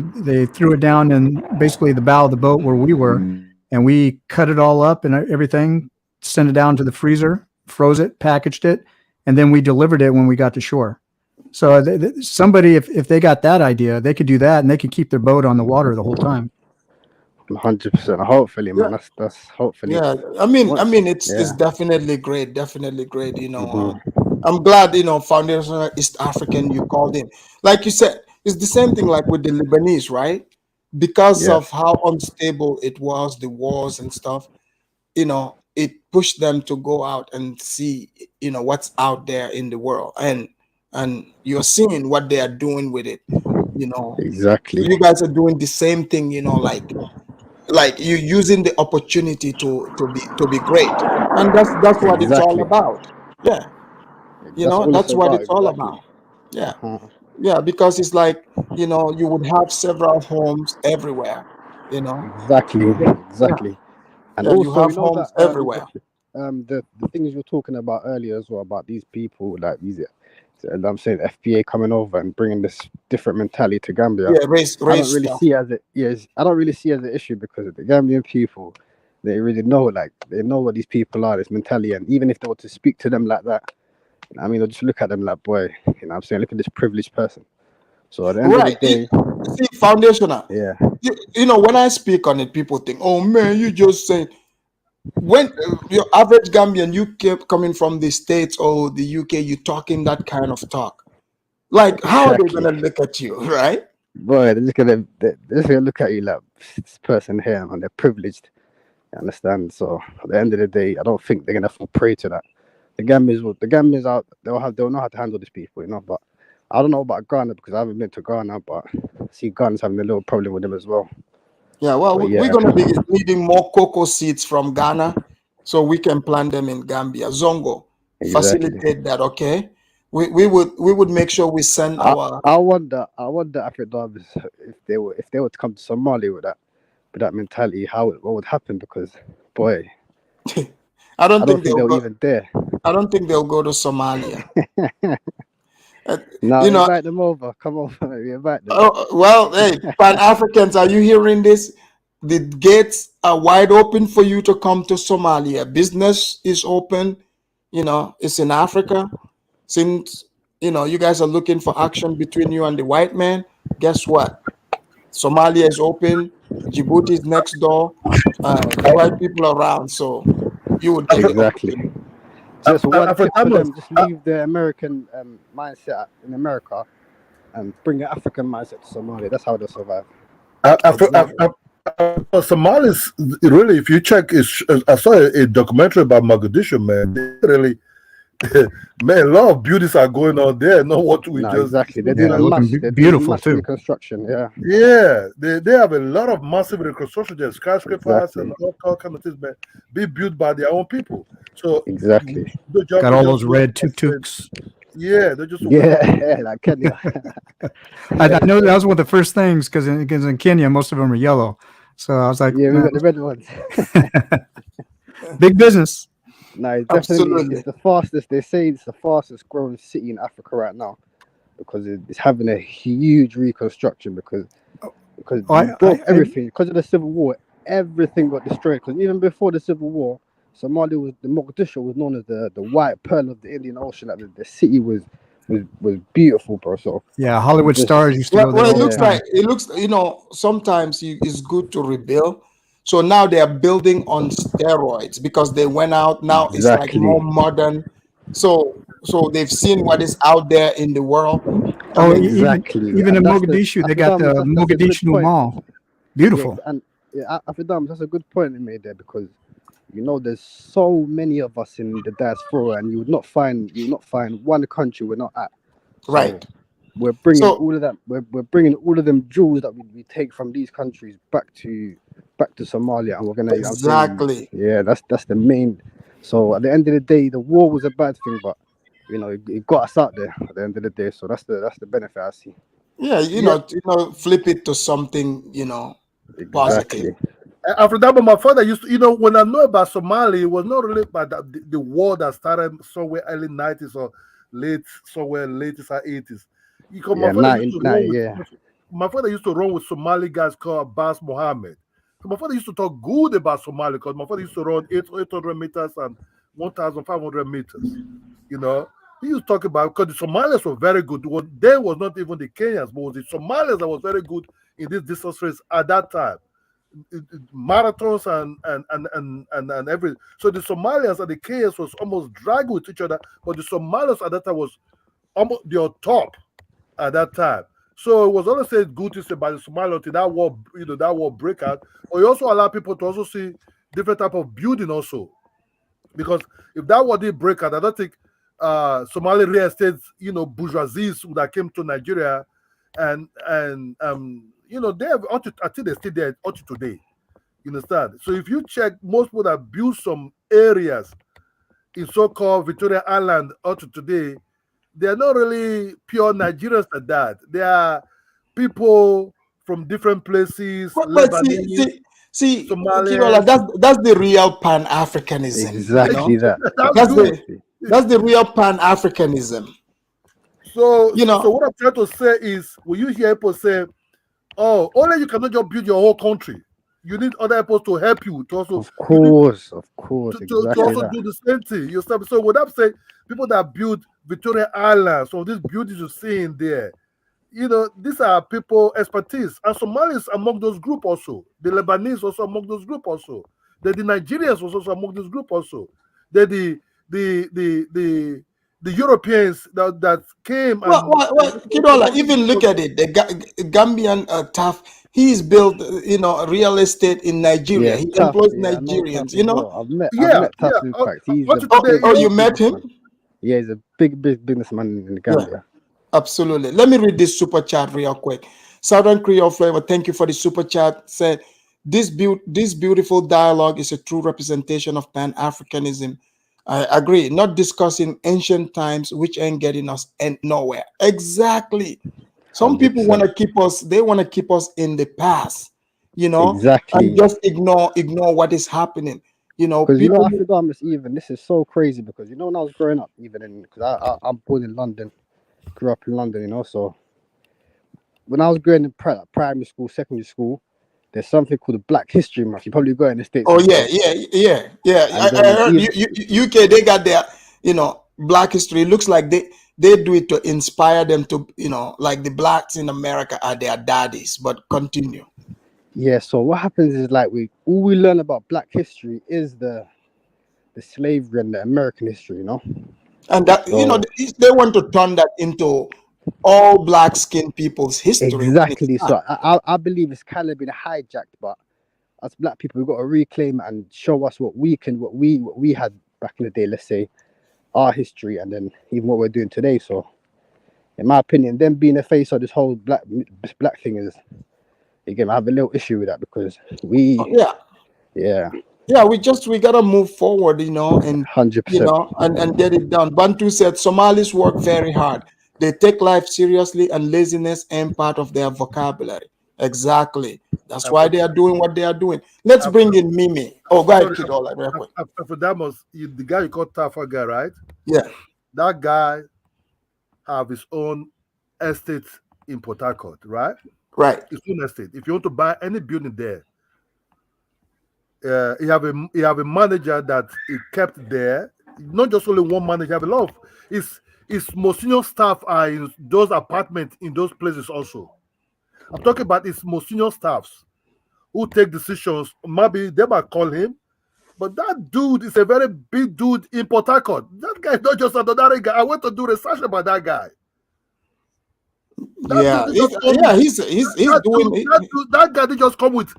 threw it down in basically the bow of the boat where we were, and we cut it all up and everything, sent it down to the freezer, froze it, packaged it, and then we delivered it when we got to shore. So somebody, if they got that idea, they could do that, and they could keep their boat on the water the whole time. 100%. Hopefully, man. That's hopefully. Yeah, I mean, it's definitely great, I'm glad, Foundation East African, you called in. Like you said, it's the same thing like with the Lebanese, right? Because of how unstable it was, the wars and stuff, it pushed them to go out and see, what's out there in the world. And you're seeing what they are doing with it, Exactly. You guys are doing the same thing, like you're using the opportunity to be great. And that's what it's all about. Yeah. That's what it's all about. Yeah. Yeah, because it's like, you would have several homes everywhere, Exactly. And Yeah, also, you have homes everywhere. The things you're talking about earlier as well, about these people, like these, and I'm saying FBA coming over and bringing this different mentality to Gambia. Yeah, race I don't really stuff. see as I don't really see as an issue, because the Gambian people, they really know, they know what these people are, this mentality, and even if they were to speak to them like that, I mean, they'll just look at them like, boy, I'm saying, look at this privileged person. So at the end of the day, see, foundational. Yeah. When I speak on it, people think, oh man, you just saying. When your average Gambian, you keep coming from the States or the UK, you talking that kind of talk. Like, how are they gonna look at you, right? Boy, they're just gonna look at you like, this person here, and they're privileged. You understand? So at the end of the day, I don't think they're gonna fall prey to that. The Gambians out, they'll know how to handle these people, But I don't know about Ghana, because I haven't been to Ghana, but I see Ghana's having a little problem with them as well. Yeah, well, we're gonna be needing more cocoa seeds from Ghana, so we can plant them in Gambia. Zongo, facilitate that, okay? We would make sure we send our. I wonder African if they were to come to Somalia with that mentality, what would happen? Because boy, I don't think they'll even dare. I don't think they'll go to Somalia. No, You know, invite them over. Come over, we invite them. well, hey, Pan Africans, are you hearing this? The gates are wide open for you to come to Somalia. Business is open. You know, it's in Africa. Since you guys are looking for action between you and the white man, guess what? Somalia is open. Djibouti is next door. The white people are around, so you would get the Exactly. opportunity. Just one tip for Africanos, them: just leave the American mindset in America and bring an African mindset to Somalia. That's how they'll survive. Exactly. Somalis, really, if you check, I saw a documentary about Mogadishu, man. They really, man, a lot of beauties are going on there. Not what we No, just. exactly. They're Yeah, doing a looking they're doing beautiful mass too. reconstruction. Yeah, Yeah, they have a lot of massive reconstruction there, skyscrapers exactly. and all kind of things, man, be built by their own people. So Exactly. the job Got is all just those red tuk-tuks. yeah, they're just waiting for Yeah, like Kenya. I know that was one of the first things because in Kenya most of them are yellow. So I was like, Yeah, we got the red ones. big business. No, it's definitely Absolutely. it's the fastest. They say it's the fastest growing city in Africa right now because it's having a huge reconstruction because I- broke I- everything because of the civil war. Everything got destroyed because even before the civil war, Somalia the Mogadishu was known as the white pearl of the Indian Ocean. Like the city was beautiful, bro. So Yeah, Hollywood just- stars used to Well, go there it all the looks time. like sometimes it's good to rebuild. So now they are building on steroids because they went out. Now it's like Exactly. more modern. So they've seen what is out there in the world. Oh, exactly. even in And that's Mogadishu, they got the Afridam, that's a good Mogadishu point. Mall. Beautiful. Yeah, and Afridam, that's a good point you made there because there's so many of us in the diaspora, and you would not find one country we're not at. So Right. we're bringing So- all of that. We're bringing all of them jewels that we take from these countries back to Somalia, and we're gonna Exactly. yeah, that's the main. So at the end of the day, the war was a bad thing, but it got us out there at the end of the day. So that's the benefit I see. Yeah, flip it to something, positive. Exactly. After that, but my father used to, when I know about Somali, it was not really about the war that started somewhere early 90s or late 80s. Because Yeah, my father used to run with Somali guys called Abbas Mohammed. So my father used to talk good about Somali because my father used to run 800 meters and 1,500 meters. He used to talk about because the Somalis were very good. There was not even the Kenyans, but it was the Somalis that was very good in this distance race at that time. Marathons and everything. So the Somalians and the Kenyans was almost dragged with each other, but the Somalis at that time was almost their top at that time. So it was always said good to say by the Somali until that war break out. But you also allow people to also see different type of building also. Because if that war did break out, I don't think Somali real estate, bourgeoisies that came to Nigeria and they have I think they're still there up to today. You understand? So if you check, most people that built some areas in so-called Victoria Island up to today, they are not really pure Nigerians like that. They are people from different places, But Lebanese, see, Somalians. Kirola, that's the real Pan-Africanism. Exactly that. That's the real Pan-Africanism. So what I'm trying to say is, when you hear people say, "Oh, only you cannot just build your whole country. You need other people to help you to also." Of course, To exactly also that. do the same thing. You start. So what I'm saying, people that build Victoria Island, so these buildings you see in there, these are people expertise, and Somalis among those group also. The Lebanese also among those group also. The Nigerians was also among this group also. The Europeans that came and Kirola, even look at it. The Gambian Taf, he's built, real estate in Nigeria. Yeah, he tough. employs Yeah, I know Nigerians. Tough as well. I've met Tough, in fact. He's Up to today, you met him? Yeah, he's a big businessman in Gambia. Absolutely. Let me read this super chat real quick. Southern Creole Flavor, thank you for the super chat. Said this beautiful dialogue is a true representation of Pan-Africanism. I agree. Not discussing ancient times, which ain't getting us nowhere. Exactly. Some people 100%. want to keep us. They want to keep us in the past, Exactly. and just ignore what is happening. You know, Because you know, people. Afridamus, even this is so crazy. Because you know, when I was growing up, even in because I'm born in London, grew up in London, you know. So when I was growing in primary school, secondary school, there's something called a Black History Month. You probably got it in the States Oh as yeah, well. yeah. And I then heard even UK, they got their, you know, Black history. It looks like they do it to inspire them to, you know, like the blacks in America are their daddies. But continue. yeah. So what happens is like all we learn about Black history is the slavery and the American history, you know. And that, you know, So they want to turn that into all black skinned people's history when it's exactly. not. So I believe it's kind of been hijacked, but as Black people, we've got to reclaim it and show us what we had back in the day. Let's say our history, and then even what we're doing today. So, in my opinion, them being the face of this whole black thing is, again, I have a little issue with that because Yeah, yeah, yeah, we gotta move forward, you know, and 100%. and get it done. Bantu said Somalis work very hard. They take life seriously, and laziness ain't part of their vocabulary. Exactly. That's why they are doing what they are doing. Let's bring in Mimi. Oh, go ahead, Sorry, kid. All right, real quick. Afrodamus, the guy you call Tafa guy, right? Yeah, That guy have his own estate in Port Harcourt, right? right. His own estate. If you want to buy any building there, he have a manager that he kept there. Not just only one manager, have a lot of his most senior staff are in those apartments in those places also. I'm talking about his most senior staffs who take decisions. Maybe they might call him, but that dude is a very big dude in Port Harcourt. That guy is not just another guy. I went to do research about that guy. That Yeah, dude just come with he's doing it. that guy did just come with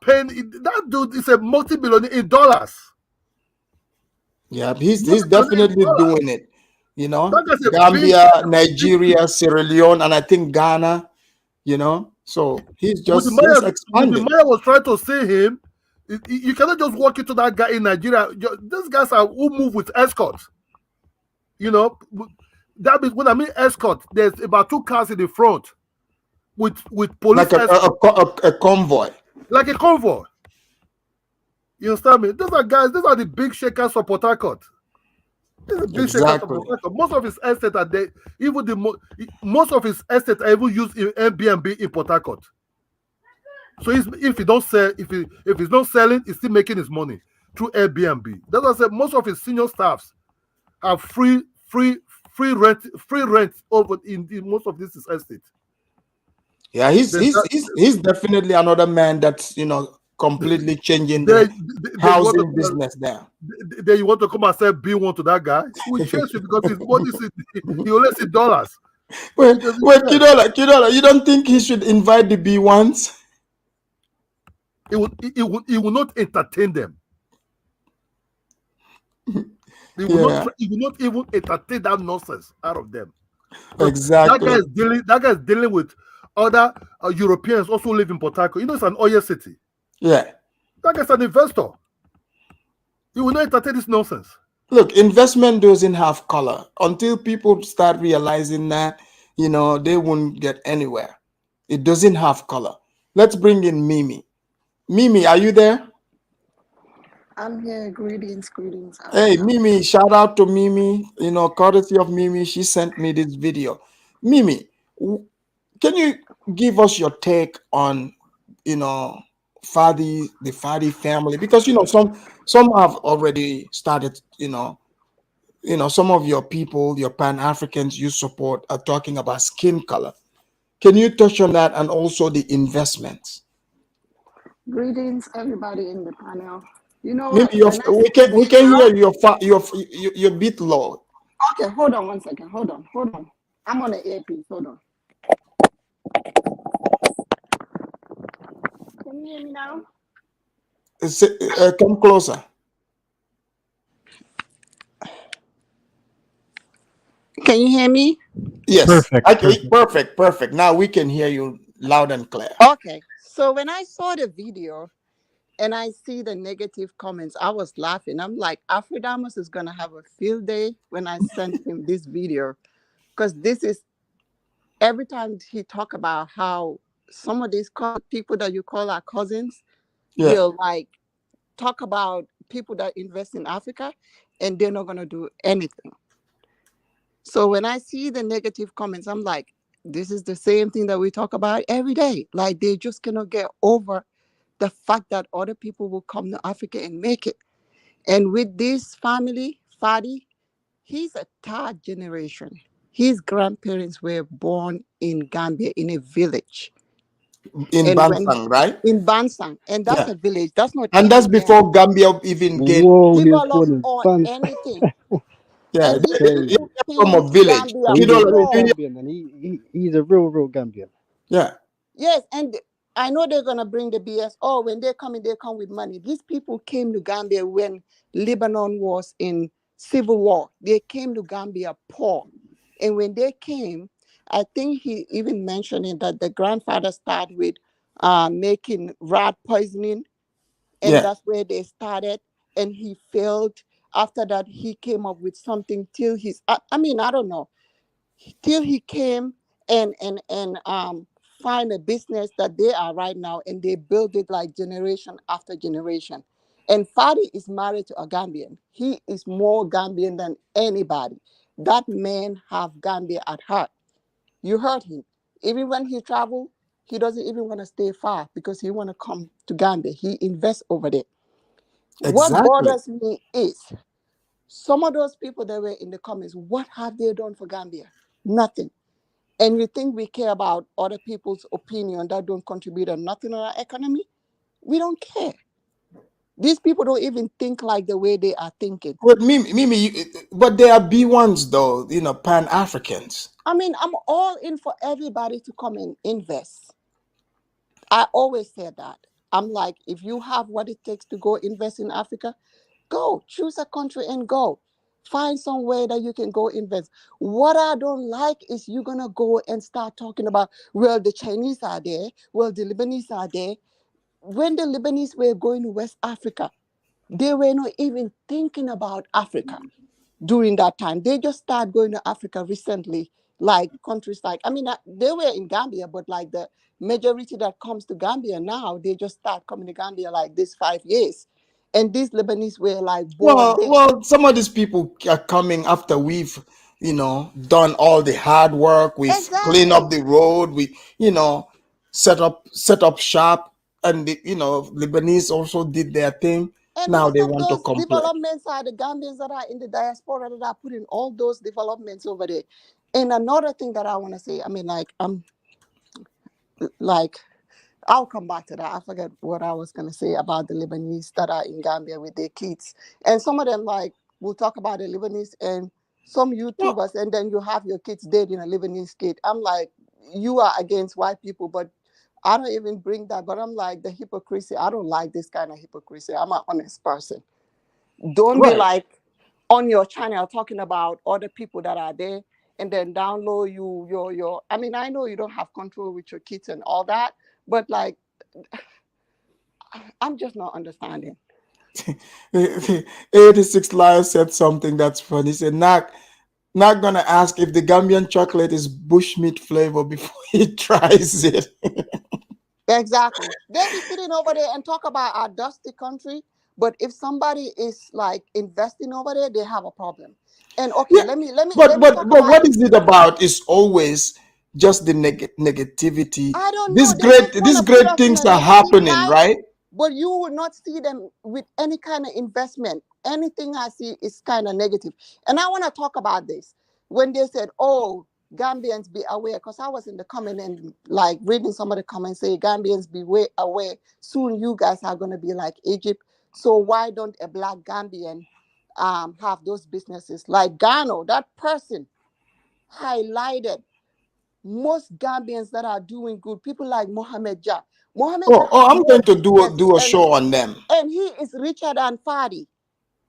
pen. That dude is a multi-billionaire in dollars. Yeah, he's Multi-billionaire in definitely dollars. doing it. You know, That guy's a Gambia, Nigeria, Sierra Leone, and I think Ghana. You know, so he's With the expanding. Maya was trying to see him. You cannot just walk into that guy in Nigeria. These guys are who move with escorts. You know, that means when I mean escort, there's about 2 cars in the front with police Like a convoy. like a convoy. You understand me? These are guys. These are the big shakers of Port Harcourt. These are big shakers of Port Harcourt. Most of his estate are there. Even most of his estate are even used in Airbnb in Port Harcourt. So if he don't sell, if he's not selling, he's still making his money through Airbnb. That's why I said most of his senior staffs have free rent over in most of this estate. Yeah, he's definitely another man that's, you know, completely changing the housing business there. Then you want to come and sell B1 to that guy? We chase you because his money he only see dollars. Wait, Kidola, you don't think he should invite the B1s? He will not entertain them. He will not even entertain that nonsense out of them. Exactly. That guy is dealing with other Europeans also live in Port Harcourt. You know, it's an oil city. Yeah. That guy's an investor. He will not entertain this nonsense. Look, investment doesn't have color. Until people start realizing that, you know, they won't get anywhere. It doesn't have color. Let's bring in Mimi. Mimi, are you there? I'm here. Greetings. Hey, Mimi, shout out to Mimi. You know, courtesy of Mimi, she sent me this video. Mimi, can you give us your take on, you know, the Fadi family? Because, you know, some have already started, you know, some of your people, your Pan-Africans you support are talking about skin color. Can you touch on that and also the investments? Greetings, everybody in the panel. You know Maybe what? we can hear your bit low. Okay, hold on one second. Hold on. I'm on the earpiece. Hold on. Can you hear me now? Come closer. Can you hear me? Yes. Perfect. Okay, perfect. Now we can hear you loud and clear. Okay. So when I saw the video and I see the negative comments, I was laughing. I'm like, Afridamus is going to have a field day when I sent him this video. Because this is, every time he talk about how some of these people that you call our cousins will like talk about people that invest in Africa, and they're not gonna do anything. So when I see the negative comments, I'm like, this is the same thing that we talk about every day. Like they just cannot get over the fact that other people will come to Africa and make it. And with this family, Fadi, he's a third generation. His grandparents were born in Gambia in a village. In And when Bansang, right? in Bansang, and that's Yeah. a village. That's not And that's even before Gambia even gained. Whoa, he was developed born in or Bans. anything. Yeah, And these Crazy. people from came a to village. Gambia So You he's a know, real poor. Gambian, and he's a real Gambian. yeah. Yes, and I know they're gonna bring the BS. Oh, when they come in, they come with money. These people came to Gambia when Lebanon was in civil war. They came to Gambia poor, and when they came, I think he even mentioning that the grandfather started with making rat poisoning, and Yeah. that's where they started. And he failed. After that, he came up with something till he's. I mean, I don't know till he came and find a business that they are right now, and they build it like generation after generation. And Fadi is married to a Gambian. He is more Gambian than anybody. That man have Gambia at heart. You heard him. Even when he travel, he doesn't even want to stay far because he want to come to Gambia. He invests over there. What Exactly. bothers me is some of those people that were in the comments, what have they done for Gambia? Nothing. And you think we care about other people's opinion that don't contribute on nothing on our economy? We don't care. These people don't even think like the way they are thinking. But Mimi, but they are B1s though, you know, Pan Africans. I mean, I'm all in for everybody to come and invest. I always said that. I'm like, if you have what it takes to go invest in Africa, go choose a country and go. Find somewhere that you can go invest. What I don't like is you're gonna go and start talking about, well, the Chinese are there, well, the Lebanese are there. When the Lebanese were going to West Africa, they were not even thinking about Africa during that time. They just started going to Africa recently, like countries like, I mean, they were in Gambia, but like the majority that comes to Gambia now, they just start coming to Gambia like this 5 years. And these Lebanese were like born there. Well, some of these people are coming after we've, you know, done all the hard work. We've cleaned up Exactly. the road. We, you know, set up shop, and you know, Lebanese also did their thing. And Now most they of want to those complain. developments are the Gambians that are in the diaspora that are putting all those developments over there. And another thing that I want to say, I mean, like, like, I'll come back to that. I forget what I was going to say about the Lebanese that are in Gambia with their kids. And some of them, like, will talk about the Lebanese and some Well, YouTubers, and then you have your kids dating a Lebanese kid. I'm like, you are against white people, but I don't even bring that. But I'm like, the hypocrisy, I don't like this kind of hypocrisy. I'm an honest person. Don't be right. like on your channel talking about other people that are there and then download your I mean, I know you don't have control with your kids and all that, but like I'm just not understanding. 86 Lions said something that's funny. He said, not gonna ask if the Gambian chocolate is bushmeat flavor before he tries it. Exactly. They be sitting over there and talk about our dusty country, but if somebody is like investing over there, they have a problem. And okay, Yeah, let me talk but about what this. is it about? Is always just the negativity. I don't know. These They great just want these to put great us in things a are negative happening, light, right? but you will not see them with any kind of investment. Anything I see is kind of negative. And I want to talk about this. When they said, oh, Gambians be aware, because I was in the comment and like reading some of the comments say, Gambians be way aware. Soon you guys are going to be like Egypt. So why don't a black Gambian have those businesses? Like Gano, that person highlighted most Gambians that are doing good, people like Mohamed Jah. Mohamed Jah have I'm more going to do businesses a show on them. and he is richer than Fadi.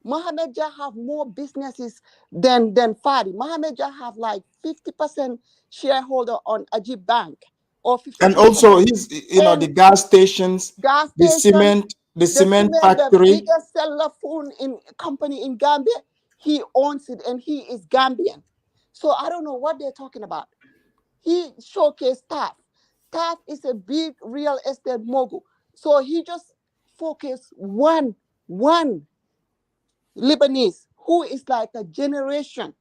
Mohamed Jah have more businesses than Fadi. Mohamed Jah have like 50% shareholder on Ajib Bank or And 53%. also he's, you know, the And gas stations, gas the station, the cement cement, the factory. biggest seller phone in company in Gambia, he owns it and he is Gambian. So I don't know what they're talking about. He showcased Taft. Taft is a big real estate mogul. So he just focused one. Lebanese, who is like a generation.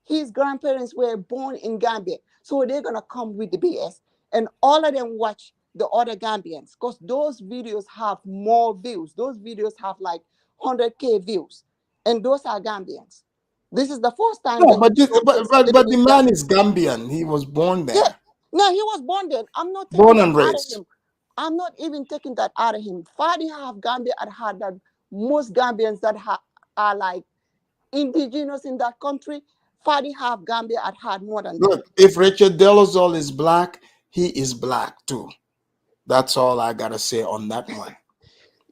His grandparents were born in Gambia, so they're gonna come with the BS, and all of them watch the other Gambians because those videos have more views. Those videos have like 100K views, and those are Gambians. This is the first time No, they but, showcase but the Lebanese man is Gambians. Gambian. He was born Yeah, there, no, he was born there. I'm not taking born that and out of raised. him. I'm not even taking that out of him. Fadi have Gambia had that most Gambians that are like indigenous in that country. Fadi have Gambia had more than them. Look, if Richard Delazol is black, he is black too. That's all I gotta say on that one.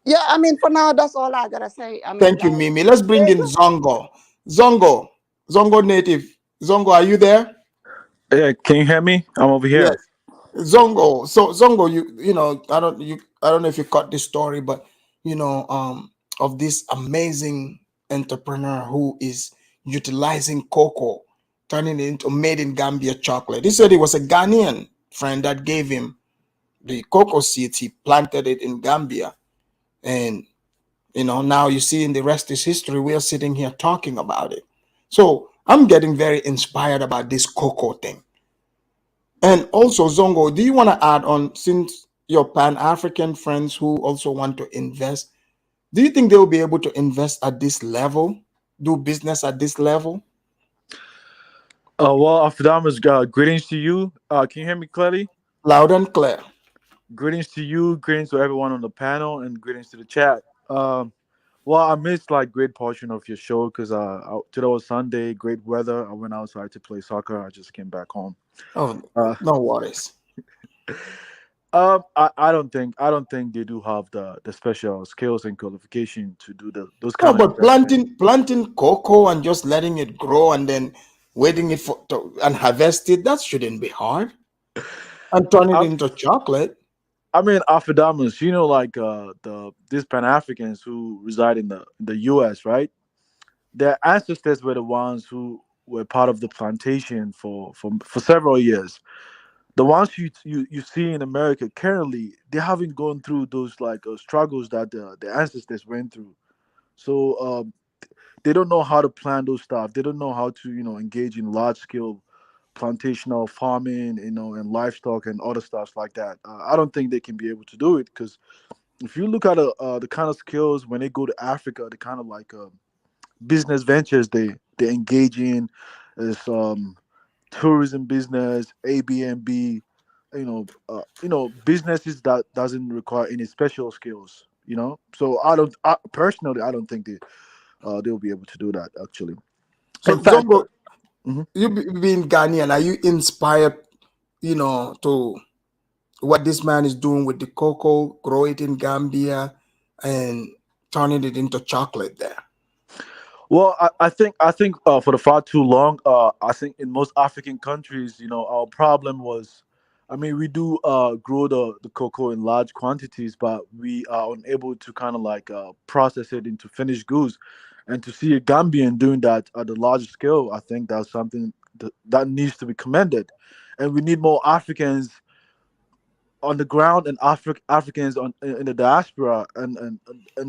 Yeah, I mean, for now, that's all I gotta say. I mean, Thank you, like, Mimi. Let's bring they in just Zongo. Zongo. Zongo native. Zongo, are you there? Yeah, can you hear me? I'm over Yes. here. Zongo. So Zongo, I don't know if you caught this story, but of this amazing entrepreneur who is utilizing cocoa, turning it into made in Gambia chocolate. He said it was a Ghanaian friend that gave him the cocoa seeds. He planted it in Gambia, and now you see, in the rest is history. We are sitting here talking about it. So I'm getting very inspired about this cocoa thing. And also, Zongo, do you want to add on, since your Pan-African friends who also want to invest, do you think they'll be able to invest at this level, do business at this level? Well, Afdamas, greetings to you. Can you hear me clearly? Loud and clear. Greetings to you, greetings to everyone on the panel, and greetings to the chat. Well, I missed like great portion of your show because today was Sunday, great weather. I went outside to play soccer. I just came back home. Oh, Uh, no worries. I don't think they do have the special skills and qualification to do those No, kind of but investment. planting cocoa and just letting it grow and then waiting it and harvest it, that shouldn't be hard. And turn it I, into chocolate. I mean, Afdamas, like these Pan Africans who reside in the U.S., right? Their ancestors were the ones who were part of the plantation for several years. The ones you see in America currently, they haven't gone through those like struggles that the ancestors went through. So they don't know how to plan those stuff. They don't know how to engage in large scale plantational farming, and livestock and other stuff like that. I don't think they can be able to do it because if you look at the kind of skills when they go to Africa, the kind of like business ventures they engage in is tourism business, Airbnb, businesses that doesn't require any special skills. So personally, I don't think they'll be able to do that actually. So, In fact, Zongo, mhm. you being Ghanaian, are you inspired, to what this man is doing with the cocoa, grow it in Gambia and turning it into chocolate there? Well, I think for the far too long, I think in most African countries, our problem was, I mean, we do grow the cocoa in large quantities, but we are unable to kind of like process it into finished goods. And to see a Gambian doing that at a large scale, I think that's something that needs to be commended. And we need more Africans on the ground and Africans in the diaspora and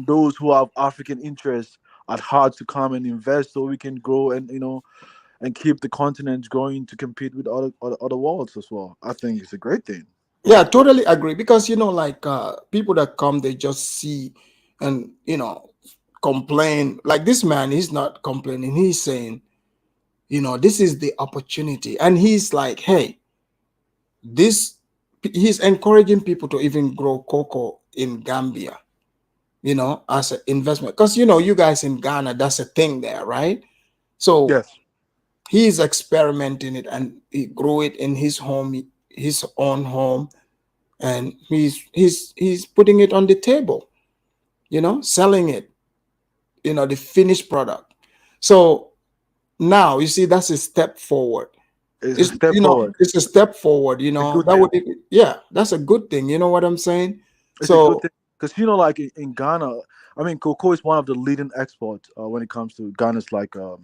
those who have African interests at heart to come and invest so we can grow and and keep the continent going to compete with other worlds as well. I think it's a great thing. Yeah, I totally agree, because like people that come, they just see and complain. Like this man, he's not complaining. He's saying, this is the opportunity, and he's like, hey, this he's encouraging people to even grow cocoa in Gambia, as an investment, because you guys in Ghana, that's a thing there, right? So Yes, he's experimenting it, and he grew it in his home, his own home, and he's putting it on the table, selling it, the finished product. So now you see, that's a step forward. it's a step forward. It's a step forward. It's a good That thing. would, yeah, that's a good thing. You know what I'm saying? It's a good So thing because like in Ghana, I mean, cocoa is one of the leading exports when it comes to Ghana's like uh,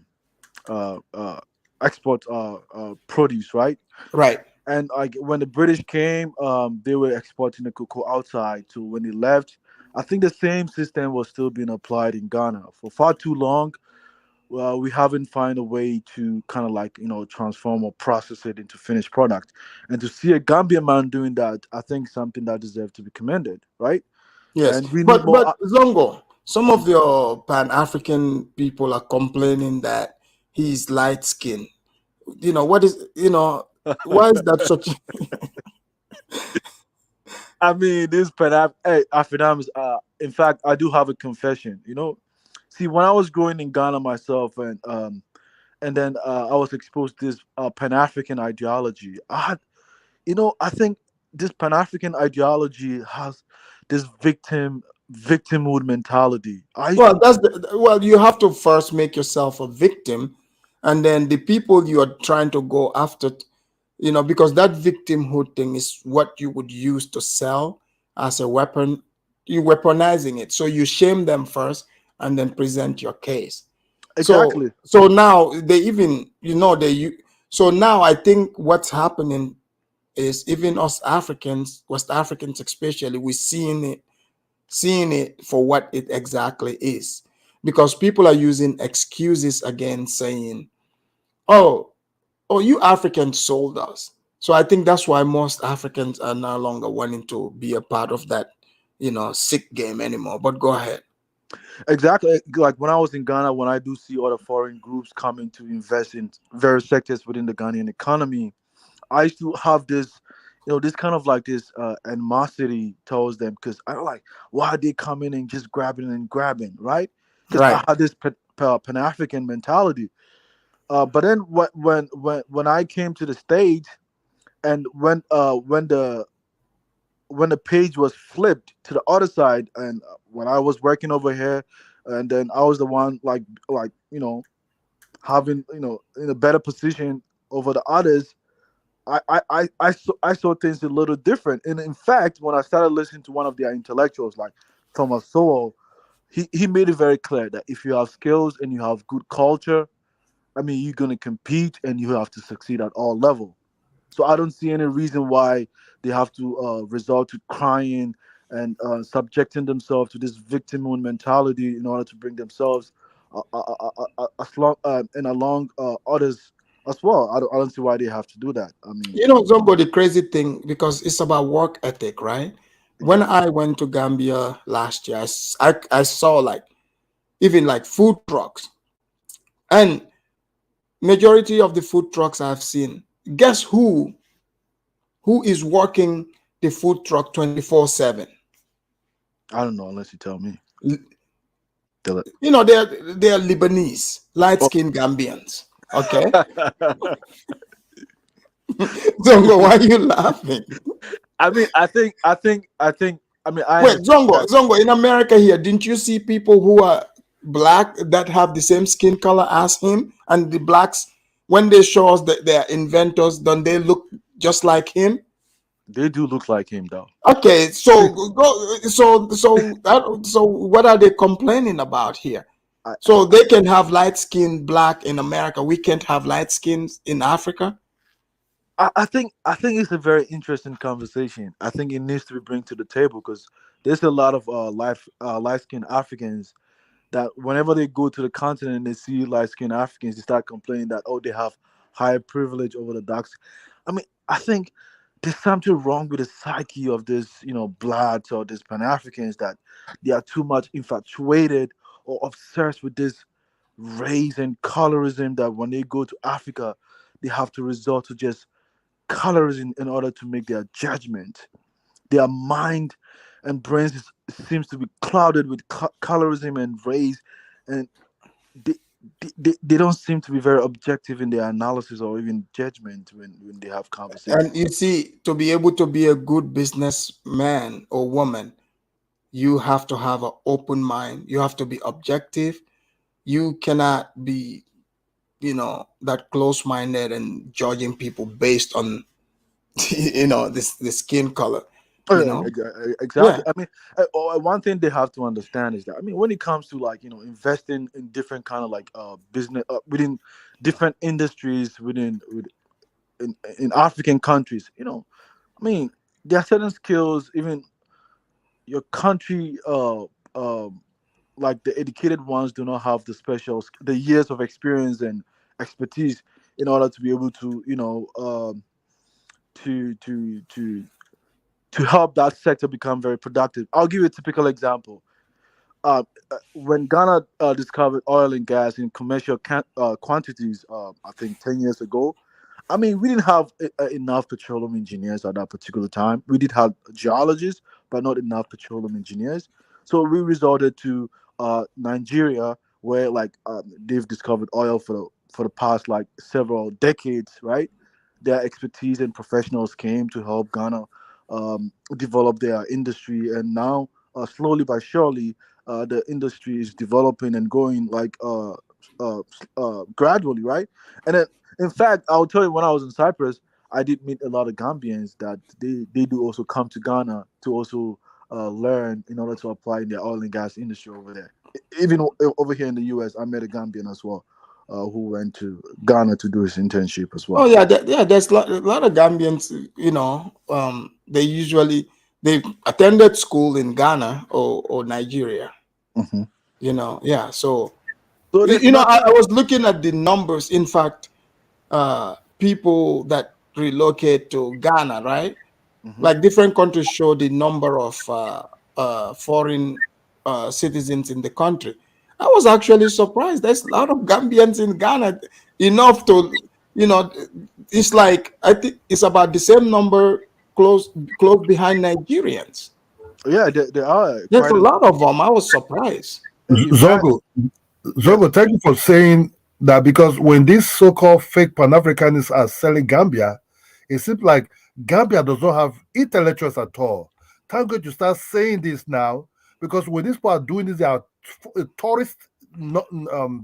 uh, export produce, right? right. And like when the British came, they were exporting the cocoa outside. So when they left, I think the same system was still being applied in Ghana for far too long. Well, we haven't found a way to kind of like transform or process it into finished product. And to see a Gambian man doing that, I think something that deserves to be commended, right? Yes, And we need but more. Zongo, some of your Pan African people are complaining that he's light skinned. What is why is that such? I mean, this hey, Afidams, in fact, I do have a confession. See, when I was growing in Ghana myself, and then I was exposed to this Pan African ideology. I think this Pan African ideology has this victimhood mentality. I used to. Well, you have to first make yourself a victim, and then the people you are trying to go after, because that victimhood thing is what you would use to sell as a weapon. You weaponizing it, so you shame them first, and then present your case. So, Exactly. so now they even, so now I think what's happening is even us Africans, West Africans especially, we're seeing it for what it exactly is, because people are using excuses again, saying, "Oh, you Africans sold us." So I think that's why most Africans are no longer wanting to be a part of that, sick game anymore. But go ahead. Exactly. Like when I was in Ghana, when I do see other foreign groups coming to invest in various sectors within the Ghanaian economy, I used to have this, this kind of like this animosity towards them because I don't like why they come in and just grabbing and grabbing, right? Because I Right. had this Pan African mentality. But then when I came to the stage and when the page was flipped to the other side, and when I was working over here, and then I was the one like having in a better position over the others. I saw things a little different. And in fact, when I started listening to one of their intellectuals like Thomas Sowell, he made it very clear that if you have skills and you have good culture, I mean, you're gonna compete and you have to succeed at all level. So I don't see any reason why they have to resort to crying and subjecting themselves to this victimhood mentality in order to bring themselves as long and along others as well. I don't see why they have to do that. I mean, Somebody crazy thing, because it's about work ethic, right? When exactly. I went to Gambia last year, I saw like even like food trucks, and majority of the food trucks I've seen, guess who is working the food truck 24/7? I don't know unless you tell me. Tell it. They're Lebanese, Oh. light-skinned Gambians. Okay. Zongo, why are you laughing? I mean, I think. I mean, I Wait, understand Zongo, that. Zongo, in America here, didn't you see people who are black that have the same skin color as him? And the blacks, when they show us that they're inventors, don't they look just like him? They do look like him, though. Okay, so go, so what are they complaining about here? I, So they can have light skin black in America. We can't have light skins in Africa. I think it's a very interesting conversation. I think it needs to be bring to the table because there's a lot of light skinned Africans that whenever they go to the continent and they see light skinned Africans, they start complaining that they have higher privilege over the dark. I mean, I think there's something wrong with the psyche of this, bloods or these Pan Africans that they are too much infatuated or obsessed with this race and colorism that when they go to Africa, they have to resort to just colorism in order to make their judgment. Their mind and brains seems to be clouded with colorism and race, and they, they don't seem to be very objective in their analysis or even judgment when they have conversations. And you see, to be able to be a good businessman or woman, you have to have an open mind. You have to be objective. You cannot be, that close-minded and judging people based on, this the skin color. You know, Exactly. yeah. I mean, one thing they have to understand is that I mean, when it comes to like investing in different kind of like business within different industries in African countries, I mean, there are certain skills even your country, like the educated ones, do not have the years of experience and expertise in order to be able to, to to to to help that sector become very productive. I'll give you a typical example. When Ghana discovered oil and gas in commercial quantities, I think 10 years ago, I mean, we didn't have enough petroleum engineers at that particular time. We did have geologists, but not enough petroleum engineers. So we resorted to Nigeria, where like they've discovered oil for the past like several decades, right? Their expertise and professionals came to help Ghana develop their industry, and now slowly but surely, the industry is developing and going like gradually, right? And then, in fact, I'll tell you, when I was in Cyprus, I did meet a lot of Gambians that they do also come to Ghana to also learn in order to apply in the oil and gas industry over there. Even over here in the US, I met a Gambian as well, who went to Ghana to do his internship as Oh well. yeah, yeah. There's a lot of Gambians. They attended school in Ghana or Nigeria. Hmm. Yeah. So So there's I nothing. was looking at the numbers. In fact, people that relocate to Ghana, right? Hmm. Like different countries show the number of foreign citizens in the country. I was actually surprised. There's a lot of Gambians in Ghana, enough to, you know, it's like I think it's about the same number close behind Nigerians. Yeah, there are There's quite a a. lot of them. I was surprised. In fact, Zogo, yes. Zogo, thank you for saying that, because when these so-called fake Pan-Africanists are selling Gambia, it seems like Gambia does not have intellectuals at all. Thank God you start saying this now, because when these people are doing this, they are a tourist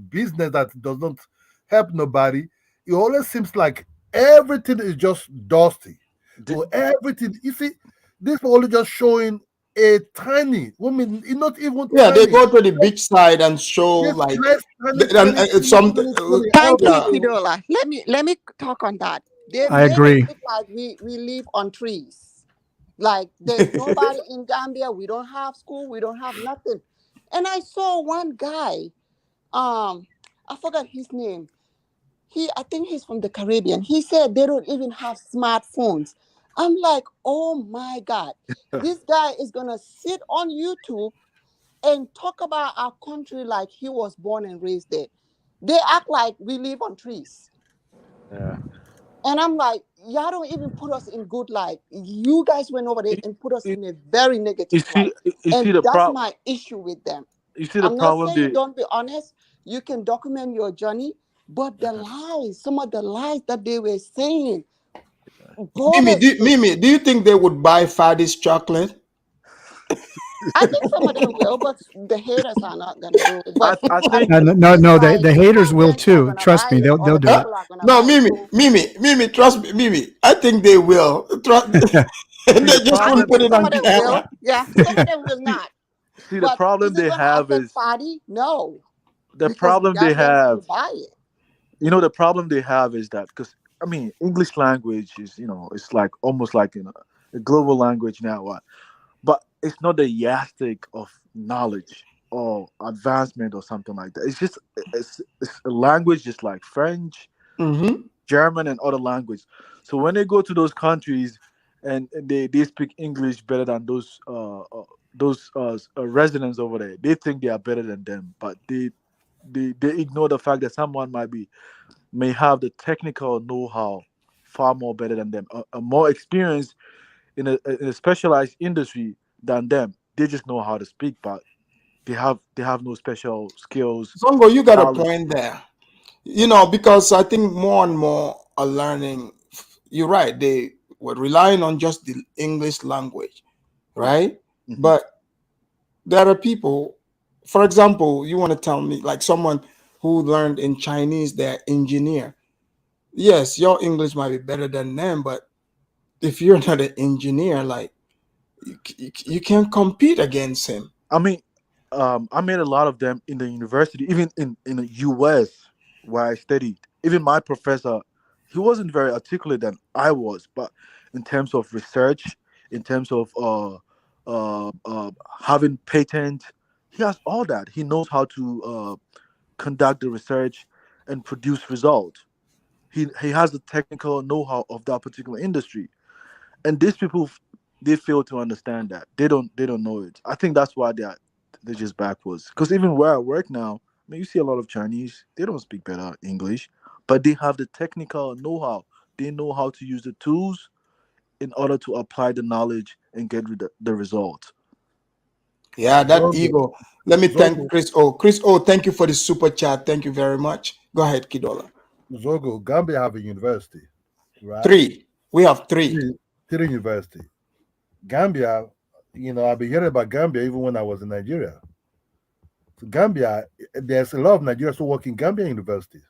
business that does not help nobody. It always seems like everything is just dusty. Did, Or everything, you see, this only just showing a tiny woman, not even Yeah, they tiny. go to the beach side and show This like nice, tiny, and tiny thing, some. tiny, tiny Thank you, Yeah, everything. Kidola. Let me talk on that. They I make it agree. look like we live on trees. Like there's nobody in Gambia. We don't have school. We don't have nothing. And I saw one guy. I forgot his name. I think he's from the Caribbean. He said they don't even have smartphones. I'm like, oh my God, this guy is gonna sit on YouTube and talk about our country like he was born and raised there. They act like we live on trees. yeah. And I'm like, y'all don't even put us in good light. You guys went over there You, and put us you, in a very you negative see, light. you see And the that's problem. my issue with them. You see the I'm not problem. saying don't be honest. You can document your journey, but the lies, some of the lies that they were saying, bothers me. Mimi, do you think they would buy Fadi's chocolate? I think some of them will, but the haters are not gonna do it. But I I think. No, mean, no, no, it's no, like the some haters of will them are too. gonna Trust buy me, it, they'll other do Huh? it. people are gonna No, buy it. So Mimi, trust me, Mimi. I think they will. See the They just I won't problem. put think it some on of them will. camera. Yeah, some of them will See, not. see the But is problem it they gonna have affect is party? No, the because problem they Gambians will have. buy it. The problem they have is that, because I mean, English language is, it's like almost like, a global language now. What? But it's not the yardstick of knowledge or advancement or something like that. It's just it's a language just like French, Mm-hmm. German, and other language. So when they go to those countries, and they speak English better than those residents over there, they think they are better than them, but they ignore the fact that someone may have the technical know-how far more better than them, a more experience in a specialized industry than them. They just know how to speak, but they have no special skills, Zongo, you got a knowledge. point there. Because I think more and more are learning. You're right. They were relying on just the English language, right? Hmm. But there are people, for example, you want to tell me like someone who learned in Chinese, they're engineer. Yes, your English might be better than them, but if you're not an engineer, like you can't compete against him. I mean, I met a lot of them in the university, even in the US where I studied. Even my professor, he wasn't very articulate than I was, but in terms of research, in terms of having patent. He has all that. He knows how to conduct the research and produce results. He has the technical know-how of that particular industry, and these people, they fail to understand that. They don't know it. I think that's why they're just backwards. Because even where I work now, I mean, you see a lot of Chinese. They don't speak better English, but they have the technical know-how. They know how to use the tools in order to apply the knowledge and get the result. Yeah, that Zogo, ego. Let me thank Zogo, Chris O. Chris O, thank you for the super chat. Thank you very much. Go ahead, Kidola. Zogo. Gambia have a university, right? Three. We have three. Three university. Gambia, I've been hearing about Gambia even when I was in Nigeria. So Gambia, there's a lot of Nigerians who work in Gambia universities.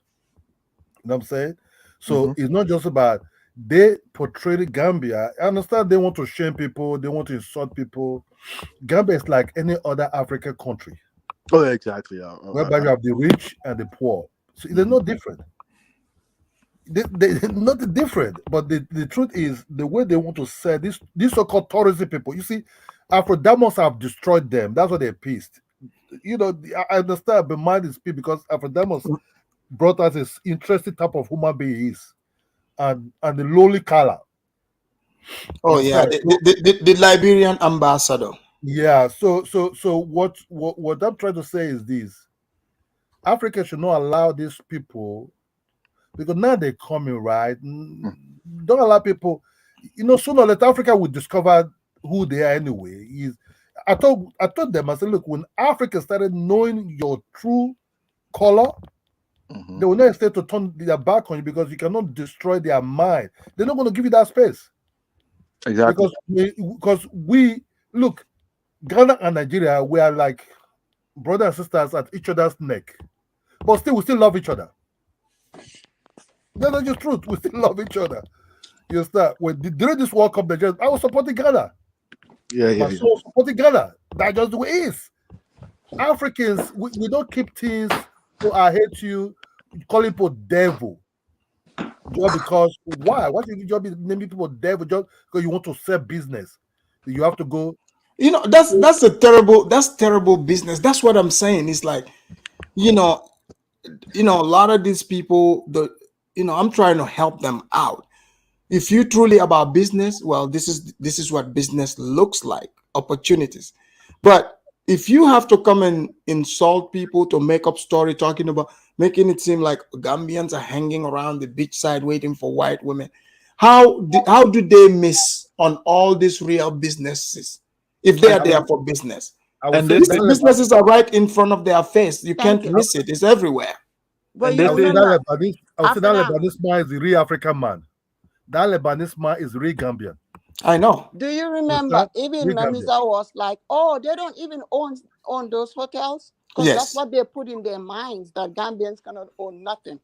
You know what I'm saying? So it's not just about they portrayed Gambia. I understand they want to shame people, they want to insult people. Gambia is like any other African country, Oh, yeah, exactly. whereby you have the rich and the poor. So they're not different. They're not different. But the truth is, the way they want to sell these so-called tourism people, you see, Afro-Damos have destroyed them. That's why they're pissed. I understand, but mind is pissed because Afro-Damos brought us this interesting type of human being he is, and the lowly color. Oh yeah, the Liberian ambassador. Yeah. So what I'm trying to say is this: Africa should not allow these people, because now they're coming, right? Don't allow people. Sooner or later, Africa will discover who they are anyway. I told them, I said, look, when Africa started knowing your true color, they will not stay to turn their back on you, because you cannot destroy their mind. They're not going to give you that space. Exactly. Because we look, Ghana and Nigeria, we are like brothers and sisters at each other's neck, but still we still love each other. That's not just truth. We still love each other. You understand? During this World Cup, I was supporting Ghana. My soul was supporting Ghana. That just the way it is. Africans, we don't keep things. So I hate you, calling people devil. Just because why? Why should you just be naming people devil just because you want to sell business? You have to go. That's terrible business. That's what I'm saying. It's like, a lot of these people, I'm trying to help them out. If you truly about business, well, this is what business looks like, opportunities. But if you have to come and insult people to make up story talking about making it seem like Gambians are hanging around the beachside waiting for white women, how do they miss on all these real businesses if they are there for business? And these businesses are right in front of their face. You can't miss it. It's everywhere. But And you they say remember, I would say that Lebanese man is the real African man. That Lebanese man is real Gambian. I know. do you remember even Memisa was like, oh, they don't even own those hotels? Because that's Yes. what they put in their minds, that Gambians cannot own nothing.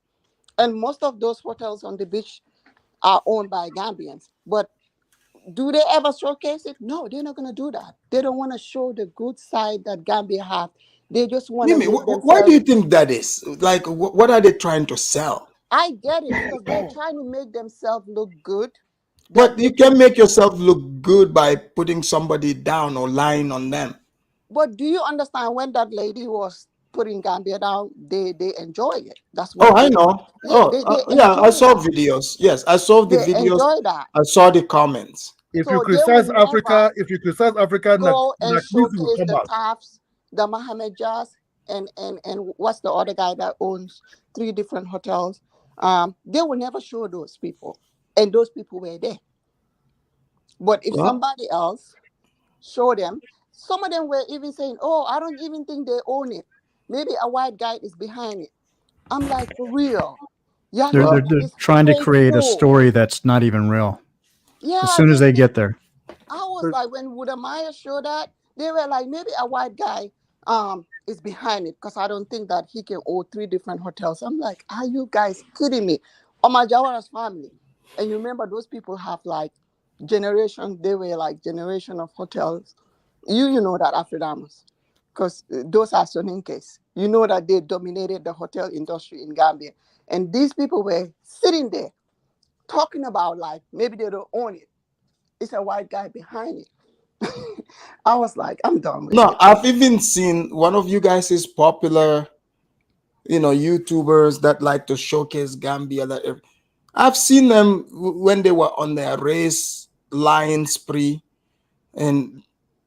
And most of those hotels on the beach are owned by Gambians. But do they ever showcase it? No, they're not going to do that. They don't want to show the good side that Gambia have. They just want to Mimi, make why do you themselves. think that is? Like, what are they trying to sell? I get it, because they're trying to make themselves look good. But you can make yourself look good by putting somebody down or lying on them. But do you understand, when that lady was putting Gambia down, they enjoy it. That's Oh, what I know. yeah, they Yeah, I enjoy saw that. videos. Yes, I saw the They videos. enjoy that. I saw the comments. If you So they will criticize never Africa, go, go and Nakisi will showcase come the out. Taps, the Mohammed Jazz, and what's the other guy that owns 3 different hotels? They will never show those people, and those people were there. But if Well, somebody else show them, some of them were even saying, "Oh, I don't even think they own it. Maybe a white guy is behind it." I'm like, for real? Y'all They're think they're, that they're is trying to create a faithful? story that's not even real. As Yeah, soon as they get there, I was like, when Wudamaya showed that, they were like, maybe a white guy is behind it, because I don't think that he can own 3 different hotels. I'm like, are you guys kidding me? Omar Jawara's family. And you remember, those people have like generation, they were like generation of hotels. You know that, Afridamus, because those are Soninkes. You know that they dominated the hotel industry in Gambia. And these people were sitting there talking about like, maybe they don't own it. It's a white guy behind it. I was like, I'm done with No, it. I've even seen one of you guys is popular, YouTubers that like to showcase Gambia. I've seen them when they were on their race lion spree, and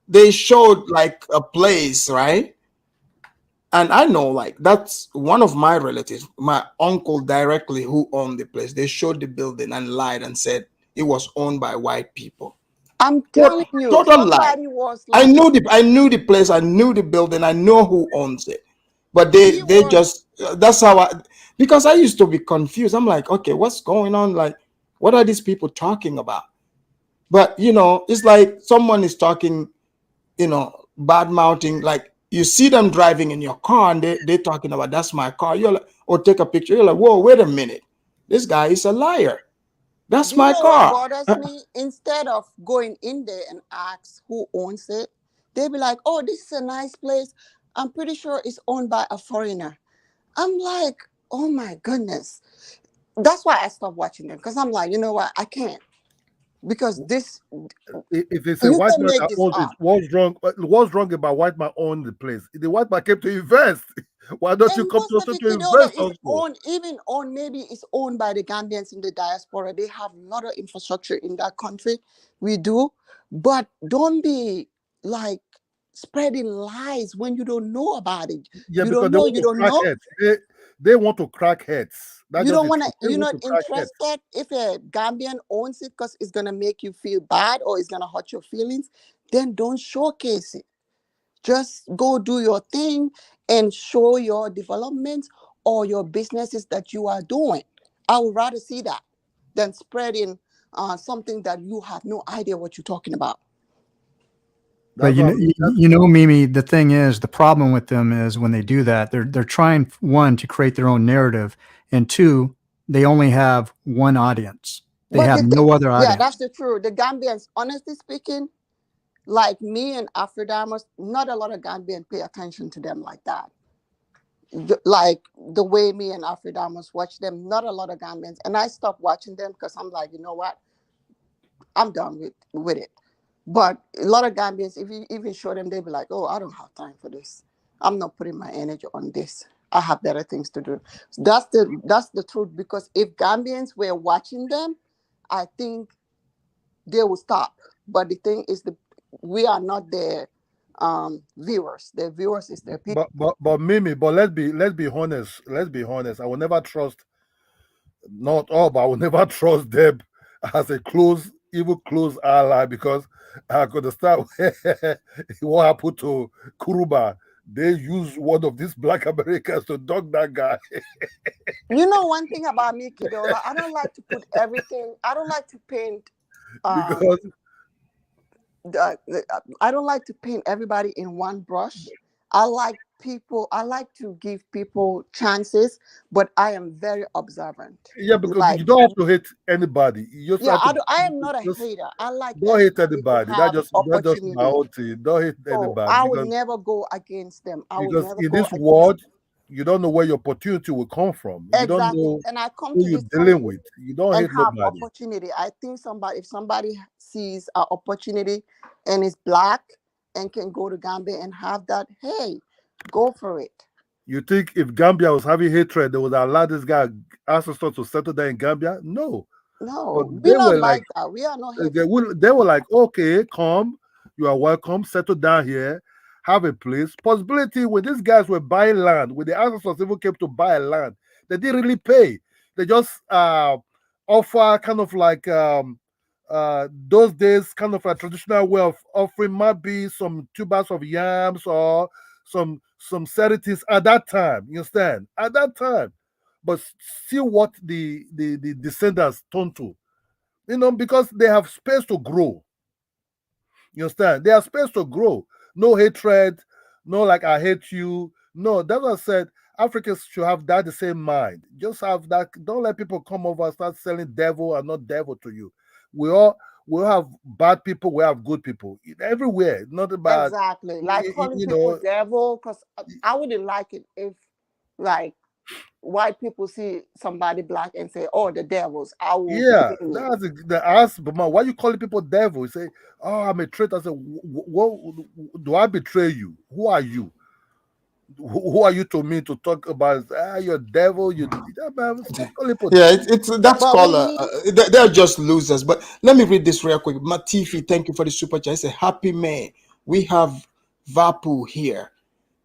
they showed like a place, right? And I know, like, that's one of my relatives, my uncle directly, who owned the place. They showed the building and lied and said it was owned by white people. I'm telling you, Total lie. somebody was I like, knew the place, I knew the building, I know who owns it. But he they was, just that's how because I used to be confused. I'm like, okay, what's going on? Like, what are these people talking about? But it's like someone is talking, bad mouthing. Like, you see them driving in your car and they're talking about, that's my car. You're like, or take a picture. You're like, whoa, wait a minute. This guy is a liar. That's you my know what car. bothers me? Instead of going in there and ask who owns it, they be like, oh, this is a nice place. I'm pretty sure it's owned by a foreigner. I'm like, oh my goodness. That's why I stopped watching them, because I'm like, you know what? I can't. Because this, If it's a you white can man make that this owns it, up. what's wrong? What's wrong about white man owning the place? The white man came to invest. Why don't you And come most of closer it, to you know, that invest is also? owned, even owned, maybe it's owned by the Gambians in the diaspora. They have a lot of infrastructure in that country. We do. But don't be like spreading lies when you don't know about it. Yeah, You because don't they know, want you to don't crack know. heads. They want to crack heads. That's You just don't the want to, truth. They you're want not to crack heads. interested if a Gambian owns it because it's going to make you feel bad or it's going to hurt your feelings, then don't showcase it. Just go do your thing and show your developments or your businesses that you are doing. I would rather see that than spreading something that you have no idea what you're talking about. But That's what I'm, Mimi, the thing is, the problem with them is when they do that, they're trying, one, to create their own narrative, and two, they only have one audience. They But have no other yeah, audience. that's the truth. The Gambians, honestly speaking, like me and Afrodamas, not a lot of Gambians pay attention to them like that. Like the way me and Afrodamas watch them, not a lot of Gambians. And I stopped watching them because I'm like, you know what? I'm done with it. But a lot of Gambians, if you even show them, they'll be like, oh, I don't have time for this. I'm not putting my energy on this. I have better things to do. So that's the truth. Because if Gambians were watching them, I think they will stop. But the thing is, we are not their viewers. Their viewers is their people. but Mimi, but let's be honest. Let's be honest. I will never trust, not all, but I will never trust Deb as a even close ally, because I could understand what happened to Kuruba. They use one of these black Americans to dog that guy. You know one thing about me, Kidola, I don't like to put everything. I don't like to paint. Because I don't like to paint everybody in one brush. I like people. I like to give people chances, but I am very observant. yeah, because Like, you don't have to hate anybody. You just yeah, have to I am not a just hater. I like don't hate everybody to anybody. have That's just my opportunity. own thing. Don't hate So anybody, I would never go against them. I would because never in go this against. world, you don't know where your opportunity will come from. You don't Exactly. know And I come who to you're this dealing country with. You don't and hate have nobody. opportunity. I think if somebody sees an opportunity and is black and can go to Gambia and have that, hey, go for it. You think if Gambia was having hatred, they would allow this guy ancestor to settle there in Gambia? No. But No, we're they not were like, like that. We are not they hateful. they were like, okay, come, you are welcome, settle down here, have a place. Possibility when these guys were buying land, when the ancestors even came to buy land, they didn't really pay. They just offer kind of like those days kind of a traditional way of offering, might be some tubers of yams or some sedatives at that time. You understand? At that time. But see what the descendants turn to, because they have space to grow. You understand? They have space to grow. No hatred, no like I hate you. No, that's what I said. Africans should have that the same mind. Just have that. Don't let people come over and start selling devil and not devil to you. We all have bad people. We have good people everywhere. Not about Exactly. Like calling you people know. devil, because I wouldn't like it if, like, white people see somebody black and say, "Oh, the devils." I will. Yeah, that's the ask. But man, why you calling people devil? You say, "Oh, I'm a traitor." I say, "What do I betray you? Who are you? Who are you to me to talk about? You're devil. Yeah, man, stop calling people." Yeah, it's that's But called with me, they're just losers. But let me read this real quick. Matifi, thank you for the super chat. I say happy May. We have Vapu here.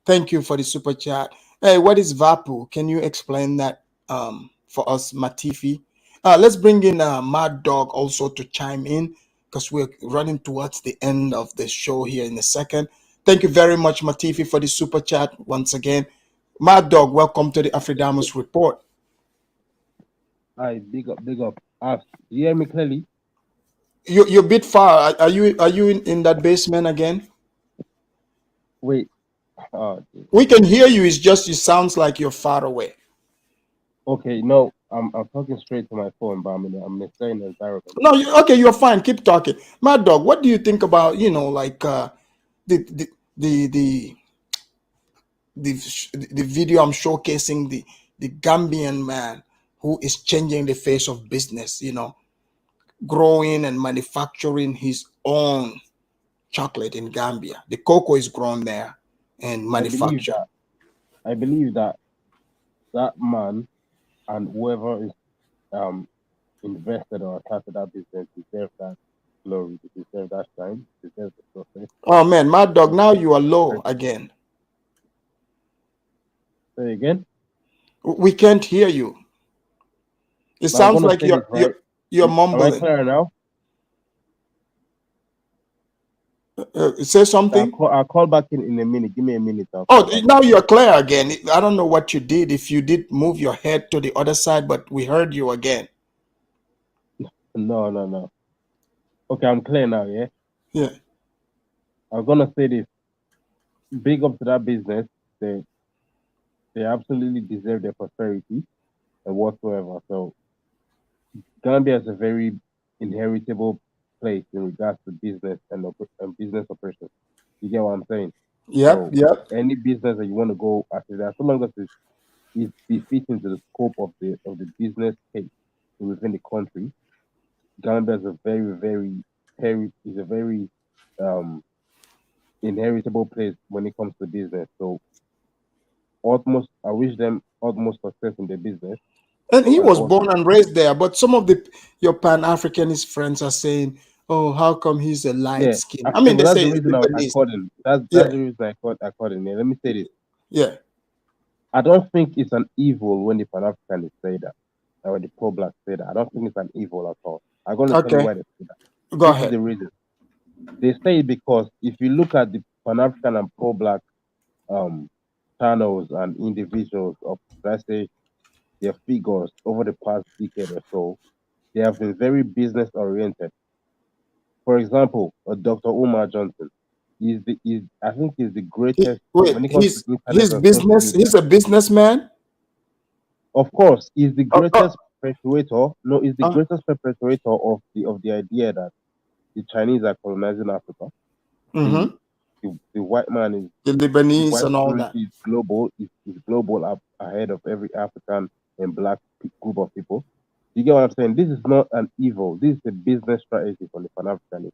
Thank you for the super chat. Hey, what is Vapu? Can you explain that for us, Matifi? Let's bring in Mad Dog also to chime in because we're running towards the end of the show here in a second. Thank you very much, Matifi, for the super chat once again. Mad Dog, welcome to the Afridamus Report. Hi, big up, big up. You hear me clearly? You're a bit far. Are you in that basement again? Wait. We can hear you. It's just it sounds like you're far away. Okay, no, I'm talking straight to my phone, but I'm in a certain environment. No, okay, you're fine. Keep talking. Mad Dog, what do you think about like the the the the the video I'm showcasing the Gambian man who is changing the face of business, growing and manufacturing his own chocolate in Gambia. The cocoa is grown there and manufactured. I believe that man and whoever is invested or started that business deserve that glory, deserve that shine, deserve the success. Oh man, Mad Dog, now you are low again. Say again? We can't hear you. It sounds like you're mumbling. Am I clear now? Say something. I'll call back in a minute. Give me a minute. Now you're clear again. I don't know what you did. If you did move your head to the other side, but we heard you again. No. Okay, I'm clear now, yeah? Yeah. I'm gonna say this. Big up to that business. They absolutely deserve their prosperity and whatsoever. So Gambia is a very inheritable place in regards to business and business operations. You get what I'm saying? Yep. Any business that you want to go after that, so long as it fits into the scope of the business case within the country, Gambia is a very inheritable place when it comes to business. So I wish them utmost success in their business. And he was born and raised there, but some of your Pan-Africanist friends are saying, "Oh, how come he's a light skin?" I mean, they that's say the reason I called him. That's the reason I called him. Let me say this. Yeah. I don't think it's an evil when the Pan-Africanists say that, or when the pro-blacks say that. I don't think it's an evil at all. I'm going to tell you why they say that. Go this ahead. Is the reason. They say it because if you look at the Pan-African and pro-black channels and individuals of, let's say, their figures over the past decade or so, they have been very business oriented. For example, Dr. Umar Johnson, I think he's the greatest when it comes to internet business. He's a businessman. Of course, he's the greatest perpetuator. No, he's the greatest perpetuator of the idea that the Chinese are colonizing Africa. Mm-hmm. The white man is the Lebanese and all that. Is global. Is global ahead of every African and black group of people. You get what I'm saying? This is not an evil. This is a business strategy for the Pan-Africanists.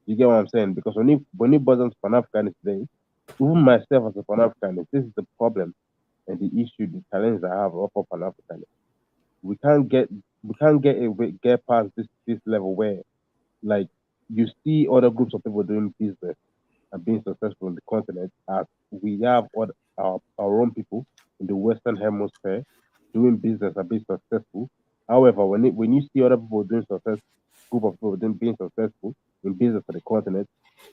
You get what I'm saying? Because when you bother Pan-Africanists today, even myself as a Pan-Africanist, this is the problem and the issue, the challenge I have for Pan-Africanists. We can't get past this level where, like, you see other groups of people doing business and being successful in the continent, as we have our own people in the Western Hemisphere doing business and being successful. However, when you see other people being successful in business for the continent,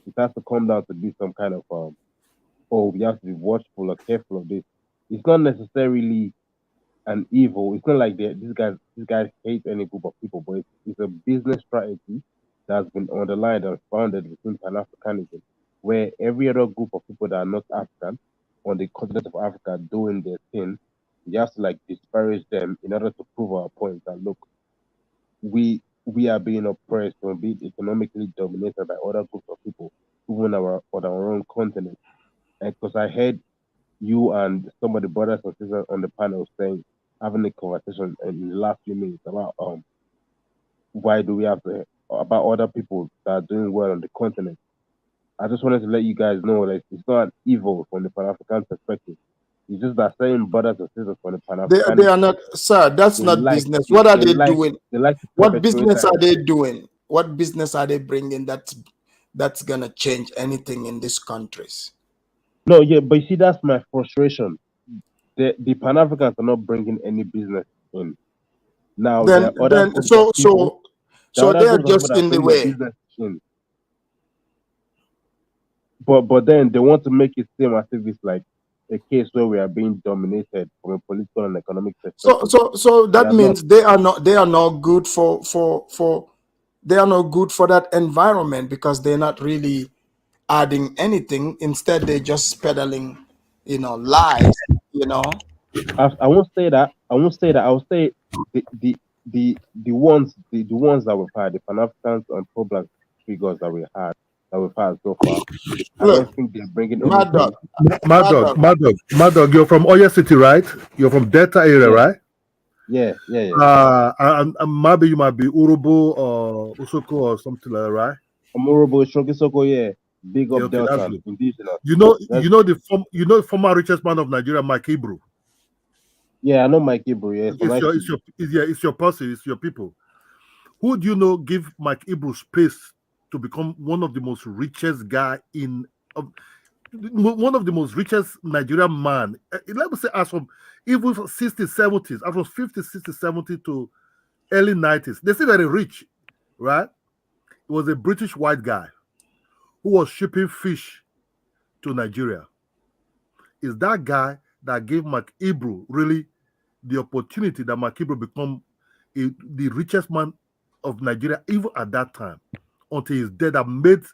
it has to come down to be some kind of we have to be watchful or careful of this. It's not necessarily an evil. It's not like these guys hate any group of people, but it's a business strategy that's been underlined and founded within Pan-Africanism, where every other group of people that are not African on the continent of Africa doing their thing, you have to disparage them in order to prove our point that look, we are being oppressed or being economically dominated by other groups of people, even on our own continent. And because I heard you and some of the brothers and sisters on the panel saying having a conversation in the last few minutes about why do we have to about other people that are doing well on the continent. I just wanted to let you guys know that it's not an evil from the Pan-African perspective. It's just that certain brothers and sisters from the Pan-African They are not, sir. That's not business. What are they doing? they like to What perpetuate business that. are they doing? What business are they bringing that's gonna change anything in these countries? No, yeah, but you see, that's my frustration. The Pan Africans are not bringing any business in. Now there are other groups of people. So they are groups of people just that in the bring way. business in. But then they want to make it seem as if it's like a case where we are being dominated from a political and economic perspective. So that means they are not good for they are not good for that environment, because they're not really adding anything. Instead, they're just peddling, lies. I won't say that. I won't say that. I will say the ones that we've had, the Pan Africans and pro-black figures that we've had so far. I don't think they're bringing Mad Dog. Mad Dog, you're from Oyo City, right? You're from Delta area, right? Yeah. And maybe you might be Urubu or Usoko or something like that, right? Urubu, Shokisoko, yeah. Big up Okay, Delta, that's good. indigenous. You know the former richest man of Nigeria, Mike Ibru. Yeah, I know Mike Ibru. Yeah, it's your person, it's your people. Who do you know give Mike Ibru space to become one of the most richest guy one of the most richest Nigerian man? Let me say, as from even 60s, 70s, as from 50s, 60s, 70s to early 90s, they're still very rich, right? It was a British white guy who was shipping fish to Nigeria. Is that guy that gave Mike Ibru really the opportunity that Mike Ibru become the richest man of Nigeria, even at that time, until he's dead, that made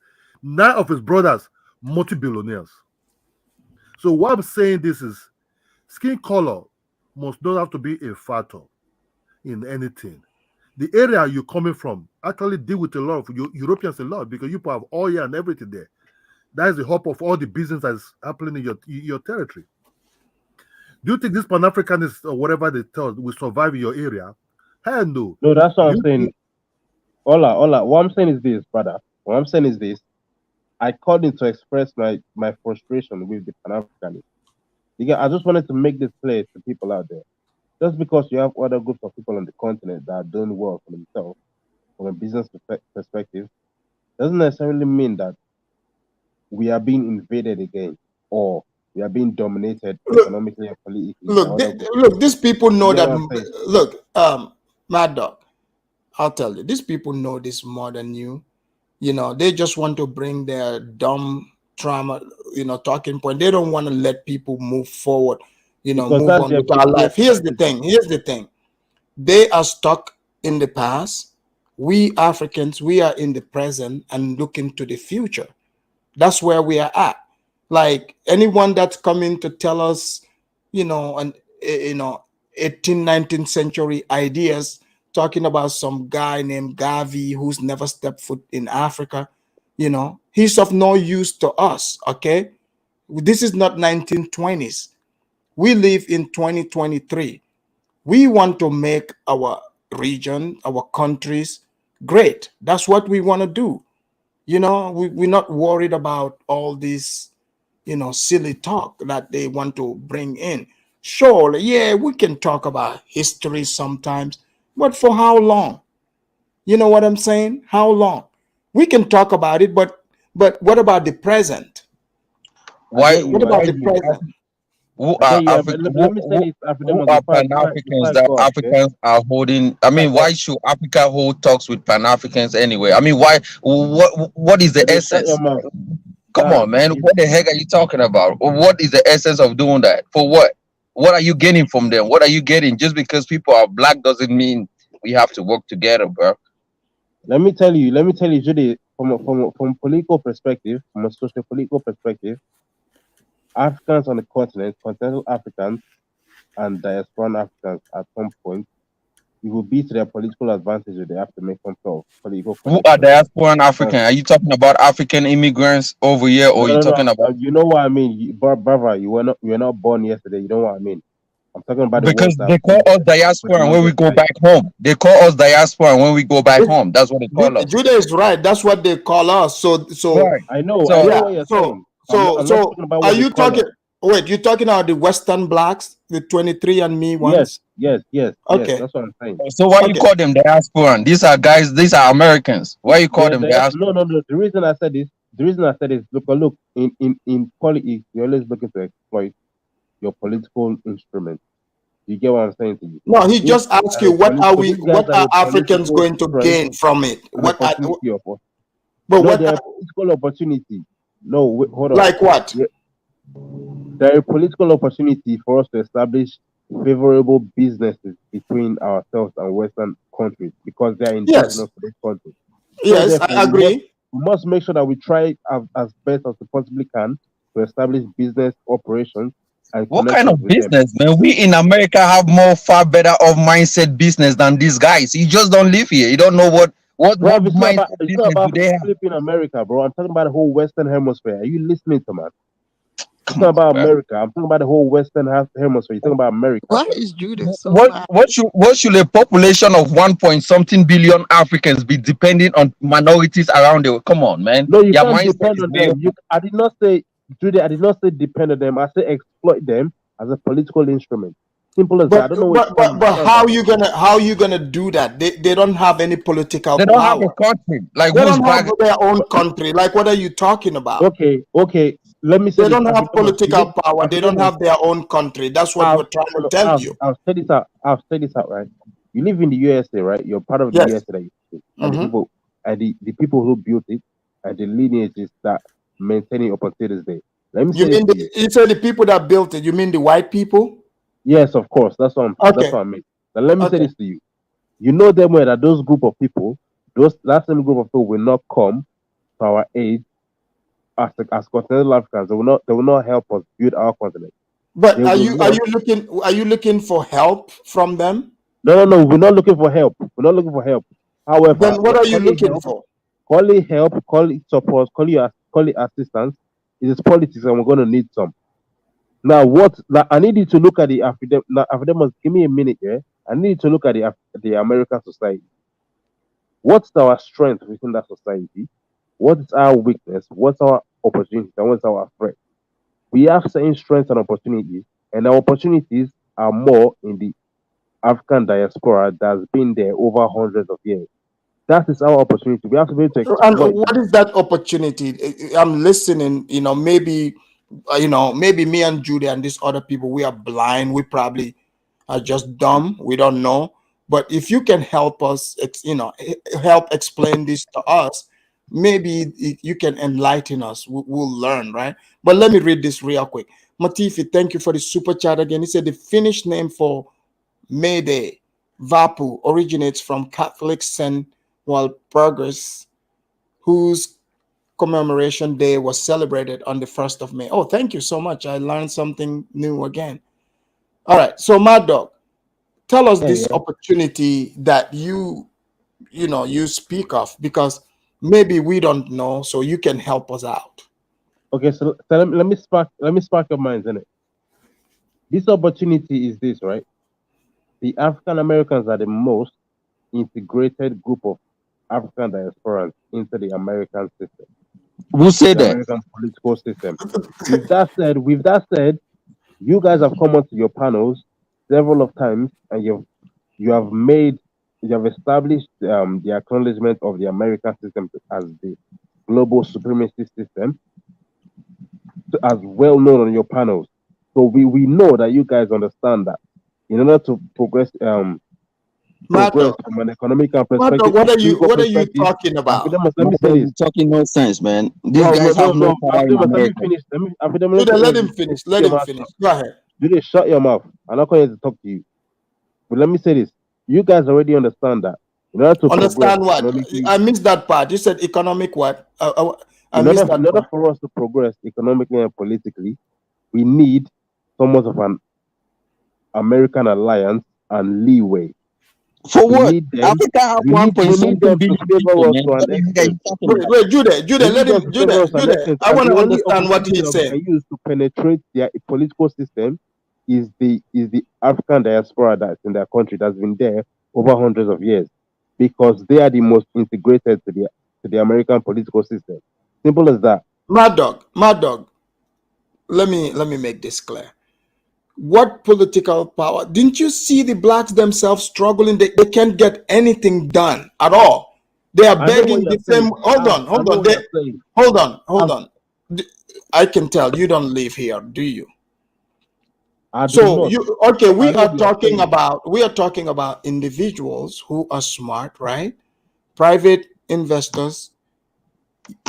9 of his brothers multi-billionaires. So what I'm saying this is, skin color must not have to be a factor in anything. The area you're coming from actually deal with a lot of Europeans a lot, because you have oil and everything there. That is the hub of all the business that's happening in your territory. Do you think this Pan-Africanist or whatever they tell will survive in your area? Hell no. No, that's what I'm saying. Hola. What I'm saying is this, brother. What I'm saying is this. I called in to express my frustration with the Pan-Africanists. I just wanted to make this clear to people out there. Just because you have other groups of people on the continent that are doing well for themselves from a business perspective, doesn't necessarily mean that we are being invaded again or we are being dominated economically and politically. Look, these people know that. Look, Mad Dog, I'll tell you, these people know this more than you. They just want to bring their dumb trauma, talking point. They don't want to let people move forward, move on with our life. Here's the thing. They are stuck in the past. We Africans, we are in the present and looking to the future. That's where we are at. Like anyone that's coming to tell us, 18th, 19th century ideas, talking about some guy named Gavi who's never stepped foot in Africa, he's of no use to us. Okay, this is not 1920s. We live in 2023. We want to make our region, our countries great. That's what we want to do. We're not worried about all this, silly talk that they want to bring in. Sure, yeah, we can talk about history sometimes, but for how long? You know what I'm saying? How long? We can talk about it, but what about the present? What about the present? Who are Pan-Africans that Africans are holding? I mean, why should Africa hold talks with Pan-Africans anyway? I mean, why? What is the essence? Come on, man. What the heck are you talking about? What is the essence of doing that? For what? What are you getting from them? What are you getting? Just because people are black doesn't mean we have to work together, bro. Let me tell you, Judy, from a political perspective, from a socio-political perspective, Africans on the continent, continental Africans and diasporan Africans at some point, it will be to their political advantage if they have to make some sort of political. Who are diasporan African? Are you talking about African immigrants over here, or are you talking about? You know what I mean, brother. You were not born yesterday. You know what I mean. I'm talking about the Because ones that they have call been us there for the diaspora when we longest go time. back home. They call us diaspora when we go back home. That's what they call us. Judah is right. That's what they call us. So Right. I know So yeah. what you're So saying. I'm not talking about are what they you call talking? us. Wait, you talking about the Western blacks, the 23andMe Yes, ones? yes. Okay. That's what I'm saying. why you Okay. call them diaspora? These are guys. These are Americans. Why you call them diaspora? No. The reason I said is look. In politics, you're always looking to exploit your political instrument. You get what I'm saying to you? No, he These just asked are you a what are we? these guys What are are a Africans political going to strength gain from it? and opportunity of us. But No, what they're are, a political opportunity. No, wait, hold on. like what? There is political opportunity for us to establish favorable businesses between ourselves and Western countries because they are indigenous to this country. So Yes, therefore, I agree. we must make sure that we try as best as we possibly can to establish business operations and What kind connections of with them. business, man? We in America have far better of mindset business than these guys. You just don't live here. You don't know what Bro, it's not mindset business do about they have? flipping America, bro. I'm talking about the whole Western Hemisphere. Are you listening to man? It's Come not on, about bro. America. I'm talking about the whole Western Hemisphere. You're talking about America, Why bro. is Judah so mad? What should a population of 1 point something billion Africans be depending on minorities around the world? Come on, man. No, you Your can't mindset depend is on way them. I did not say, Judy, I did not say depend on them. I say exploit them as a political instrument. Simple as that. I But don't know what you're trying to but understand, man. how you gonna do that? They don't have any political they don't have a power. country. Like They who's don't have bragging? their own country. Like what are you talking about? Okay. Let me say They this. don't have political power. They don't Affidavit, have their own country. That's what we're trying to tell you. I'll say this out. I'll say this out, right? You live in the USA, right? You're part of the Yes. USA that you live, and Mm-hmm. the people who built it and the lineages that maintain it up until this day. Let me You say this mean to you. you say the people that built it? You mean the white people? Yes, of course. That's what Okay. I mean. Now let me say Okay. this to you. You know them well that those group of people, that same group of people will not come to our aid as continental Africans. They will not help us build our continent. But They are will not. you looking for help from them? No. We're not looking for help. We're not looking for help. However, Then what are you call it looking help, for? call it help, call it support, call it assistance. It is politics, and we're going to need some. Now, I need you to look at the affidavit. Now, affidavit, give me a minute, yeah. I need you to look at the American society. What's our strength within that society? What is our weakness? What's our opportunity? And what's our threat? We have certain strengths and opportunities, and our opportunities are more in the African diaspora that's been there over hundreds of years. That is our opportunity. We have to be able to And exploit what them. is that opportunity? I'm listening. Maybe maybe me and Judy and these other people, we are blind. We probably are just dumb. We don't know. But if you can help us, help explain this to us, maybe you can enlighten us. We'll learn, right? But let me read this real quick. Matifi, thank you for the super chat again. He said the Finnish name for May Day, Vapu, originates from Catholic Saint Walpurgis, whose commemoration day was celebrated on the 1st of May. Oh, thank you so much. I learned something new again. All right. So, Mad Dog, tell us this Yeah. opportunity that you speak of, because maybe we don't know, so you can help us out. Okay, so let me spark your minds in it. This opportunity is this, right? The African Americans are the most integrated group of African diasporans into the American system, Who say the that? American political system. With that said, you guys have come onto your panels several of times, and you have established the acknowledgement of the American system as the global supremacy system, as well known on your panels. So we know that you guys understand that in order to progress from an economic Mad perspective, Dog, what are political you perspective. talking about? Let me say this. Talking no sense, man. These guys have no power in Let me America. finish. Let him finish. Let him finish. Go ahead. Judy, shut your mouth. I'm not going to talk to you. But let me say this. You guys already understand that in order to Understand progress what? economically, I missed that part. You said economic what? I in missed order that part. for us to progress economically and politically, we need somewhat of an American alliance and leeway. For We what? need them. Africa have We 1 need point something them to billion people, favor us man. to What an the heck are extent. you talking about? Wait, Judah, We need let them him, to favor us to an Judah. extent. I And want the to only understand what opportunity he that we said. can use to penetrate the political system is the African diaspora that's in their country that's been there over hundreds of years, because they are the most integrated to the American political system. Simple as that. Mad Dog. Let me make this clear. What political power? Didn't you see the blacks themselves struggling? They can't get anything done at all. They are I know what begging you're the same. saying. Hold I on. know what you're saying. Hold on. I can tell you don't live here, do you? I do So not. you okay? We I know are what you're talking saying. about individuals who are smart, right? Private investors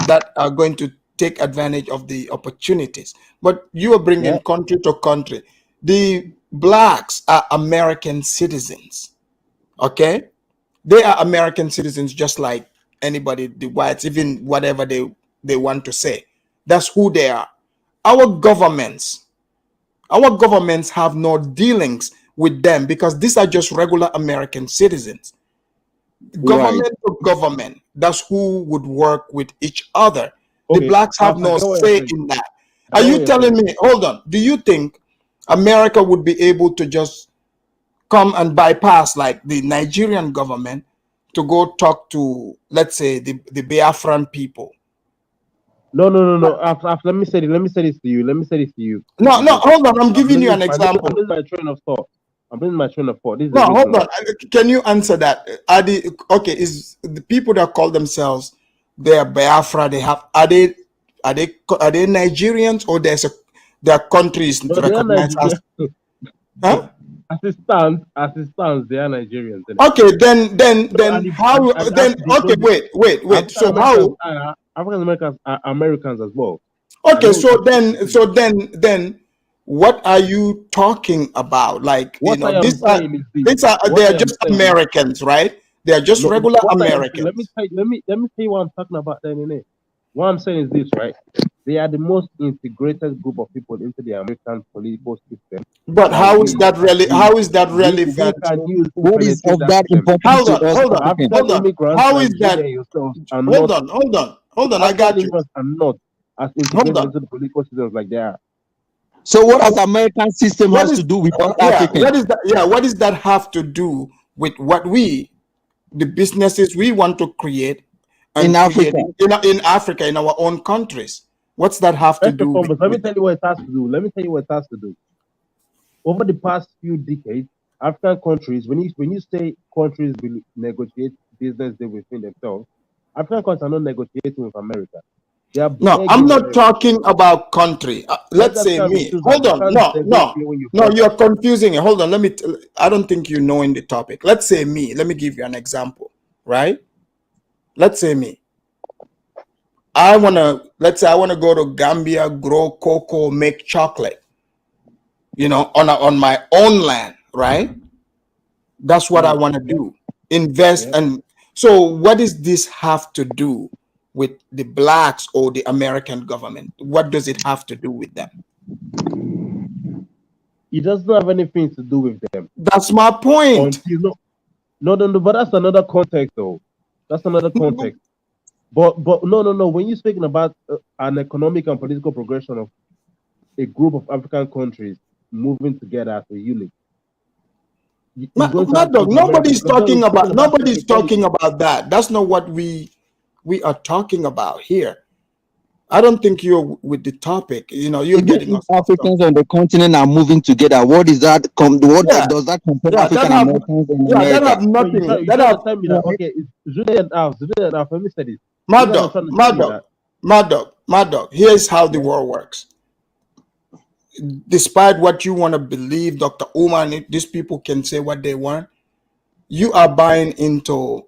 that are going to take advantage of the opportunities. But you are bringing Yeah. country to country. The blacks are American citizens, okay? They are American citizens just like anybody, the whites, even whatever they want to say. That's who they are. Our governments have no dealings with them because these are just regular American citizens. Government to government, that's who would work with each other. The Okay. blacks have I no get what you're say saying. in that. I Are get what you you're telling saying. me, hold on, do you think America would be able to just come and bypass like the Nigerian government to go talk to, let's say, the Biafran people? No. After, let me say this to you. No, Mr. J. hold on, I'm I'm giving you losing, an example. I'm losing my train of thought. This is No, the reason hold why. on. Can you answer that? Are the okay? Is the people that call themselves they are Biafra? Are they Nigerians or their countries No, they are recognized as? Nigerians. Huh? As it stands, they are Nigerians. Isn't it? Okay, then No, and how then? Okay, wait. African So Americans how? are Americans as well. I Okay, know. so then, what are you talking about? Like What I am saying is this. they What are I am just saying. Americans, right? They are just No, regular what I am saying. Americans. Let me tell you what I'm talking about. Then, innit? What I'm saying is this, right? They are the most integrated group of people into the American political system. But And how is that really? How is that we relevant? can use to What is penetrate of that that system. important to us So Africans? African immigrants How like is that? Julia and yourself are Hold not. on. I got African you. immigrants are not as Hold integrated on. into the political systems like they are. So what does American system What has to is do with us yeah? Africans? What is that? Yeah. What does that have to do with what the businesses we want to create In and Africa? creating in Africa, in our own countries? What's that have to First do and foremost, let me with tell you what it has to do. Over the past few decades, African countries, when you say countries will negotiate business deal within themselves, African countries are not negotiating with America. They are No, I'm begging not America. talking about country. Let Let's that say can be me. chosen. Hold You on. can't negotiate when you No, beg you're them. confusing it. Hold on. I don't think you know in the topic. Let's say me. Let me give you an example, right? Let's say me. Let's say I want to go to Gambia, grow cocoa, make chocolate, on my own land, right? That's what I want to do. Invest. Yeah. And so what does this have to do with the blacks or the American government? What does it have to do with them? It doesn't have anything to do with them. That's my point. Until no, but that's another context though. That's another context. But no. When you're speaking about an economic and political progression of a group of African countries moving together as a unit, you're going to have Mad to go Dog, to America. nobody's Because then nobody's equality. talking about that. That's not what we are talking about here. I don't think you're with the topic. You're Even getting if us off topic. Africans on the continent are moving together, what is that? What Yeah, does that compare yeah, African Americans in that America? have So nothing. you're That trying have to tell me that Right? okay, it's Julian Alf. Let me say this. You Mad guys are trying to tell me that. Mad Dog. Here's how the world works. Despite what you want to believe, Dr. Umar and these people can say what they want. You are buying into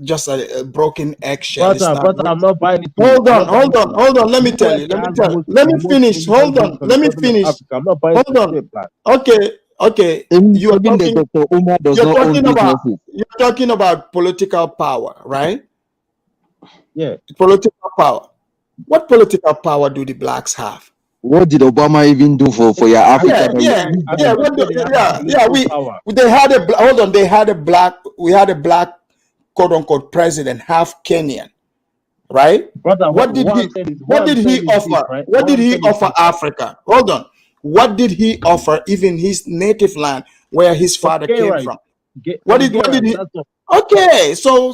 just a broken eggshell. It's not Brother, I'm not buying it. Hold on. Let me tell you. Let me finish. Hold on. Let me finish. I'm not buying Hold on. shit, man. Okay. You are Even the talking. Dr. Umar does You're not own businesses. talking about political power, right? Yeah. Political power. What political power do the blacks have? What did Obama even do for your Africa? Yeah. Power. They had hold on. We had a black quote unquote president, half Kenyan, right? Brother, What did he what I'm saying is offer? this, right? What did he offer Africa? Hold on. What did he offer even his native land where his father Get came right. from? Get What get did right. he? That's all. Okay, so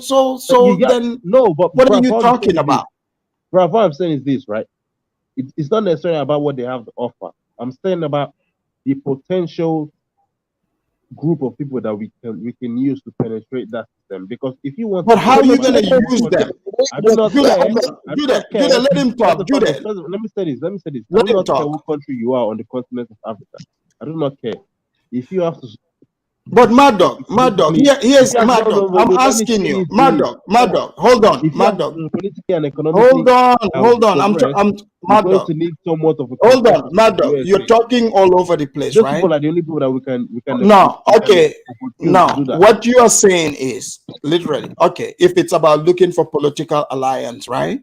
You got then no, but what are bruv, you what I'm saying talking is this. about? Bruv, what I'm saying is this, right? It's not necessarily about what they have to offer. I'm saying about the potential group of people that we can use to penetrate that system. Because if you want But to how go are to you an gonna African use them? country, I do not Judah, care. I do not Judah, care. let him First talk. of all, Judah, let me say this. Let me say this. I let do him not care talk. what country you are on the continent of Africa. I do not care. If you have to But Mad Dog, politically, here's no, Mad Dog. I'm let me asking say you, this, Mad please. Dog, hold on, If you Mad have Dog, to politically and hold economically on. progress, I'm you're Mad going Dog. to need somewhat of a Hold on, consensus with Mad the Dog. You're USA. talking all over the place, Those right? people are the only people that we can No, okay. opportune to Now, do that. what you are saying is literally okay. If it's about looking for political alliance, right?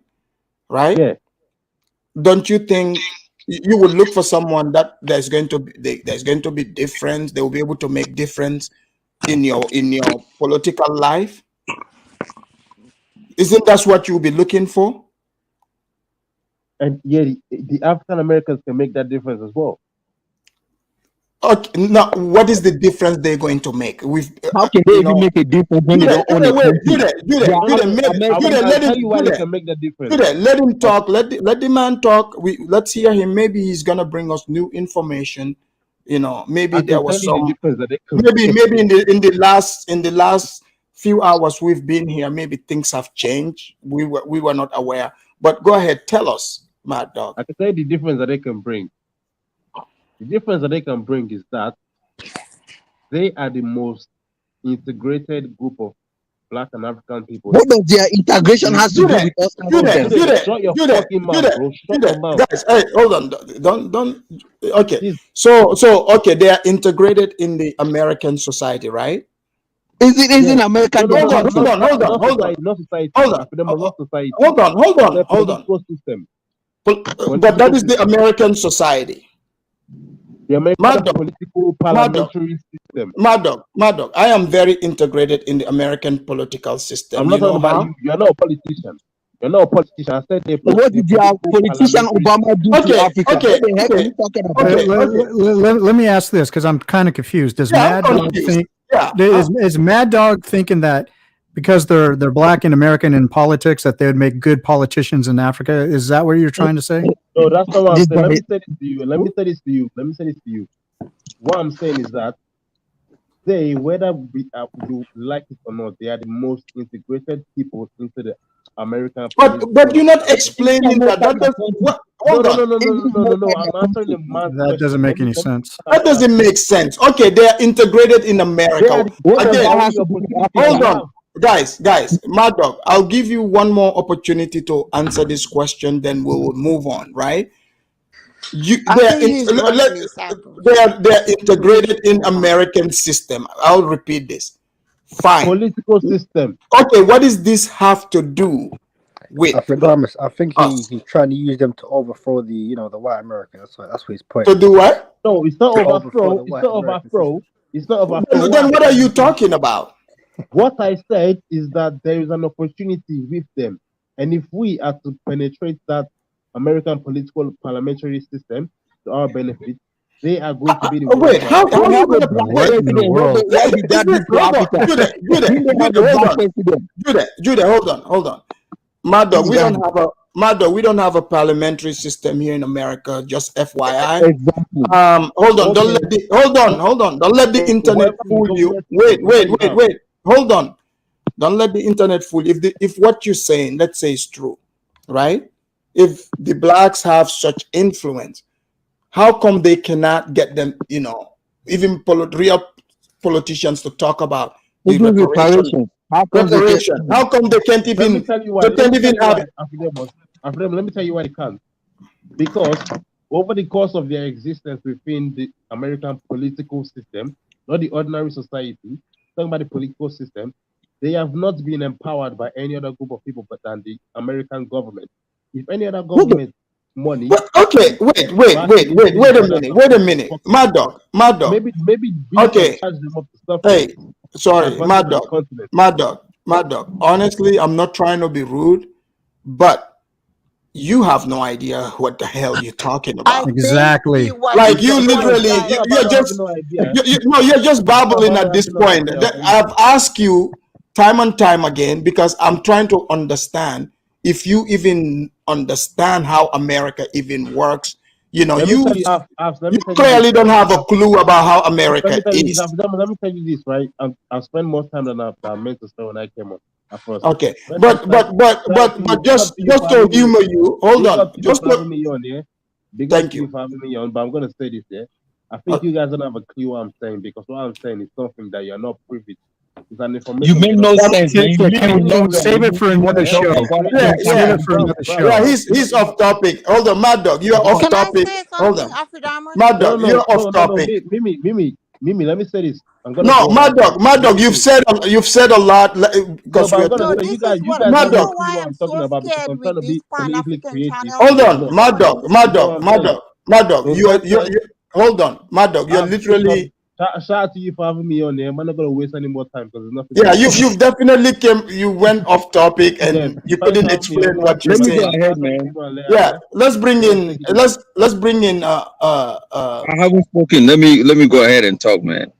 Right? Yeah. Don't you think you would look for someone that there's going to be difference? They will be able to make difference in your political life. Isn't that what you'll be looking for? And yeah, the African Americans can make that difference as well. Okay, now what is the difference they're going to make? How can they even make a difference when they don't own a country? They are Let I'll him tell you why they can make that difference. let him talk. Let the man talk. Let's hear him. Maybe he's gonna bring us new information. Maybe I there can tell was you the some. difference that they can Maybe in the last few hours we've been here, maybe things have changed. We were not aware. But go ahead, tell us, Mad Dog. I can tell you the difference that they can bring. The difference that they can bring is that they are the most integrated group of Black and African people. What does their integration has to do with us Africans? Shut your fucking mouth, bro. Shut your mouth. Guys, hey, hold on. Don't. Okay. So okay, they are integrated in the American society, right? Is it in America? Hold on. Not society. Hold on. Political system. But that is the American society. The American political parliamentary system. Mad Dog, I am very integrated in the American political system. I'm not talking about you. You're not a politician. You're not a politician. I said what did your politician Obama do to Africa? What the heck are you talking about? Let me ask this because I'm kind of confused. Does Mad Dog think? Yeah. Is Mad Dog thinking that because they're Black and American in politics that they would make good politicians in Africa? Is that what you're trying to say? No, that's not what I'm saying. Let me say this to you. What I'm saying is that they, whether you like it or not, they are the most integrated people into the American. But you're not explaining that. Hold on. No. I'm answering the man's That doesn't make any sense. That doesn't make sense. Okay, they are integrated in America. Again, hold on. Guys, Mad Dog, I'll give you one more opportunity to answer this question, then we will move on, right? They are integrated in American system. I'll repeat this. Fine. Political system. Okay, what does this have to do with? I think he's trying to use them to overthrow the white America. That's what his point. To do what? No, it's not overthrow. It's not overthrow. It's not overthrow. Then what are you talking about? What I said is that there is an opportunity with them, and if we are to penetrate that American political parliamentary system to our benefit, they are going to be the wait. How are you going to what in the world? Judah, hold on. Mad Dog, we don't have a parliamentary system here in America. Just FYI. Exactly. Hold on. Hold on. Don't let the internet fool you. Wait. Hold on. Don't let the internet fool you. If what you're saying, let's say, is true, right? If the Blacks have such influence, how come they cannot get them, even real politicians to talk about the reparation? How come they can't even? Let me tell you why they can't. Because over the course of their existence within the American political system, not the ordinary society, talking about the political system, they have not been empowered by any other group of people but than the American government. If any other government money. Okay, wait a minute. Mad Dog. Maybe. Okay. Hey, sorry, Mad Dog. Honestly, I'm not trying to be rude, but you have no idea what the hell you're talking I about. think Exactly. what Like he's you saying, literally, It's guys. not you're about not just, having no idea. no, you're just It's not babbling about at not this having no point. idea. I've asked you time and time again because I'm trying to understand if you even understand how America even works. You know, Let me you tell you, Abs, let you me tell you this, clearly don't right? have a clue about how Let America me tell you this, is. Abs, let me tell you this, right? I've spent more time than I meant to spend when I came on at first. Okay, First, but big up to you just for to having me. humor you, hold Big on, up to you just for having to me on here. Big up thank to you you. for having me on. But I'm gonna say this, yeah. I think Uh, you guys don't have a clue what I'm saying because what I'm saying is something that you're not privy to. It's an You information that make you're not no privy sense, man. You live in can Can we London. save it for You want another to help show? us out. yeah, Let's save yeah. it for Bruv, another bruv, Yeah, show. he's off topic. Hold on, Mad Dog, you're off Can I topic. say Hold something, on, Afrodamus? Mad No, Dog, no, you're off no, no, no. topic. Mimi. Let me say this. I'm gonna No, go on after. Mad Let Dog, me say this. you've said a lot No, because but we I'm are gonna No, today. say this is you what guys Mad have you no Dog, know clue why what I'm I'm talking so about because scared I'm trying with to these be politically Pan-African creative channels hold with on, what because Mad Dog, you you are understand. hold on, Mad Dog, you're Big up. literally Shout out to you for having me on there. I'm not gonna waste any more time because there's nothing yeah, else to you've definitely you went off topic yeah, and you thanks couldn't for having me explain on, man. what you're Let me Man, go saying. ahead, pass on the man. people and later, Yeah, yeah. Let's take it easy. let's bring in I haven't spoken. Let me go ahead and talk, man.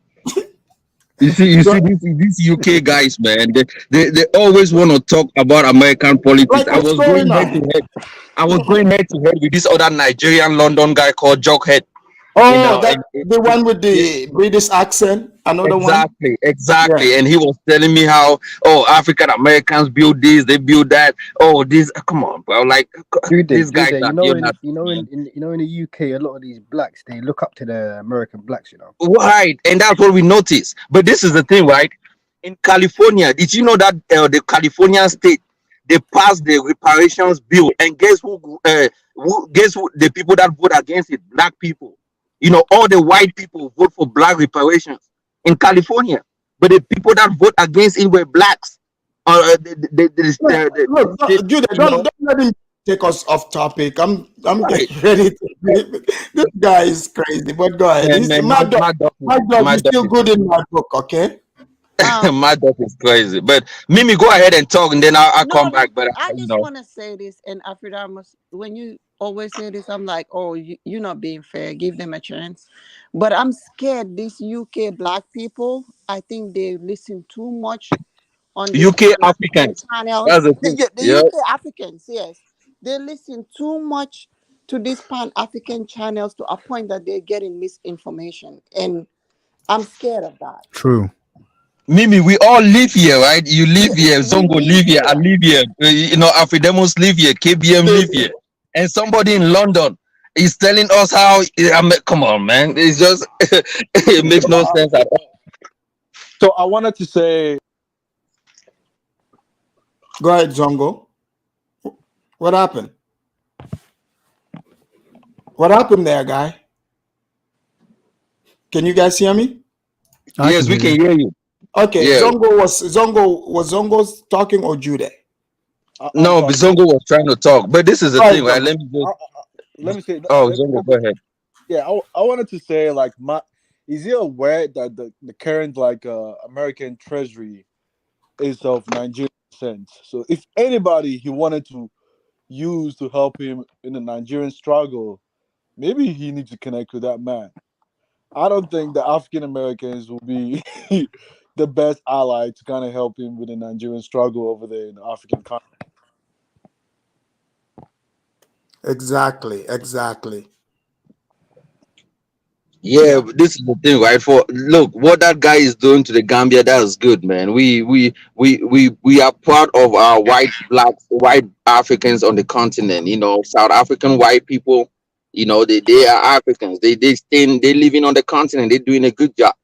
You see these UK guys, man. They always want to talk about American politics. like what's going on? I was going head to head with this other Nigerian London guy called Jughead. You Oh, know, that the one with yeah, the British accent, another one. exactly, Yeah. exactly. And he was telling me how, oh, African Americans build this, they build that. Oh, this, come on, bro. Like, these Do guys they? are you're not, In the UK, a lot of these blacks they look up to the American blacks. You know. right. And that's what we noticed. But this is the thing, right? In California, did you know that the Californian state they passed the reparations bill, and guess who the people that vote against it? Black people. You know, all the white people vote for black reparations in California, but the people that vote against it were blacks. The Look, state, Judah, you know, don't let him take us off topic. I'm right? getting ready to. This guy is crazy. But go ahead. Man, He's man, Mad Dog. my You're dog still is good in my book, okay? um my dog is crazy. But Mimi, go ahead and talk, and then I'll no, come back. But I you just know. want to say this, and Afrodamus, when you always say this, I'm like, oh, you're not being fair. Give them a chance. But I'm scared. These UK black people, I think they listen too much on this UK Pan African Africans. channels. That's the thing. The Yeah. UK Africans, yes, they listen too much to these Pan African channels to a point that they're getting misinformation, and I'm scared of that. True. Mimi, we all live here, right? You live here, We Zongo live live here, I here. live here, you know, Afridemos live here, KBM live here. And somebody in London is telling us how, come on, man. It's just, it makes no sense at all. So I wanted to say, Go ahead, Zongo. What happened? What happened there, guy? Can you guys hear me? I can Yes, we hear can you. hear you. Okay, Yeah. Zongo talking or Judah? I'm No, talking. Bizongo was trying to talk, but this is the Go thing, ahead, right? Zongo. Let me just, Let me say. oh, Zongo, go ahead. Yeah, I wanted to say like is he aware that the current like American Treasury is of Nigerian descent? So if anybody he wanted to use to help him in the Nigerian struggle, maybe he needs to connect with that man. I don't think the African Americans will be the best ally to kind of help him with the Nigerian struggle over there in the African continent. Exactly. Yeah, Yeah. this is the thing, right? For look, what that guy is doing to the Gambia, that is good, man. We are proud of our white, black, white Africans on the continent. You know, South African white people. You know, they are Africans. They living on the continent. They're doing a good job.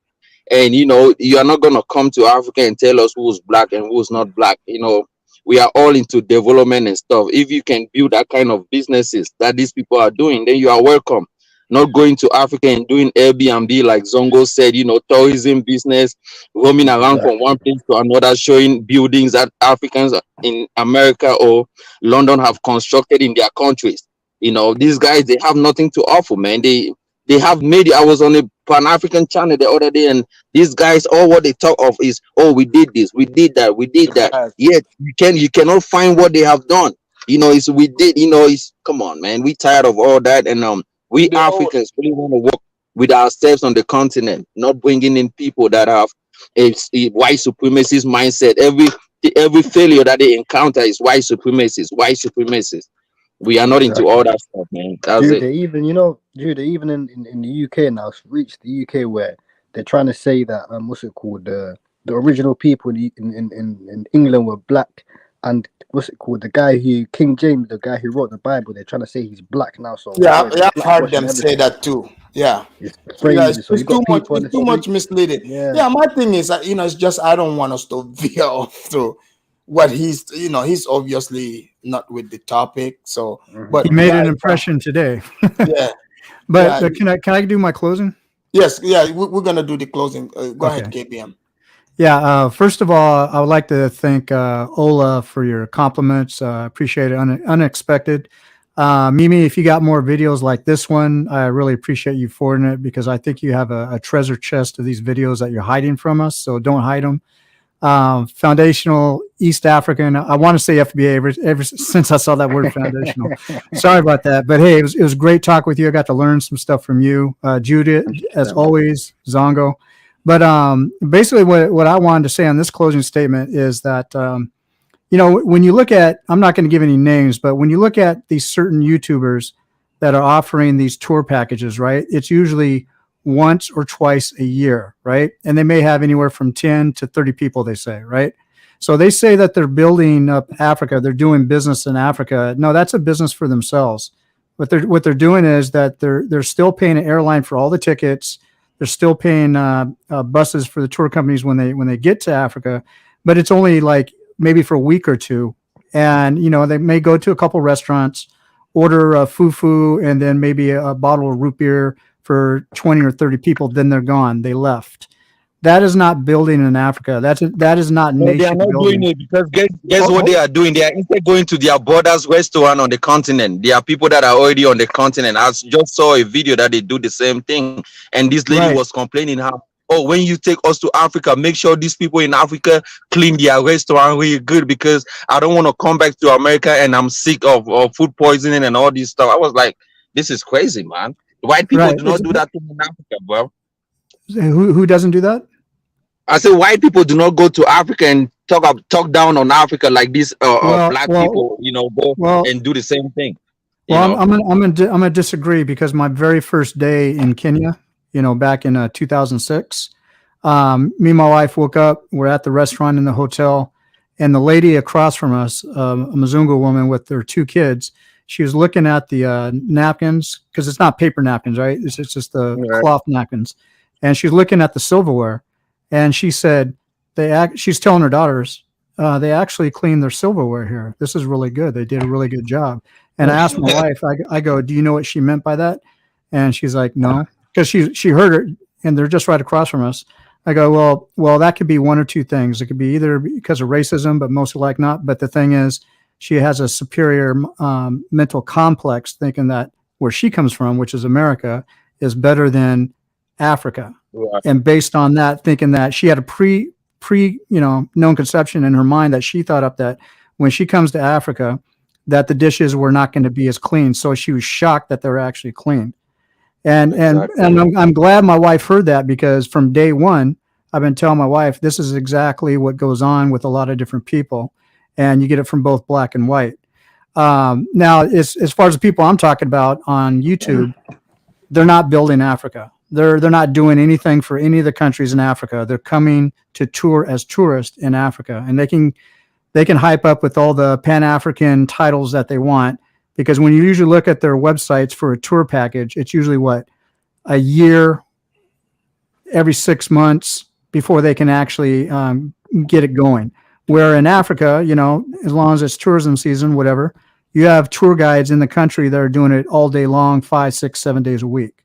And you know, you are not gonna come to Africa and tell us who's black and who's not black. You know, we are all into development and stuff. If you can build that kind of businesses that these people are doing, then you are welcome. Not going to Africa and doing Airbnb like Zongo said, you know, tourism business, roaming around from one place to another, showing buildings that Africans in America or London have constructed in their countries. You know, these guys, they have nothing to offer, man. They have made it. I was on a Pan African channel the other day, and these guys, all what they talk of is, oh, we did this, we did that, we did that. Yes. Yet you cannot find what they have done. It's we did. It's come on, man. We tired of all that, and we They all Africans really want to work with ourselves on the continent, not bringing in people that have a white supremacist mindset. Every failure that they encounter is white supremacists. White supremacists. We are not into all Exactly. that stuff, man. That's Dude, it. they even, dude, they even in the UK now, it's reached the UK where they're trying to say that what's it called, the original people in England were black, and what's it called, the guy who King James, the guy who wrote the Bible, they're trying to say he's black now, so Yeah, boy, yeah, they're I've heard blackwashing them say everything. that too. Yeah. It's Yeah, crazy. So you it's too got much. people on It's the too much street. misleading. Yeah. Yeah, my thing is that it's just I don't want us to veer off to what he's obviously not with the topic. So, He but made guys, an impression today. yeah, But yeah, can I do my closing? yes, yeah, we're gonna do the closing. Go ahead, Okay. KBM. Yeah. First of all, I would like to thank Ola for your compliments. Appreciate it. Unexpected. Mimi, if you got more videos like this one, I really appreciate you forwarding it because I think you have a treasure chest of these videos that you're hiding from us. So don't hide them. Foundational East African. I want to say FBA ever since I saw that word foundational. Sorry about that, but hey, it was great talking with you. I got to learn some stuff from you, Judith, as 100%, man. always, Zongo. But basically, what I wanted to say on this closing statement is that when you look at, I'm not going to give any names, but when you look at these certain YouTubers that are offering these tour packages, right? It's usually once or twice a year, right? And they may have anywhere from 10 to 30 people, they say, right? So they say that they're building up Africa, they're doing business in Africa. No, that's a business for themselves. What they're doing is that they're still paying an airline for all the tickets. They're still paying buses for the tour companies when they get to Africa, but it's only like maybe for a week or two. And, they may go to a couple restaurants, order a fufu, and then maybe a bottle of root beer for 20 or 30 people. Then they're gone. They left. That is not building in Africa. That is not No, they are nation not doing building. it because guess Oh, what they are doing? They are instead going to their borders restaurant on the continent. There are people that are already on the continent. I just saw a video that they do the same thing, and this lady right. was complaining how, oh, when you take us to Africa, make sure these people in Africa clean their restaurant really good because I don't want to come back to America and I'm sick of food poisoning and all this stuff. I was like, this is crazy, man. White people Right. do not do that thing in Africa, bro. Who doesn't do that? I say white people do not go to Africa and talk down on Africa like these Well, black well, people, go well, and do the same thing. Well, I'm gonna disagree because my very first day in Kenya, back in 2006, me and my wife woke up. We're at the restaurant in the hotel, and the lady across from us, a Mzungu woman with her two kids, she was looking at the napkins because it's not paper napkins, right? It's just the Right. cloth napkins, and she's looking at the silverware, and she said she's telling her daughters they actually cleaned their silverware here. This is really good. They did a really good job. And I asked my wife, I go, do you know what she meant by that? And she's like, no, because she heard it, and they're just right across from us. I go, well, that could be one or two things. It could be either because of racism, but most likely not. But the thing is, she has a superior mental complex, thinking that where she comes from, which is America, is better than Africa, Right. and based on that, thinking that she had a pre known conception in her mind that she thought up that when she comes to Africa, that the dishes were not going to be as clean. So she was shocked that they're actually clean. And Exactly. I'm glad my wife heard that because from day one, I've been telling my wife, this is exactly what goes on with a lot of different people. And you get it from both black and white. Now, as far as the people I'm talking about on YouTube, they're not building Africa. They're not doing anything for any of the countries in Africa. They're coming to tour as tourists in Africa, and they can hype up with all the Pan-African titles that they want, because when you usually look at their websites for a tour package, it's usually a year, every 6 months before they can actually get it going. Where in Africa, as long as it's tourism season, whatever, you have tour guides in the country that are doing it all day long, 5, 6, 7 days a week.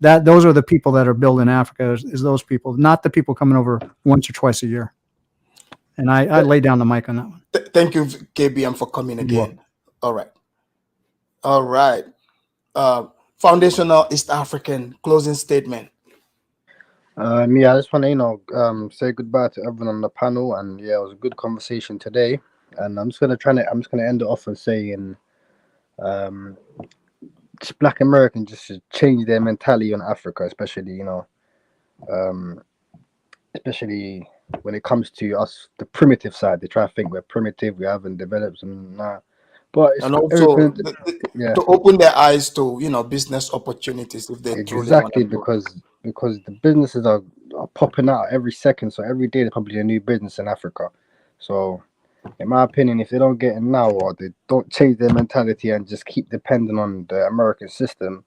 Those are the people that are building Africa, is those people, not the people coming over once or twice a year. And I lay down the mic on that one. Thank you, KBM, for coming You're again. All right. Foundational East African closing statement. Yeah, I just want to say goodbye to everyone on the panel, and yeah, it was a good conversation today. And I'm just gonna end it off and saying, just Black Americans just should change their mentality on Africa, especially especially when it comes to us, the primitive side. They try to think we're primitive, we haven't developed, and nah. But it's And also everything. Yeah, to open their eyes to business opportunities if they truly want to exactly, grow. because the businesses are popping out every second. So every day there's probably a new business in Africa. So in my opinion, if they don't get it now or they don't change their mentality and just keep depending on the American system,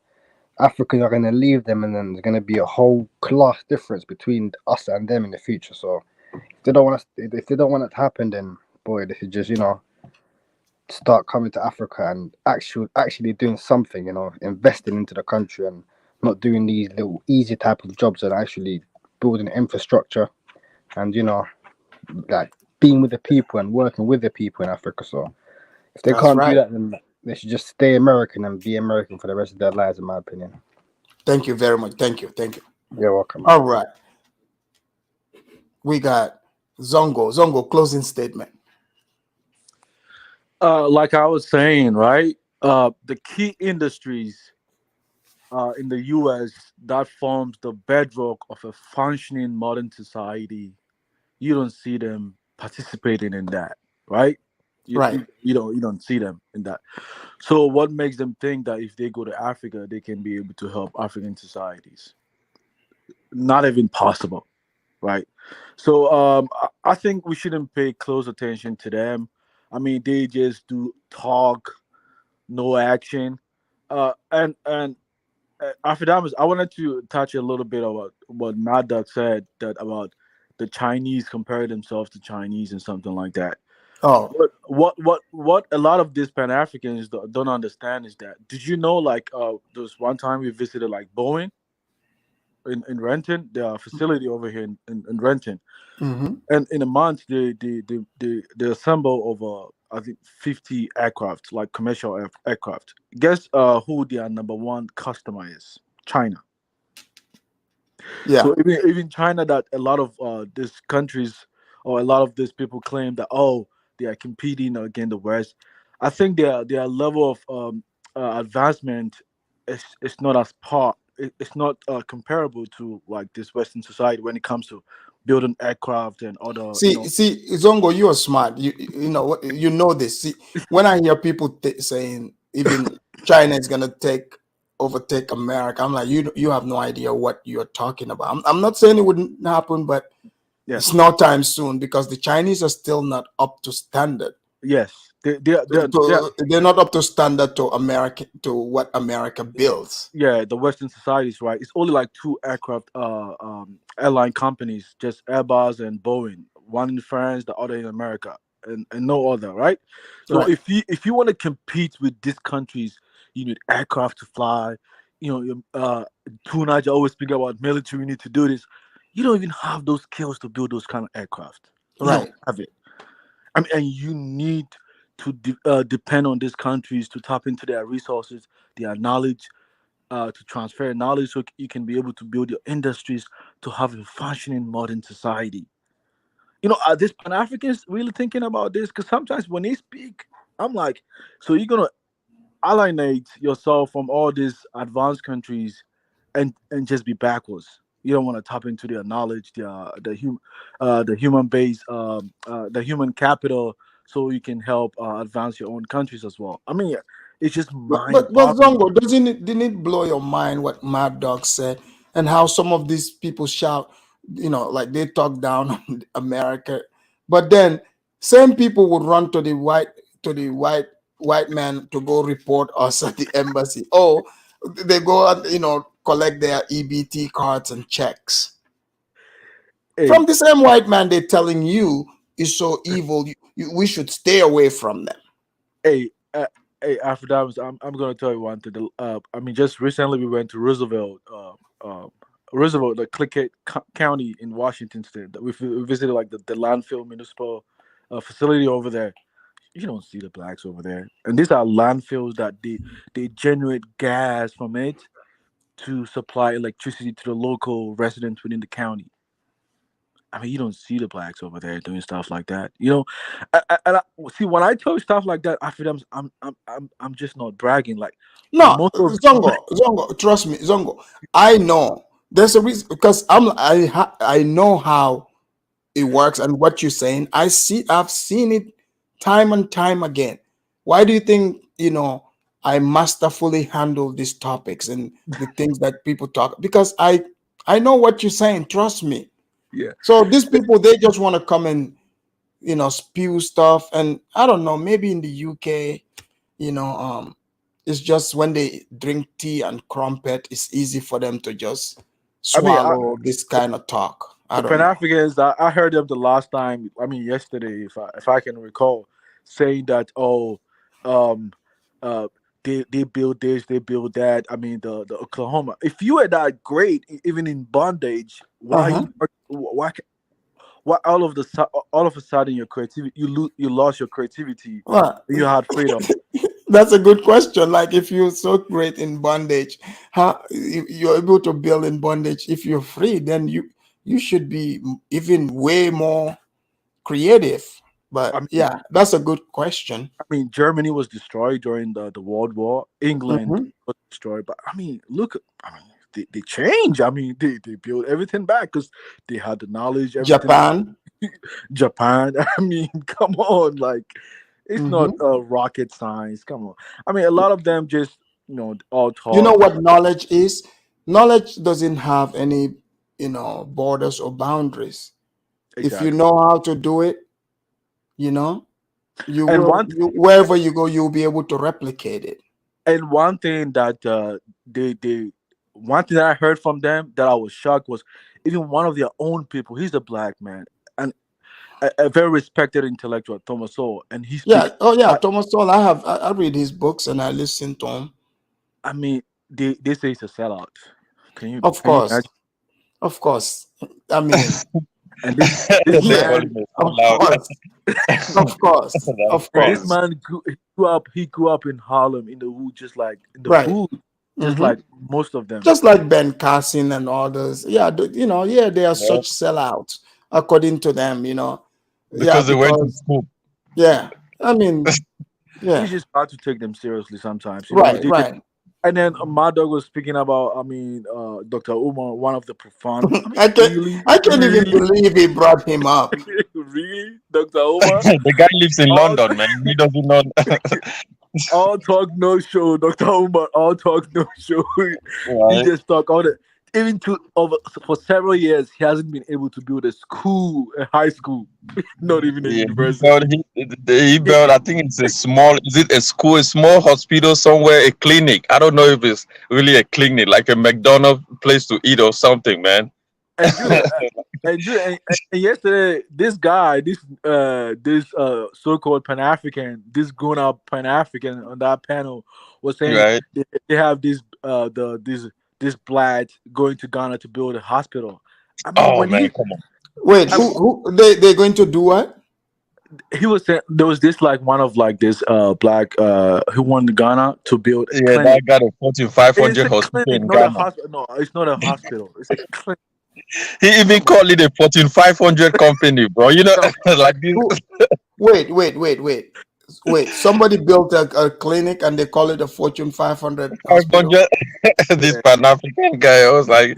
Africans are going to leave them, and then there's going to be a whole class difference between us and them in the future. So if they don't want it to happen, then boy, they should just start coming to Africa and actually doing something, investing into the country and not doing these little easy type of jobs and actually building infrastructure and like being with the people and working with the people in Africa. So if they That's can't do right. that, then they should just stay American and be American for the rest of their lives, in my opinion. Thank you very much. Thank you. You're welcome. All right. We got Zongo, closing statement. Like I was saying, right? The key industries in the U.S. that forms the bedrock of a functioning modern society. You don't see them participating in that, right? Right. You don't see them in that. So what makes them think that if they go to Africa, they can be able to help African societies? Not even possible, right? So I think we shouldn't pay close attention to them. I mean, they just do talk, no action. And Afrodamus, I wanted to touch a little bit about what Mad Dog said that about the Chinese compare themselves to Chinese and something like that. Oh, What a lot of these Pan Africans don't understand is that, did you know, like there was one time we visited like Boeing in Renton, their facility over here in Renton, mm-hmm. and in a month they assemble over I think 50 aircraft, like commercial aircraft. Guess who their number one customer is? China. Yeah. So even China, that a lot of these countries or a lot of these people claim that, oh, they are competing against the West. I think their level of advancement is not as it's not comparable to like this Western society when it comes to building aircraft and other. See, Zongo, you are smart. You know this. See, when I hear people saying even China is gonna overtake America, I'm like, you have no idea what you're talking about. I'm not saying it wouldn't happen, but Yeah. it's no time soon because the Chinese are still not up to standard. Yes, they're not up to standard to what America builds. Yeah, the Western societies, right? It's only like two aircraft airline companies, just Airbus and Boeing, one in France, the other in America, and no other, right? So Right. if you want to compete with these countries, you need aircraft to fly. Tonight I always speak about military. You need to do this. You don't even have those skills to build those kind of aircraft. You Right. don't have it. I mean, and you need to depend on these countries to tap into their resources, their knowledge, to transfer knowledge so you can be able to build your industries to have a functioning modern society. Are these Pan Africans really thinking about this? Because sometimes when they speak, I'm like, so you're gonna alienate yourself from all these advanced countries and just be backwards. You don't want to tap into their knowledge, the human base, the human capital, so you can help advance your own countries as well. I mean, it's just But mind-boggling. Zongo, didn't it blow your mind what Mad Dog said and how some of these people shout, like they talk down on America, but then same people would run to the white man to go report us at the embassy. Oh, they go and collect their EBT cards and checks Hey, from the same white man. They're telling you is so evil. We should stay away from them. hey, Afrodamus, I'm gonna tell you one thing. I mean, just recently we went to Roosevelt, the Clickett County in Washington State. That we visited like the landfill municipal facility over there. You don't see the blacks over there, and these are landfills that they generate gas from it to supply electricity to the local residents within the county. I mean, you don't see the blacks over there doing stuff like that. You know, see when I tell stuff like that, I feel I'm just not bragging. Like No, most of Zongo, trust me, Zongo. I know there's a reason because I know how it works and what you're saying. I've seen it time and time again. Why do you think I masterfully handle these topics and the things that people talk? Because I know what you're saying. Trust me. yeah. So these people, they just want to come and spew stuff, and I don't know. Maybe in the UK, it's just when they drink tea and crumpet, it's easy for them to just I mean, swallow this kind of talk. I the don't Pan know. Africans, I heard them the last time. I mean, yesterday, if I can recall, saying that um, uh, they build this, they build that. I mean, the Oklahoma. If you are that great, even in bondage, Uh-huh. why all of a sudden your creativity you lost your creativity Well, when you had freedom? that's a good question. Like, if you're so great in bondage, how you're able to build in bondage? If you're free, then you should be even way more creative. I But mean, yeah, that's a good question. Germany was destroyed during the World War. England Mhm. was destroyed, but I mean, look, I mean, they change. I mean, they build everything back because they had the knowledge, everything. Japan. Japan. I mean, come on, like it's not Mhm. rocket science. Come on. I mean, a lot of them just all You know talk. what knowledge is? Knowledge doesn't have any, borders or boundaries. If you Exactly. know how to do it, you know, And wherever you go, you'll be able to replicate it. one thing that they one thing that I heard from them that I was shocked was even one of their own people. He's a black man and a very respected intellectual, Thomas Sowell, and he Yeah. speaks. Oh, yeah. I, Thomas Sowell. I read his books and I listen to him. I mean, they say it's a sellout. Of Can you course. imagine? Of course. I mean, And this They yeah. call man him a Of sellout. course. Of course. That's Of and this course. crazy. man he grew up in Harlem in the hood, just like in the Right. hood, just Hmm. like most of them. Just like Ben Carson and others. Yeah. Yeah, they are Yeah. such sellouts according to them. Yeah, Because they went to because school. yeah. I mean, It's yeah. just hard to take them seriously sometimes. Right. They just. Right. And then Mad Dog was speaking about, I mean, Dr. Umar, one of the profound. I mean, I can't. really, I can't even really, believe he brought him up. really, Dr. Umar. The guy lives in All, London, man. He doesn't know. all talk no show, Dr. Umar. All talk no show. He Right. just talk all the. Even for several years, he hasn't been able to build a high school, not even a Yeah, university. he built, I think it's a small, is it a school, a small hospital somewhere, a clinic. I don't know if it's really a clinic, like a McDonald's place to eat or something, man. And Jude, and yesterday, this guy, this so-called Pan African, this grown-up Pan African on that panel was saying Right. they have this black going to Ghana to build a hospital. I mean, Oh, when man, come on. Wait, I mean, who they're going to do what? he was saying there was this like one of like this black who won Ghana to build a Yeah, clinic. that got a Fortune It's 500 a hospital clinic, in not a Ghana. hospital. No, it's not a hospital. It's a clinic. He even Come on. called it a Fortune 500 company, bro. Come on. Like this. Who? Wait. Somebody built a clinic and they call it a Fortune 500 hospital. 500. This Yeah. Pan African guy, I was like,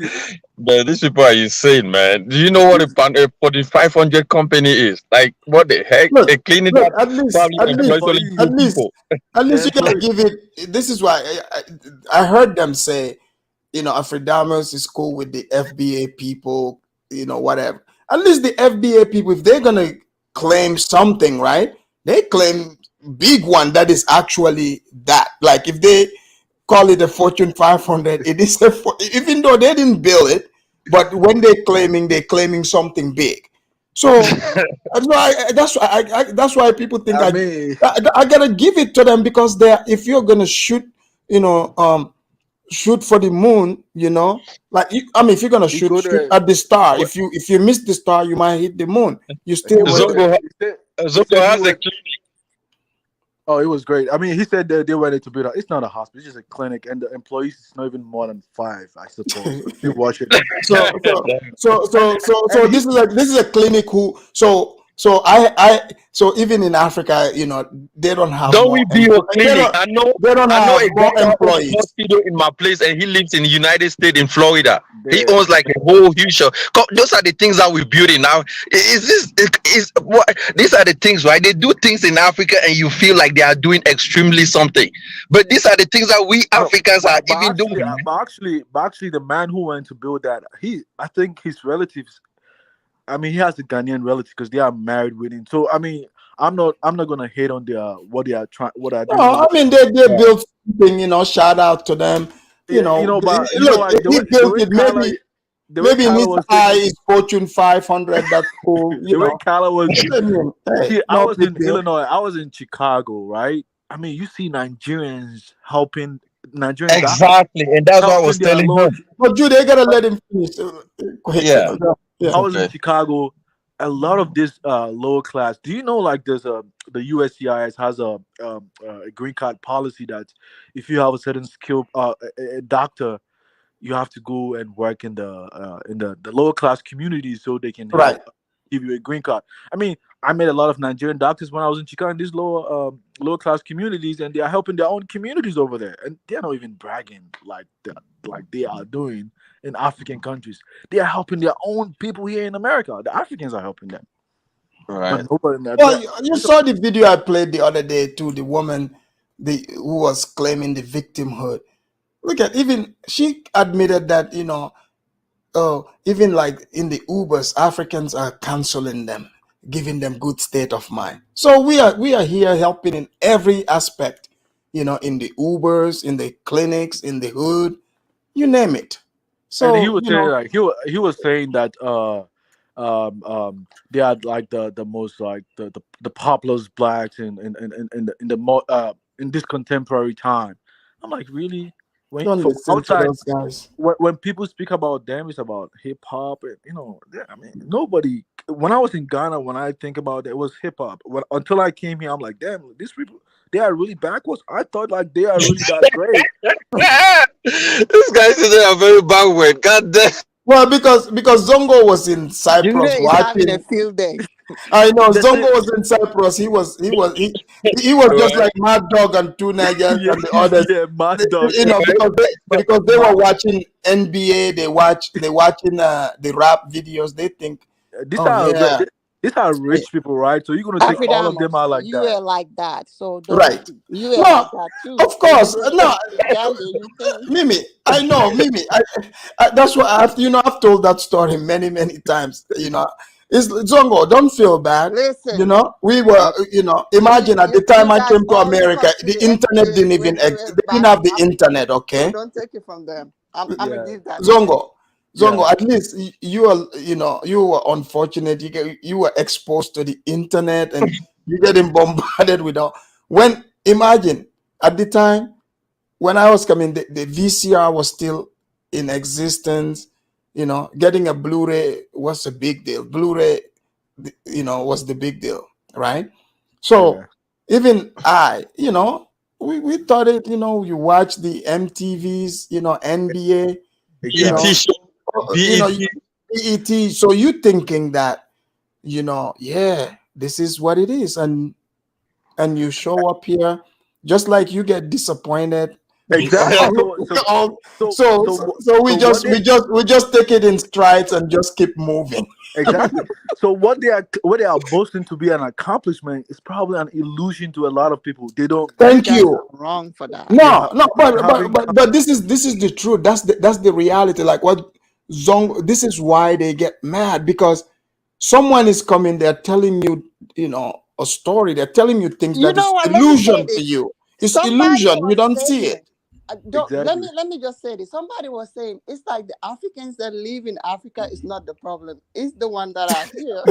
man, these people are insane, man. Do you know what a Fortune 500 company is? Like, what the heck? Look, A clinic look. that At least, probably at employs least, For only you, at few least, people. at the least you gotta employee. give it. This is why I heard them say, Afridamus is cool with the FBA people, whatever. At least the FBA people, if they're gonna claim something, right? They claim big one that is actually that. Like if they call it a Fortune 500, it is even though they didn't build it, but when they're claiming something big. So that's why people think I mean, I gotta give it to them because if you're gonna shoot, shoot for the moon, like if you're gonna you shoot go shoot to at the star, what if you miss the star, you might hit the moon. You he still went will. to Zongo, he Zongo said he has a went clinic. Oh, it was great. I mean, he said that they wanted to build. It's not a hospital; it's just a clinic, and the employees is not even more than 5, I suppose. So if you watch it, So and he, this is a clinic who so even in Africa, they don't have Don't more we be a clinic? they don't I know have a more guy that owns a employees. hospital in my place, and he lives in the United States in Florida. He there. owns like a whole huge show. Those are the things that we're building now. Is this is what these are the things, right? They do things in Africa, and you feel like they are doing extremely something. But these are the things that we No, Africans are but even actually, doing. the man who went to build that, I think his relatives. I mean, he has a Ghanaian relative because they are married with him. So I mean, I'm not gonna hate on their what they are doing No, over I mean there. they built something, shout out to them. Yeah, but Look, like he the built way it. Kyla, the way Maybe in Kyla his was eye taking is Fortune 500. That's cool, the way Kyla was. I mean, hey, See, I no was big in deal. Illinois. I was in Chicago, right? I mean, you see Nigerians helping Nigerian doctors Exactly, and that's what I was helping their telling lower. him. But you, they gotta let him finish. Quick, Yeah. yeah. I was in Okay. Chicago. A lot of this lower class. Do you know like there's the USCIS has a green card policy that if you have a certain skill, a doctor, you have to go and work in the lower class communities so they can help Right. give you a green card. I mean, I met a lot of Nigerian doctors when I was in Chicago in these lower class communities, and they are helping their own communities over there, and they're not even bragging like they are doing in African countries. They are helping their own people here in America. The Africans are helping them, but Right. nobody. Well, you saw the video I played the other day too. The woman, who was claiming the victimhood. Look at, even she admitted that even like in the Ubers, Africans are canceling them, giving them good state of mind. So we are here helping in every aspect, in the Ubers, in the clinics, in the hood, you name it. And he So was saying like he was saying that they are like the most like the populous blacks in the more in this contemporary time. I'm like, really? When don't from listen to outside, those guys. when people speak about them, it's about hip hop, and I mean, nobody. When I was in Ghana, when I think about it, it was hip hop. Until I came here, I'm like, damn, these people, they are really backwards. I thought like they are really that great. This guy said they are very backward. God damn. Well, because Zongo was in Judah Cyprus is having a watching. field day. I know The thing, Zongo was in Cyprus. He was All just right. like Mad Dog and two Nigerians yeah, and the others. yeah, Mad Dog. But Because they Ma- were watching NBA. They watching the rap videos. They think, these oh are yeah, these are rich people, right? So you're gonna take all of them Afridamus, out like you that. were like that. So don't, right. you were No, like that too. of So you course, go no, to Gambia, you think, Mimi. I know Mimi. That's what I've told that story many many times. It's Zongo. Don't feel bad. listen, We were. Imagine at the time you I guys came to all look America, up to the the internet NBA didn't even. great They didn't black have the Africans. internet. So Okay. don't take it from them. I'm gonna Yeah, give that to them. Zongo, yeah. At least you are, you were unfortunate. You were exposed to the internet and you getting bombarded with all. When imagine at the time when I was coming, the VCR was still in existence. Getting a Blu-ray was a big deal. Blu-ray, was the big deal, right? Yeah, So even we thought it. You watch the MTVs, NBA, you BET know, exactly. show. you know, BET. BET. So you thinking that, yeah, this is what it is, and you show up here, just like you get disappointed. Exactly. So we So what just they take it in strides and just keep moving. exactly. So what they are boasting to be an accomplishment is probably an illusion to a lot of people. They don't. You Thank guys are you. wrong for that. No, no, Having but this is the truth. That's the reality. Like what Zong. This is why they get mad, because someone is coming. They're telling you, a story. They're telling you things You that know is what? Let me say illusion to this. you. It's Somebody illusion. You was don't see saying, it don't, exactly. let me just say this. Somebody was saying it's like the Africans that live in Africa is not the problem. It's the one that are here.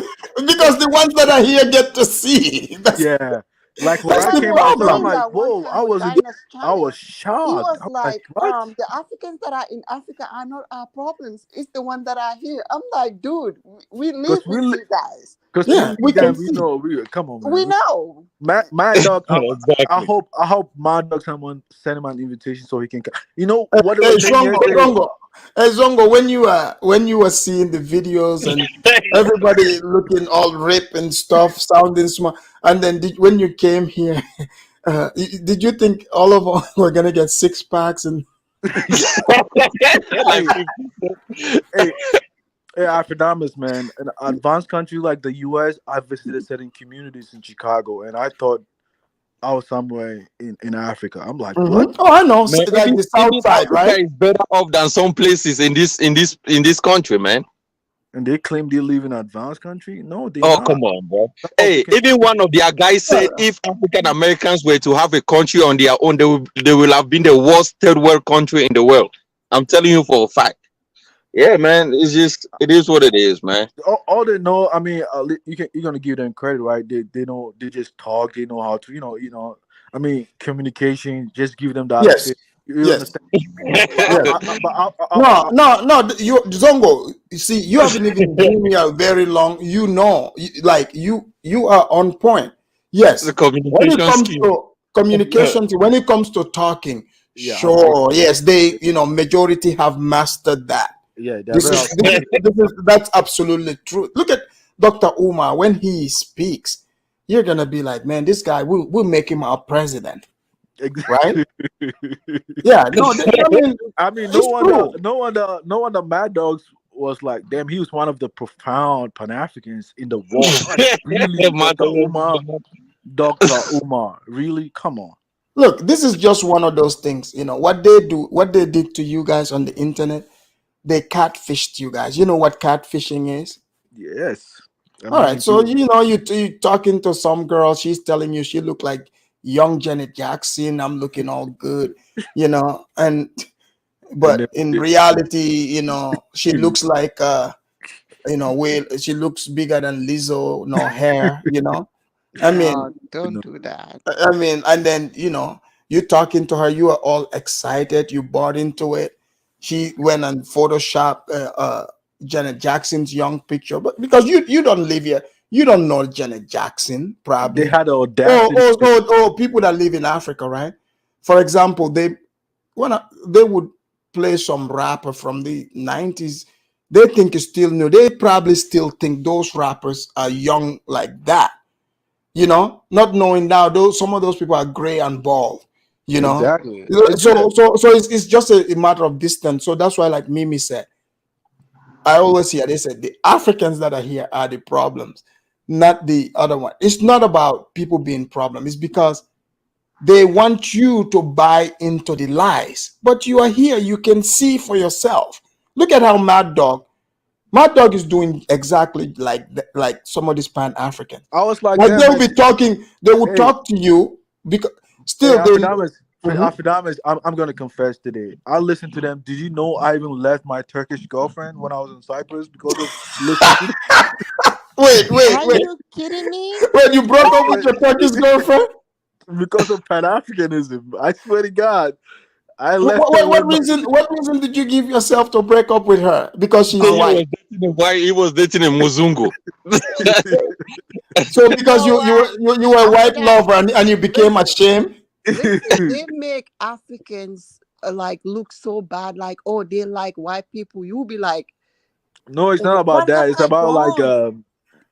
because the ones that are here get to see. Yeah. Like when I That's the Somebody came was outside, I'm saying problem. like, that one whoa! time with Dinah's I was channel. He shocked. was I'm like, like, what? the Africans that are in Africa are not our problems. It's the one that are here. I'm like, dude, we live Because with you guys. Because Yeah, we can see. Come on, man. We know. Mad Dog. I Exactly. hope Mad Dog someone send him an invitation so he can. You know Hey, what they were saying yesterday. Zongo, when you were seeing the videos and everybody looking all rip and stuff, sounding smart, and then when you came here, did you think all of us were gonna get 6 packs and? Like Hey, Afrodamus, man. In advanced country like the US, I visited certain communities in Chicago, and I thought I was somewhere in Africa. I'm like, what? Oh, I know, man, like the south even side, Africa right? is better off than some places in this country, man. And they claim they live in advanced country. No, they Oh, not. come on, bro. Some Hey, African. even one of their guys said if African Americans were to have a country on their own, they will have been the worst third world country in the world. I'm telling you for a fact. Yeah, man. It is what it is, man. All they know, I mean, you're gonna give them credit, right? They know, they just talk. They know how to, I mean, communication. Just give them that. Yes, You yes, understand? yes. No. You Zongo. You see, you haven't even been here very long. You know, you are on point. Yes. The When it communication comes skill. to communication, when it comes to talking, Yeah, sure. Yes, they majority have mastered that. yeah, That's absolutely true. Look at Dr. Umar when he speaks. You're gonna be like, man, this guy we'll make him our president, right? Yeah, no, I mean, it's true. no wonder Mad Dogs was like, damn, he was one of the profound Pan Africans in the world. Really, Dr. Umar, really? Come on. Look, this is just one of those things. What they did to you guys on the internet, they catfished you guys. You know what catfishing is? Yes. All right, so you talking to some girl, she's telling you she look like young Janet Jackson. I'm looking all good, but in reality, she looks like she looks bigger than Lizzo, no hair, I mean, No, don't do that. and then you talking to her, you are all excited, you bought into it. She went and photoshopped Janet Jackson's young picture, but because you don't live here, you don't know Janet Jackson, probably. They had the audacity. People that live in Africa, right? For example, they would play some rapper from the 90s. They think it's still new. They probably still think those rappers are young like that. Not knowing now some of those people are gray and bald. Exactly. So it's just a matter of distance. So that's why, like Mimi said, I always hear they said the Africans that are here are the problems, not the other one. It's not about people being problem. It's because they want you to buy into the lies. But you are here, you can see for yourself. Look at how Mad Dog is doing exactly like some of these Pan-Africans. I was like they'll be talking, they will talk to you because still Afrodamus, I'm gonna confess today. I listened to them. Did you know I even left my Turkish girlfriend when I was in Cyprus because of listening to Wait. Are you kidding me? When you broke up with your Turkish girlfriend? Because of Pan-Africanism. I swear to God. I left what reason did you give yourself to break up with her? Because she's white. He was dating a Muzungu. So because you were a white lover and you became ashamed. Listen, they make Africans look so bad, like, oh, they like white people. You'll be like, no, it's not about that. It's about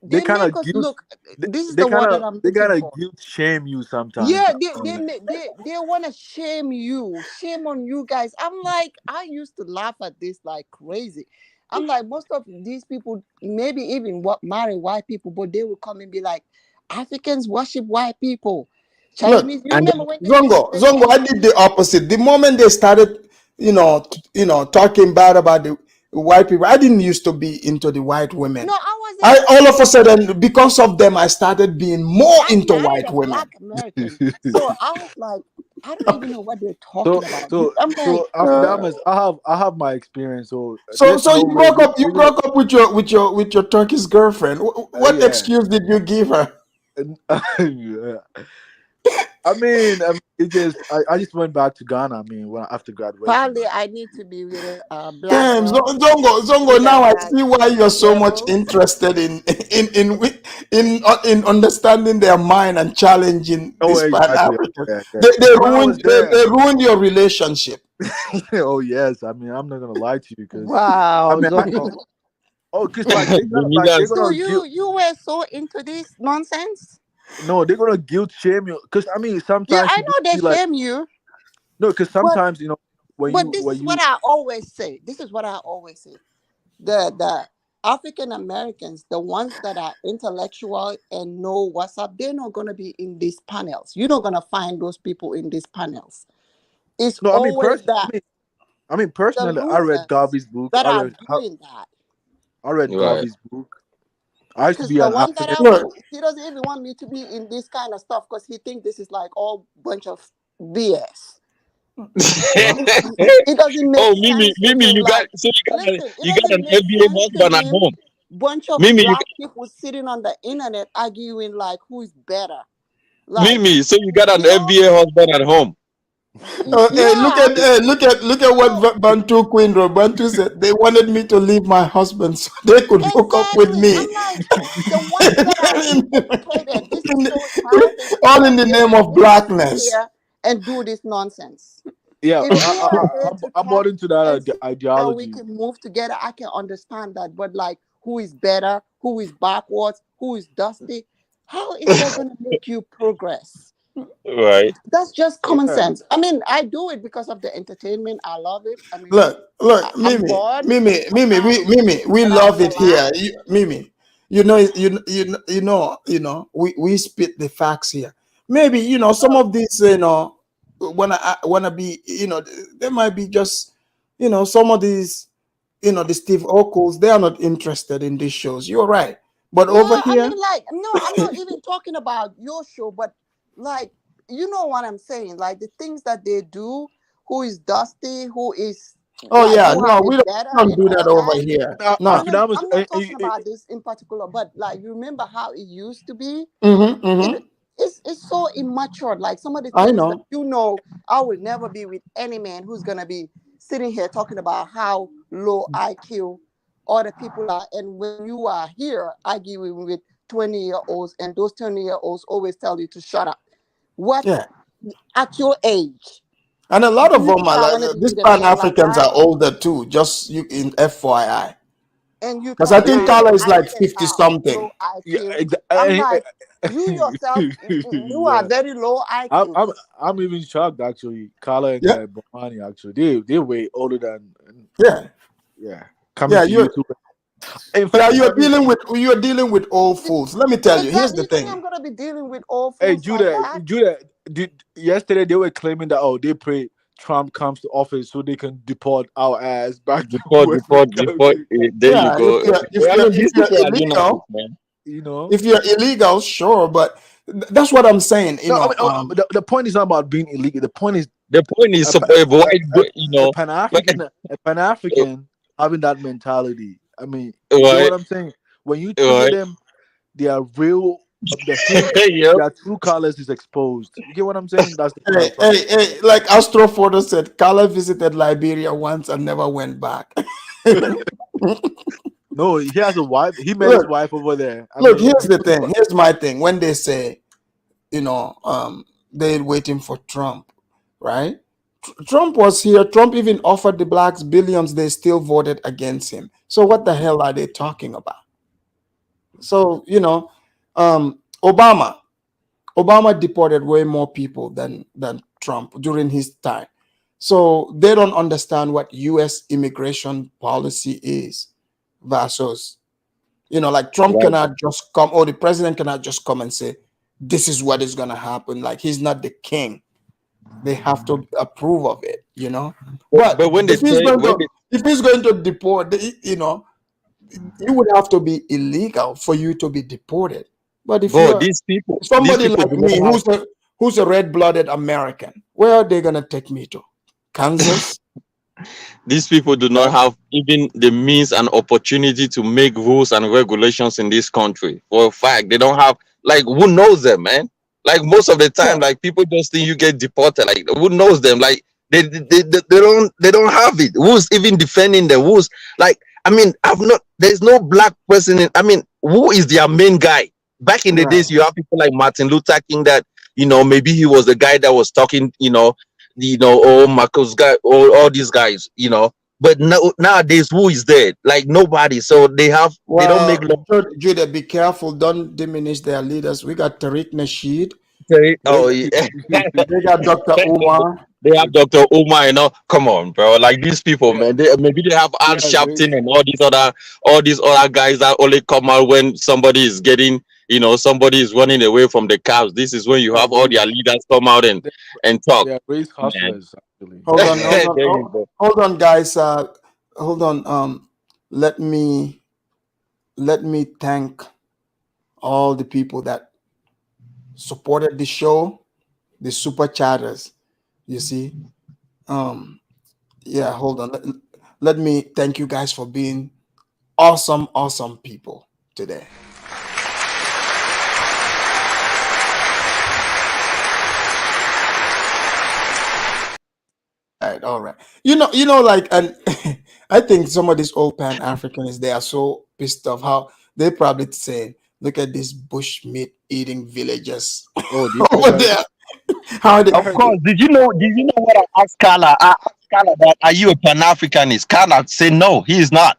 they kind of look. This is the word that I'm looking for. Guilt shame you sometimes. Yeah, they want to shame you, shame on you guys. I'm like, I used to laugh at this like crazy. I'm like, most of these people, maybe even marry white people, but they will come and be like, Africans worship white people. Chinese, you remember when Zongo, I did the opposite. The moment they started, talking bad about the white people, I didn't used to be into the white women. No, I wasn't. All of a sudden, because of them, I started being more into white women. Black American. So I was like, I don't even know what they're talking about. So Afrodamus, I have my experience. So you broke up with your Turkish girlfriend. What excuse did you give her? I just went back to Ghana. I mean, after graduation. Probably I need to be with a black Damn, girl Zongo. with a Now I see why you're so much levels. interested in understanding their mind and challenging Oh, this Pan exactly. African. Yeah, yeah. They When I was there, they ruined your relationship. oh yes. I mean, I'm not gonna lie to you because Wow, I Zongo. because like they're So gonna guilt. you were so into this nonsense? No, they're gonna guilt shame you. Because I mean, Yeah, sometimes I people know they feel like shame you, no. Because but sometimes but this is what I always say. This is what I always say. The African Americans, the ones that are intellectual and know what's up, they're not gonna be in these panels. You're not gonna find those people in these panels. It's no. always that I mean, the personally, I read losers Garvey's book. that are doing that. I read Garvey's book. I used to Because be the an one that African. I want, he doesn't even want me to be in this kind of stuff because he thinks this is like all bunch of BS. It doesn't make sense to him. Like, listen, it doesn't make sense to him. Bunch of black people sitting on the internet arguing like who's better. Like, So you got an FBA husband at home. Hey, look at what Bantu Queen Bantu said. They wanted me to leave my husband so they could hook up with me. I'm like, the ones that are educated, this is so talented. All in the name of blackness. Here and do this nonsense. Yeah, If we are here to I bought into that and ideology. we can move together, I can understand that. But like, who is better? Who is backwards? Who is dusty? How is that going to make you progress? Right. That's just common sense. I mean, I do it because of the entertainment. I love it. I mean, look, Mimi, we love it here. Mimi, we spit the facts here. Maybe some of these, wanna be, they might be just, some of these, the Steve Okols, they are not interested in these shows. You're right, but over here, I mean, like, no, I'm not even talking about your show, but like, you know what I'm saying? Like the things that they do. Who is dusty? Who is? Oh like, yeah, no, we don't do that over here. No, I'm not talking about this in particular, but like, you remember how it used to be? It's so immature. Like some of the things that I will never be with any man who's gonna be sitting here talking about how low IQ other people are, and when you are here arguing with 20-year-olds, and those 20-year-olds always tell you to shut up. What at your age? And a lot of them are like, these Pan-Africans are older too, just in FYI. And you because I think Carla is like 50 something. I'm like, you yourself, you are very low IQ. I'm even shocked actually. Carla and Bomani actually, they way older than coming to YouTube. You're dealing with old fools. Let me tell you. Here's the thing. I'm gonna be dealing with old fools. Hey, Judah, yesterday they were claiming that they pray Trump comes to office so they can deport our ass back. Deport. There you go. If you're illegal, sure, but that's what I'm saying. The point is not about being illegal. The point is a Pan-African having that mentality. I mean, you know what I'm saying? When you treat them, they are real. Their true colors is exposed. You get what I'm saying? That's the hey, like Astrophoto said, Carla visited Liberia once and never went back. No, he has a wife. He met his wife over there. Here's the thing. Here's my thing. When they say, they're waiting for Trump, right? Trump was here. Trump even offered the blacks billions. They still voted against him. So what the hell are they talking about? So, Obama deported way more people than Trump during his time. So they don't understand what U.S. immigration policy is versus, like Trump cannot just come, or the president cannot just come and say, this is what is going to happen. Like, he's not the king. They have to approve of it, But when if he's going to deport, you would have to be illegal for you to be deported. But if somebody like me who's a red-blooded American, where are they gonna take me to? Kansas? These people do not have even the means and opportunity to make rules and regulations in this country. For a fact, they don't have, who knows them, man? Like most of the time, like people just think you get deported. Like who knows them? Like they don't have it. Who's even defending them? Who's like, I mean, there's no black person in, I mean, who is their main guy? Back in the Right. days, you have people like Martin Luther King that, maybe he was the guy that was talking, oh, Marcos guy, all these guys, but nowadays, who is there? Like nobody. So they don't make Well, Judah, be careful. Don't diminish their leaders. We got Tariq Nasheed. oh yeah. They got Dr. Umar. They have Dr. Umar, come on, bro. Like these people, man. Maybe they have Al Sharpton and all these other guys that only come out when somebody is getting, somebody is running away from the cops. This is when you have all their leaders come out and talk. Yeah, race Man. hustlers actually. Hold on, guys. Hold on. Let me thank all the people that supported the show, the super chatters. You see, yeah. Hold on. Let me thank you guys for being awesome people today. All right. Like, and I think some of these old Pan Africans, they are so pissed off how they probably saying, "Look at these bush meat eating villagers over there." How they? Of course. Did you know what I asked Carla? I asked Carla that, are you a Pan-Africanist? Carla said no, he is not.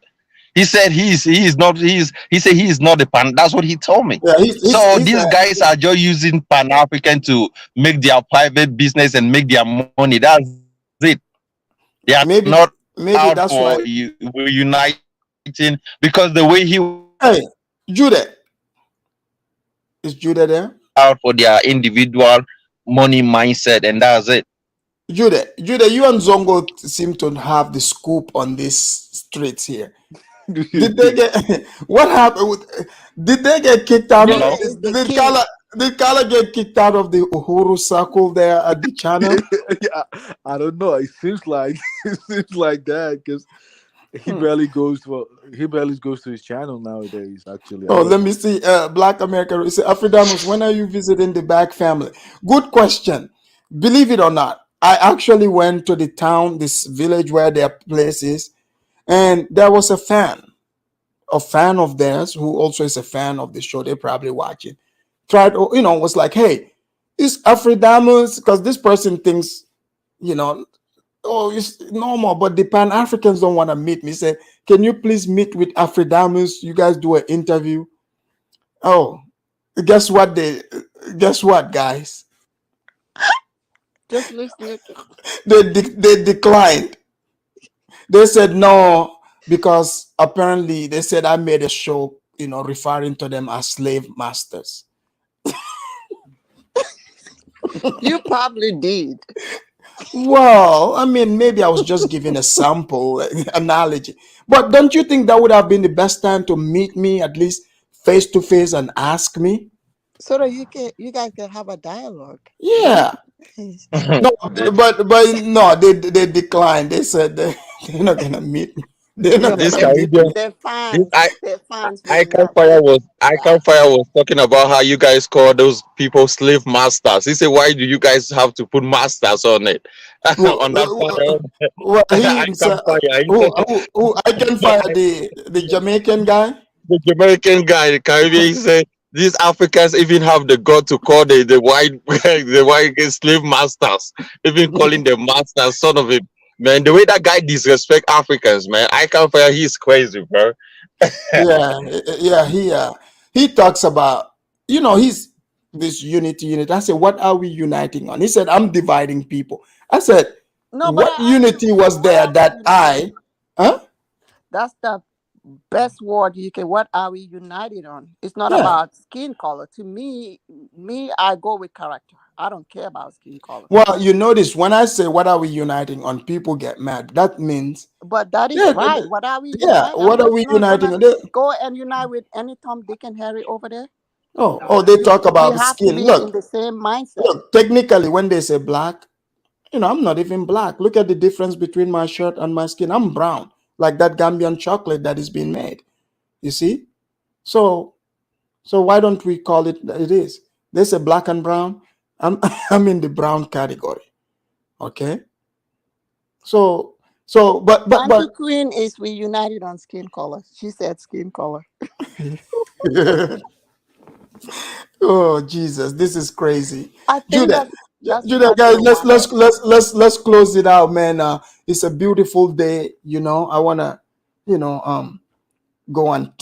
He said he said he is not a Pan. That's what he told me. Yeah, these guys are just using Pan-African to make their private business and make their money. That's it. They are not out that's for why uniting, because the way he Hey, Judah. Is Judah there? out for their individual money mindset, and that's it. Judah, you and Zongo seem to have the scoop on these streets here. Did they get what happened? Did they get kicked out of? Did Kala get kicked out of the Uhuru circle there at the channel? Yeah, I don't know. It seems like that because he barely goes to his channel nowadays. Actually, Oh, let me see. Black America. Say, Afridamus, when are you visiting the Back family? Good question. Believe it or not, I actually went to the town, this village where their place is, and there was a fan of theirs who also is a fan of the show. They're probably watching. Tried, was like, hey, it's Afridamus, because this person thinks, oh, it's normal, but the Pan Africans don't want to meet me. Say, can you please meet with Afridamus? You guys do an interview. Oh, guess what, guys? Just listen. They declined. They said no, because apparently they said I made a show, referring to them as slave masters. You probably did. Well, I mean, maybe I was just giving a sample analogy. But don't you think that would have been the best time to meet me, at least face to face, and ask me? So that you guys can have a dialogue. Yeah. No, but no, they declined. They said they're not gonna meet me. They're not This gonna meet Caribbean, me. Their fans, Icon Fire was talking about how you guys call those people slave masters. He said, why do you guys have to put masters on it? On that part, Well, he himself, I can fire the Jamaican guy. The Jamaican guy, the Caribbean, he said these Africans even have the god to call the white the white slave masters, even calling them masters, son of a man. The way that guy disrespect Africans, man, I can't fire. He's crazy, bro. He talks about, he's this unity. I said, what are we uniting on? He said, I'm dividing people. I said, no, what unity was there that That's the best word you can. What are we united on? It's not Yeah. about skin color. To me, I go with character. I don't care about skin color. Well, you notice when I say what are we uniting on, people get mad. That means But that is Yeah, right. What are we? yeah, uniting? what are we I'm not uniting gonna on? go and unite with any Tom, Dick, and Harry over there. They talk about We the have to skin. be in Look, the same mindset. technically, when they say black, I'm not even black. Look at the difference between my shirt and my skin. I'm brown, like that Gambian chocolate that is being made. You see? So why don't we call it? It is They say black and brown. I'm I'm in the brown category. Okay. So Auntie Queen is we united on skin color. She said skin color. oh Jesus, this is crazy. I think Judah, that's Judah, because guys, they're let's white. let's close it out, man. It's a beautiful day. I wanna, go and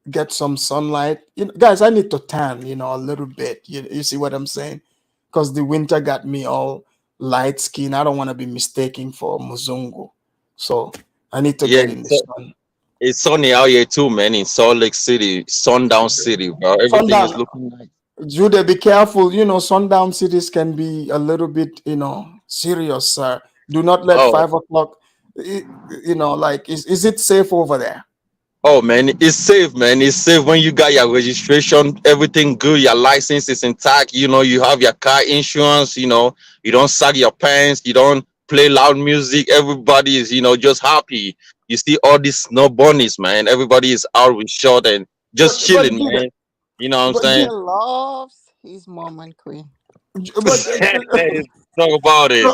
get some sunlight. Guys, I need to tan, a little bit. You see what I'm saying? Because the winter got me all light skin. I don't want to be mistaken for Muzungu. So I need to Yeah, get in the sun. it's sunny out here too, man. In Salt Lake City, Sundown City, bro. Everything is Sundown. looking nice. Jude, be careful. Sundown cities can be a little bit, serious, sir. Do not let Oh, 5 o'clock, like, is it safe over there? oh, man, it's safe, man. It's safe when you got your registration, everything good, your license is intact. You have your car insurance. You don't sag your pants, you don't play loud music. Everybody is, just happy. You see all these snow bunnies, man. Everybody is out with short and just But chilling, Jude, man. You know what I'm but He saying? Jude, loves his mom and Queen. but Talk about it.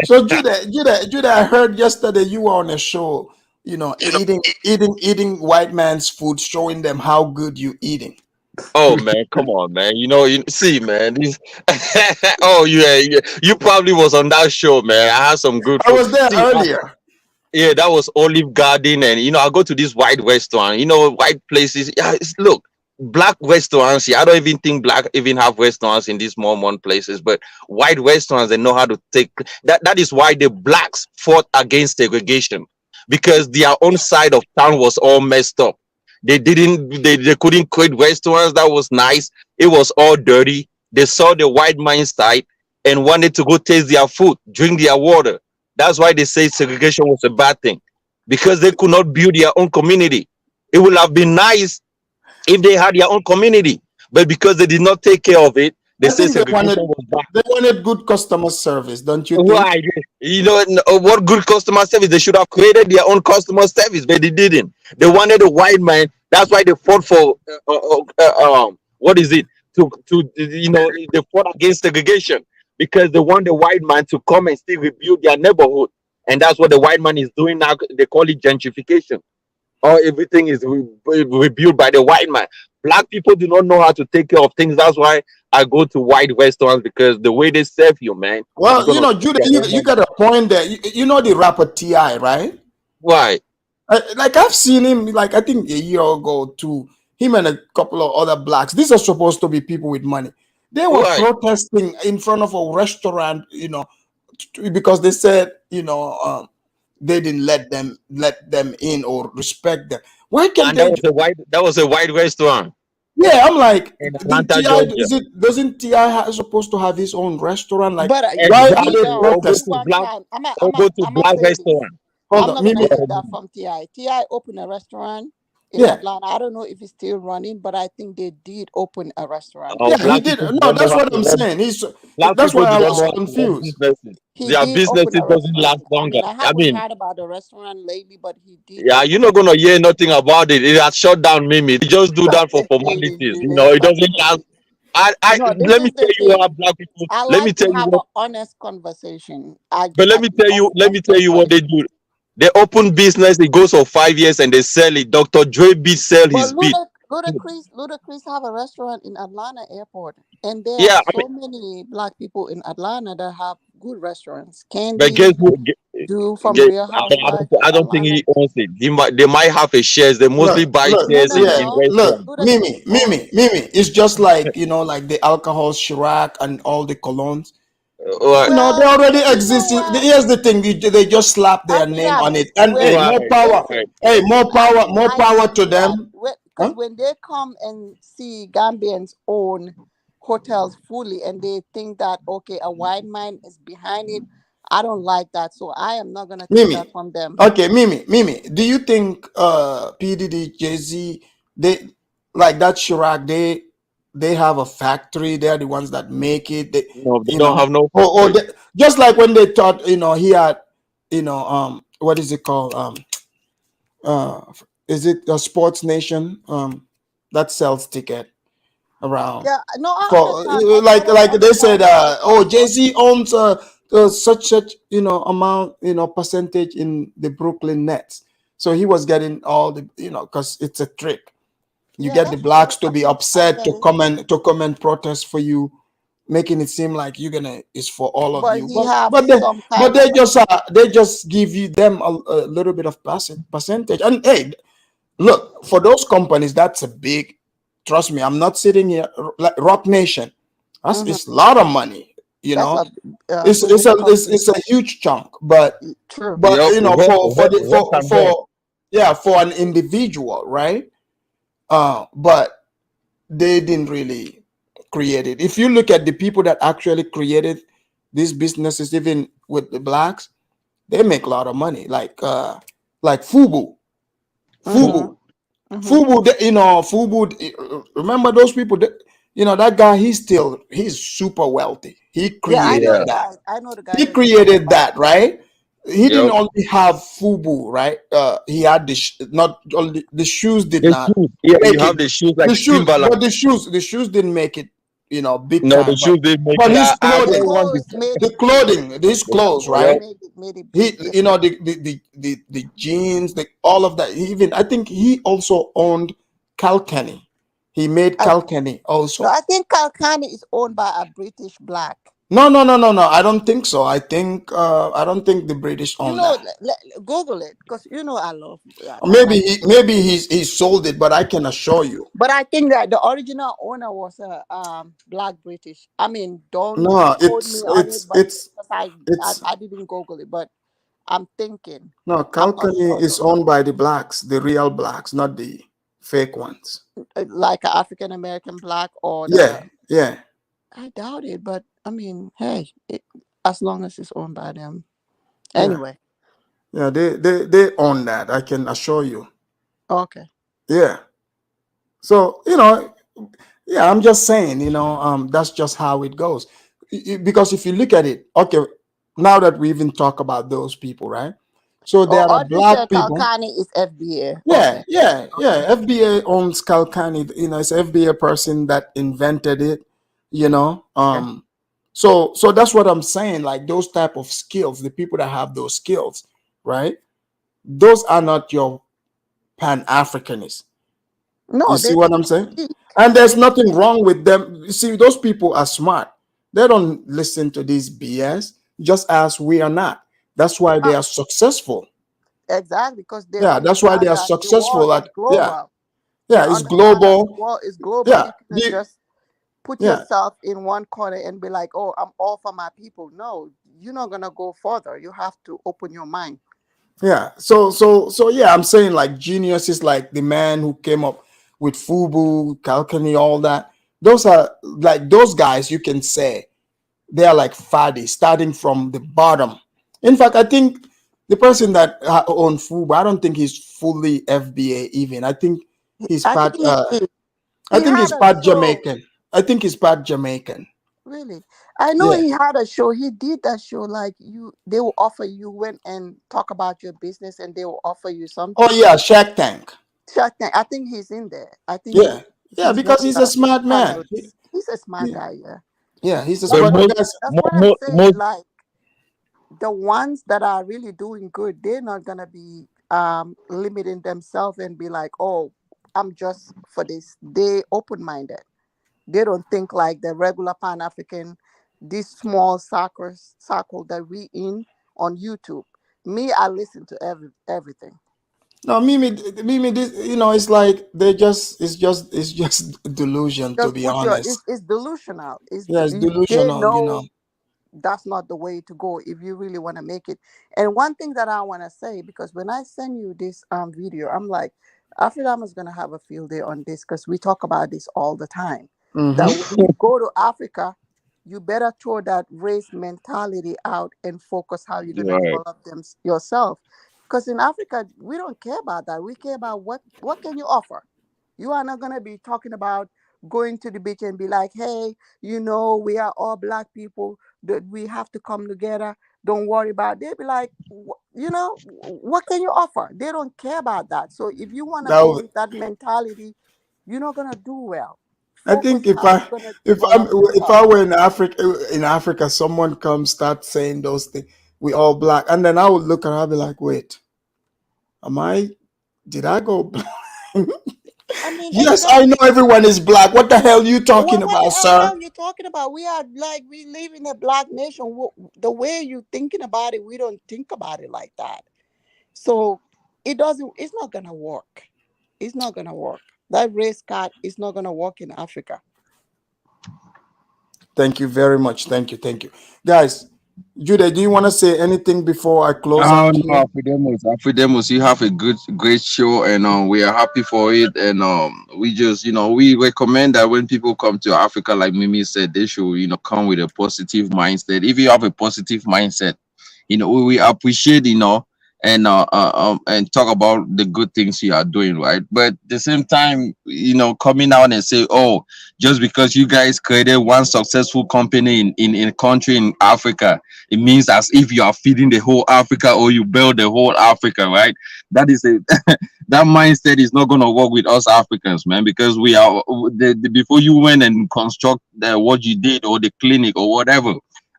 so Judah, I heard yesterday you were on a show, eating white man's food, showing them how good you eating. Oh man, come on, man. You see, man. Oh yeah, yeah. You probably was on that show, man. I had some good I food. was there See, earlier. yeah, that was Olive Garden, and I go to this white restaurant. White places. Yeah, look, black restaurants. Yeah, I don't even think black even have restaurants in these Mormon places, but white restaurants they know how to take that. That is why the blacks fought against segregation because their own side of town was all messed up. They couldn't create restaurants that was nice. It was all dirty. They saw the white man's side and wanted to go taste their food, drink their water. That's why they say segregation was a bad thing because they could not build their own community. It would have been nice if they had their own community, but because they did not take care of it, they I say think segregation was bad. they wanted good customer service, don't you think? Why? What good customer service? They should have created their own customer service, but they didn't. They wanted a white man. That's why they fought for what is it? They fought against segregation because they want the white man to come and still rebuild their neighborhood, and that's what the white man is doing now. They call it gentrification. Or everything is rebuilt by the white man. Black people do not know how to take care of things. That's why I go to white restaurants because the way they serve you, man, you're Well, gonna Judah, their own you money. got a point there. You know the rapper Ti, right? Why? Like I've seen him, like I think a year ago too. Him and a couple of other blacks. These are supposed to be people with money. They were Why? protesting in front of a restaurant, because they said, they didn't let them in or respect them. Why can't And that they? was a white restaurant Yeah, I'm like, in Atlanta, Ti Georgia. doesn't Ti supposed to have his own restaurant? Like, But why are he they Exactly. don't. Or go He to protesting? one black time. or go to I'm black say this. restaurant. Hold I'm on, not gonna Mimi. take that from Ti. Ti opened a restaurant in Yeah, Atlanta. I don't know if it's still running, but I think they did open a restaurant Oh, there. yeah, he black did. people do No, not know that's how what to I'm run. saying. Black That's people why do I not was know how to run confused. businesses. He Their did open businesses a doesn't last restaurant. I longer. mean, I I haven't mean, heard about the restaurant lately, but he did yeah, you're open not gonna hear nothing about it. It has shut down Mimi. They just do that for it. formalities. Julius, It doesn't last. no, this Let me is tell the you thing. what black people. I Let me like to tell you have what. an honest conversation. I But I be let me honest tell and you what they frank. do. They open business. It goes for 5 years and they sell it. Dr. Dre beat sell But his beat. Ludacris have a restaurant in Atlanta airport, and there are Yeah, I mean, so many black people in Atlanta that have good restaurants. but guess Candy, who? do from Real Housewives of I don't think Atlanta. he owns it. They might have a shares. They mostly buy No, shares no, Yeah, in no. look, restaurants. Mimi, Ludacris Mimi, owns. Mimi. It's just like, like the alcohol, Chirac, and all the colognes. They Well, already you know exist. what? Here's the thing: they just slap I their be name on it, honest. and hey, more power. Right. Hey, more power, more I power see to that them. because Huh? when they come and see Gambians own hotels fully, and they think that okay, a white man is behind it. I don't like that, so I am not gonna take that Mimi. from them. Okay, Mimi. Do you think PDD, Jay-Z, they like that Chirac? They have a factory. They're the ones that make it. They, No, they don't have no or factory. just like when they thought, he had, what is it called? Uh, is it a Sports Nation? That sells ticket. around. Yeah, no, I For understand. I like totally they understand said, where you're oh, coming from. Jay-Z owns such amount, percentage in the Brooklyn Nets. So he was getting all the, because it's a trick. You Yeah, get the that's true. blacks to be I upset get to it. come and protest for you, making it seem like it's for all of But you. he But have but they some but kind of they just give you them a little bit of percentage. And hey, look, for those companies, that's a big. Trust me, I'm not sitting here like Rock Nation. That's mhm, it's a lot of money. that's a It's big it's a it's, company. it's a huge chunk, but True. but What can help? for an individual, right? But they didn't really create it. If you look at the people that actually created these businesses, even with the blacks, they make a lot of money. Like Fubu, Mm-hmm. Fubu, Mm-hmm. Fubu. Fubu. Remember those people? That guy. He's super wealthy. He Yeah, I know created the that. guy. I know the guy He that you're talking created about. that, right? He didn't Yep. only have Fubu, right? He had not only the shoes did The not shoes. Yeah, you make it. have the shoes like The shoes, Timberland. but the shoes didn't make it, big No, the time. shoes they make But it. his But the clothing, clothes made the it big. clothing, his The clothes, clothes right? Yep. made it He, big. Yeah. the jeans, all of that. Even I think he also owned Calkenny. He made I, Calkenny no, also. I think Kalkani is owned by a British black. No, no, no, no, no. I don't think so. I don't think the British You own know, that. Google it because I love. Or I maybe like. he sold it, but I can assure you. But I think that the original owner was a black British. I mean, don't No, quote me on it, but because it's I didn't Google it, but I'm thinking. no, I'm not Calcany sure is though. owned by the blacks, the real blacks, not the fake ones. Like an African American black or the. Yeah, yeah, I doubt it, but I mean, hey, as long as it's owned by them. yeah, Anyway, yeah. They own that. I can assure you. okay. Yeah. So yeah. I'm just saying, that's just how it goes. Because if you look at it, okay, now that we even talk about those people, right? So there are Or this black people. Kalkani is FBA. Yeah, Okay. yeah, yeah. Okay. FBA owns Calcani. It's FBA person that invented it. You know. Okay. So that's what I'm saying. Like those type of skills, the people that have those skills, right? Those are not your Pan Africanists. You No, see they what I'm saying? speak. And there's They nothing wrong with them. You see, those people are smart. They don't listen to this BS, just as we are not. That's why they uh, are successful. exactly because they Yeah, that's why they understand are that the world successful. is Like, yeah, global. They yeah, it's understand that the global. world is global. Yeah, You cannot just put yeah, yourself in one corner and be like, "Oh, I'm all for my people." No, you're not gonna go further. You have to open your mind. yeah. So yeah, I'm saying like geniuses, like the man who came up with Fubu, Calcany, all that. Those are like those guys. You can say they are like Fadi, starting from the bottom. In fact, I think the person that owned Fubu, I don't think he's fully FBA even. I think he's I think part. I he think had he's a part show. Jamaican. I think he's part Jamaican. Really, I know Yeah. he had a show. He did that show. Like they will offer you went and talk about your business, and they will offer you Oh something. yeah, Shark Tank. Shark Tank. I think he's in there. I think Yeah, yeah, he's one because of he's a the smart man. panelists. He's a smart guy. Yeah, Yeah, he's a that's But smart what guy. that's what I'm saying. Like the ones that are really doing good, they're not gonna be limiting themselves and be like, oh, I'm just for this. They open minded. They don't think like the regular Pan African, this small circle that we in on YouTube. Me, I listen to everything. No, Mimi, this, it's like it's just delusion, to Just be put your honest. it's delusional. Yeah, it's They delusional. know that's not the way to go if you really want to make it. And one thing that I want to say, because when I send you this video, I'm like, Afridam is gonna have a field day on this because we talk about this all the time. That Mm-hmm. when you go to Africa, you better throw that race mentality out and focus how you're gonna right. develop them yourself. Because in Africa, we don't care about that. We care about what can you offer. You are not gonna be talking about going to the beach and be like, hey, we are all black people, that we have to come together. Don't worry about it. They'll be like, what can you offer? They don't care about that. So if you want to That go was, with that mentality, you're not going to do well. I think focus how we're gonna develop if stuff. I were in Africa, someone comes start saying those things. We all black, and then I would look and I'll be like, wait, am I? Did I go black? I mean, Yes, I know exactly. everyone is black. What the hell you talking What the about, sir? hell you talking about? We are like we live in a black nation. The way you thinking about it, we don't think about it like that. So it doesn't. It's not gonna work. It's not gonna work. That race card is not gonna work in Africa. Thank you very much. Thank you, guys. Judah, do you want to say anything before I close Oh out no, here? Afridemos, you have a great show, and we are happy for it. And we just, we recommend that when people come to Africa, like Mimi said, they should, come with a positive mindset. If you have a positive mindset, we appreciate, and talk about the good things you are doing, right? But at the same time, coming out and say, oh, just because you guys created one successful company in a country in Africa, it means as if you are feeding the whole Africa or you build the whole Africa, right? That is a that mindset is not going to work with us Africans, man, because we are before you went and construct what you did or the clinic or whatever,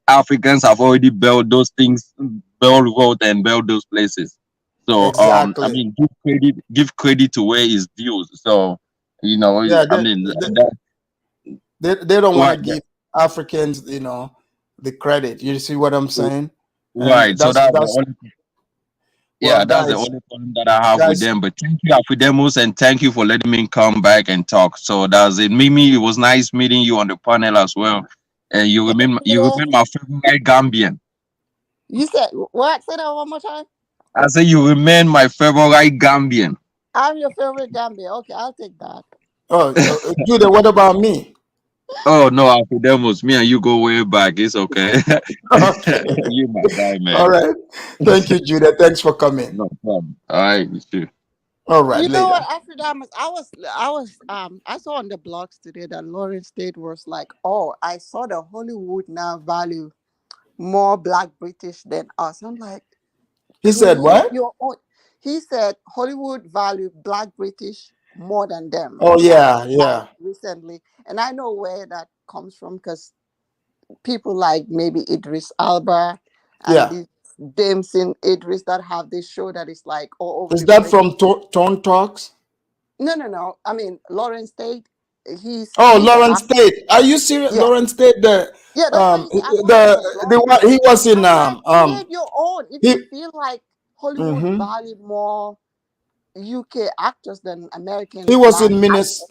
Africans have already built those things, built road and built those places. So I Exactly. mean, give credit to where is due. So Yeah, I mean that they don't want right, to give Africans, the credit. You see what I'm saying? And right. So that's the only well, that's the guys, only problem that I have with guys. them. But thank you, Afidemos, and thank you for letting me come back and talk. So that's it. Mimi, it was nice meeting you on the panel as well. And you remain my favorite Gambian. You said what? Say that one more time. I say you remain my favorite Gambian. I'm your favorite Gambia. Okay, I'll take that. Oh, Judah, what about me? Oh no, Afidemos, me and you go way back. It's okay. Okay. You my guy, All man. right. Thank you, Judah. Thanks for coming. No problem. All right, you too. All right, You know later. what? After that, I saw on the blogs today that Lauren State was like, "Oh, I saw the Hollywood now value more Black British than us." I'm like, He said create what? your own. He said Hollywood value Black British more than them. Oh Like yeah, yeah, recently, and I know where that comes from because people like maybe Idris Alba and yeah. the Damson Idris that have this show that is like all over Is the that place. from Tone Talks? No, no, no. I mean, Lawrence Tate. Oh, He's an Lawrence actor. Tate. Are you serious? Yeah, Lawrence Tate, yeah. That's why you see. I posted on the blog. the one he was in I'm like, create your own. If he you feel like Hollywood mhm. value more UK actors than He American was Black in actors,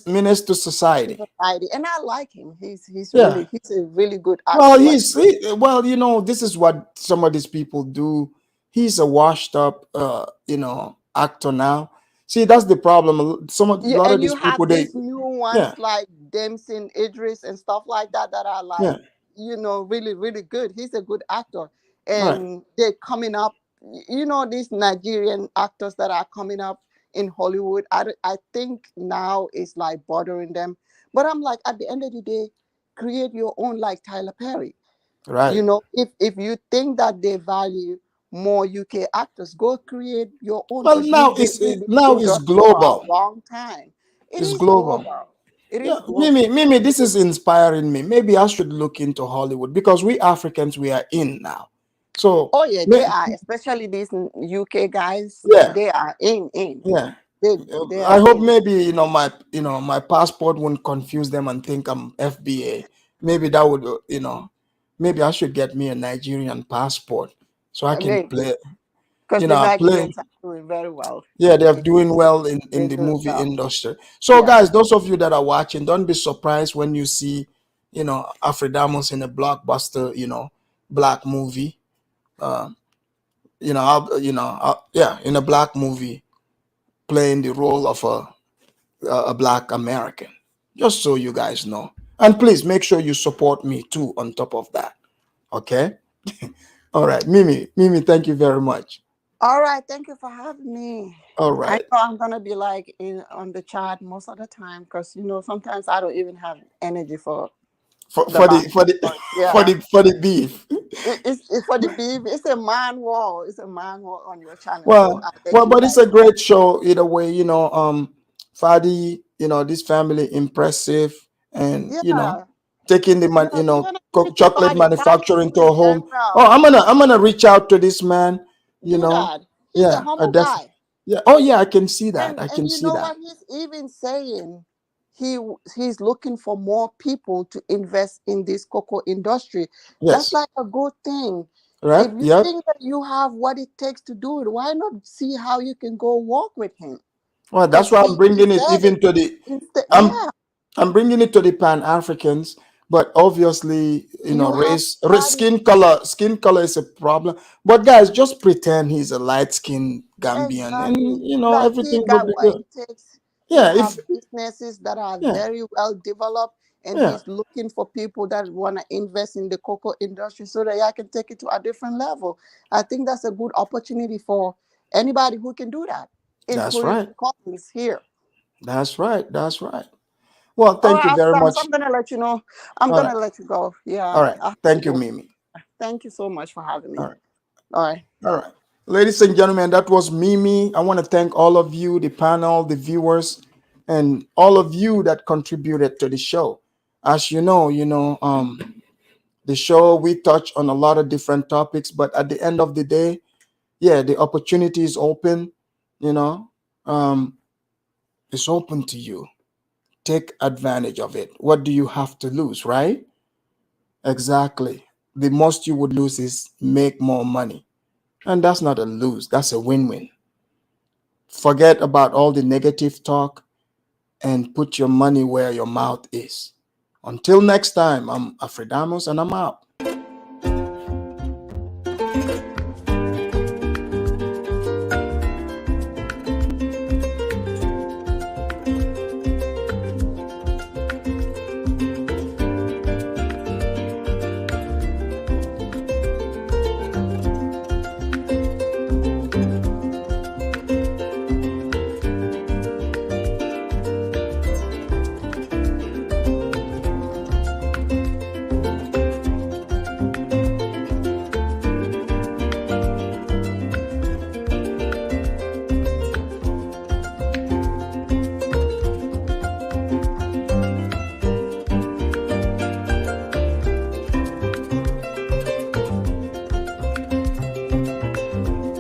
Menace to Society. society, and I like him. Yeah. He's a really good actor. Well, Like, well, this is what some of these people do. He's a washed up, actor now. See, that's the problem. A yeah, lot of and these you people, have these new ones yeah, like Damson Idris and stuff like that that are yeah, like, really, really good. He's a good actor. right, And they're coming up, these Nigerian actors that are coming up in Hollywood. I think now it's like bothering them. But I'm like, at the end of the day, create your own like Tyler Perry. right. If you think that they value more UK actors, go create your own Well, because you've been in this now it's industry for a global. long time. It It's is global. global. It Yeah, is global. Mimi, this is inspiring me. Maybe I should look into Hollywood because we Africans, we are in now. So, Oh yeah, they are, especially these UK guys. yeah, They are in. yeah. They I are hope in. maybe my passport won't confuse them and think I'm FBA. Maybe that would maybe I should get me a Nigerian passport so I can Maybe play. because the I play. Nigerians are doing very well. Yeah, they're doing well in They're the doing movie well. industry. So, Yeah. guys, those of you that are watching, don't be surprised when you see, Afridamos in a blockbuster, black movie. Uh, yeah, in a black movie, playing the role of a black American. Just so you guys know, and please make sure you support me too. On top of that, okay. All right, Mimi, thank you very much. All right, thank you for having me. All I right. know I'm gonna be like in on the chat most of the time because sometimes I don't even have energy for For, the for the back. for the Yeah, for the beef. it's for the beef. It's a man war. It's a man war on your channel. So Well, I'll let you but it's guys a know. great show either way. Fadi this family impressive, and Yeah. taking the You know, even a pretty chocolate body, guys, manufacturing to doing a very home. Oh, well. I'm gonna reach out to this man. Do that. He's a Yeah, humble guy. yeah. Oh yeah, I can see that. I And can you see know that. what he's even saying? He's looking for more people to invest in this cocoa industry. That's Yes. like a good thing. Right. If you Yep. think that you have what it takes to do it, why not see how you can go walk with him? Well, that's Because why I'm he bringing it said it. even to the. Yeah, I'm bringing it to the Pan Africans, but obviously, you have somebody skin color is a problem. But guys, just pretend he's a light skinned Gambian, and exactly that he everything will got be what good. it takes. He Yeah. have If businesses that are yeah. very well developed, and Yeah. he's looking for people that want to invest in the cocoa industry so that I can take it to a different level. I think that's a good opportunity for anybody who can do that, That's including right. Collins here. That's right. That's right. Well, All thank you right, very Aframs, much. I'm gonna let you know. I'm All right. gonna let you go. All Yeah, right. I have to Thank you, go. Mimi. Thank you so much for having All me. right. All right. All right. Ladies and gentlemen, that was Mimi. I want to thank all of you, the panel, the viewers, and all of you that contributed to the show. As the show, we touch on a lot of different topics, but at the end of the day, yeah, the opportunity is open. You know, um, it's open to you. Take advantage of it. What do you have to lose, right? Exactly. The most you would lose is make more money. And that's not a lose, that's a win win. Forget about all the negative talk and put your money where your mouth is. Until next time, I'm Afridamus and I'm out.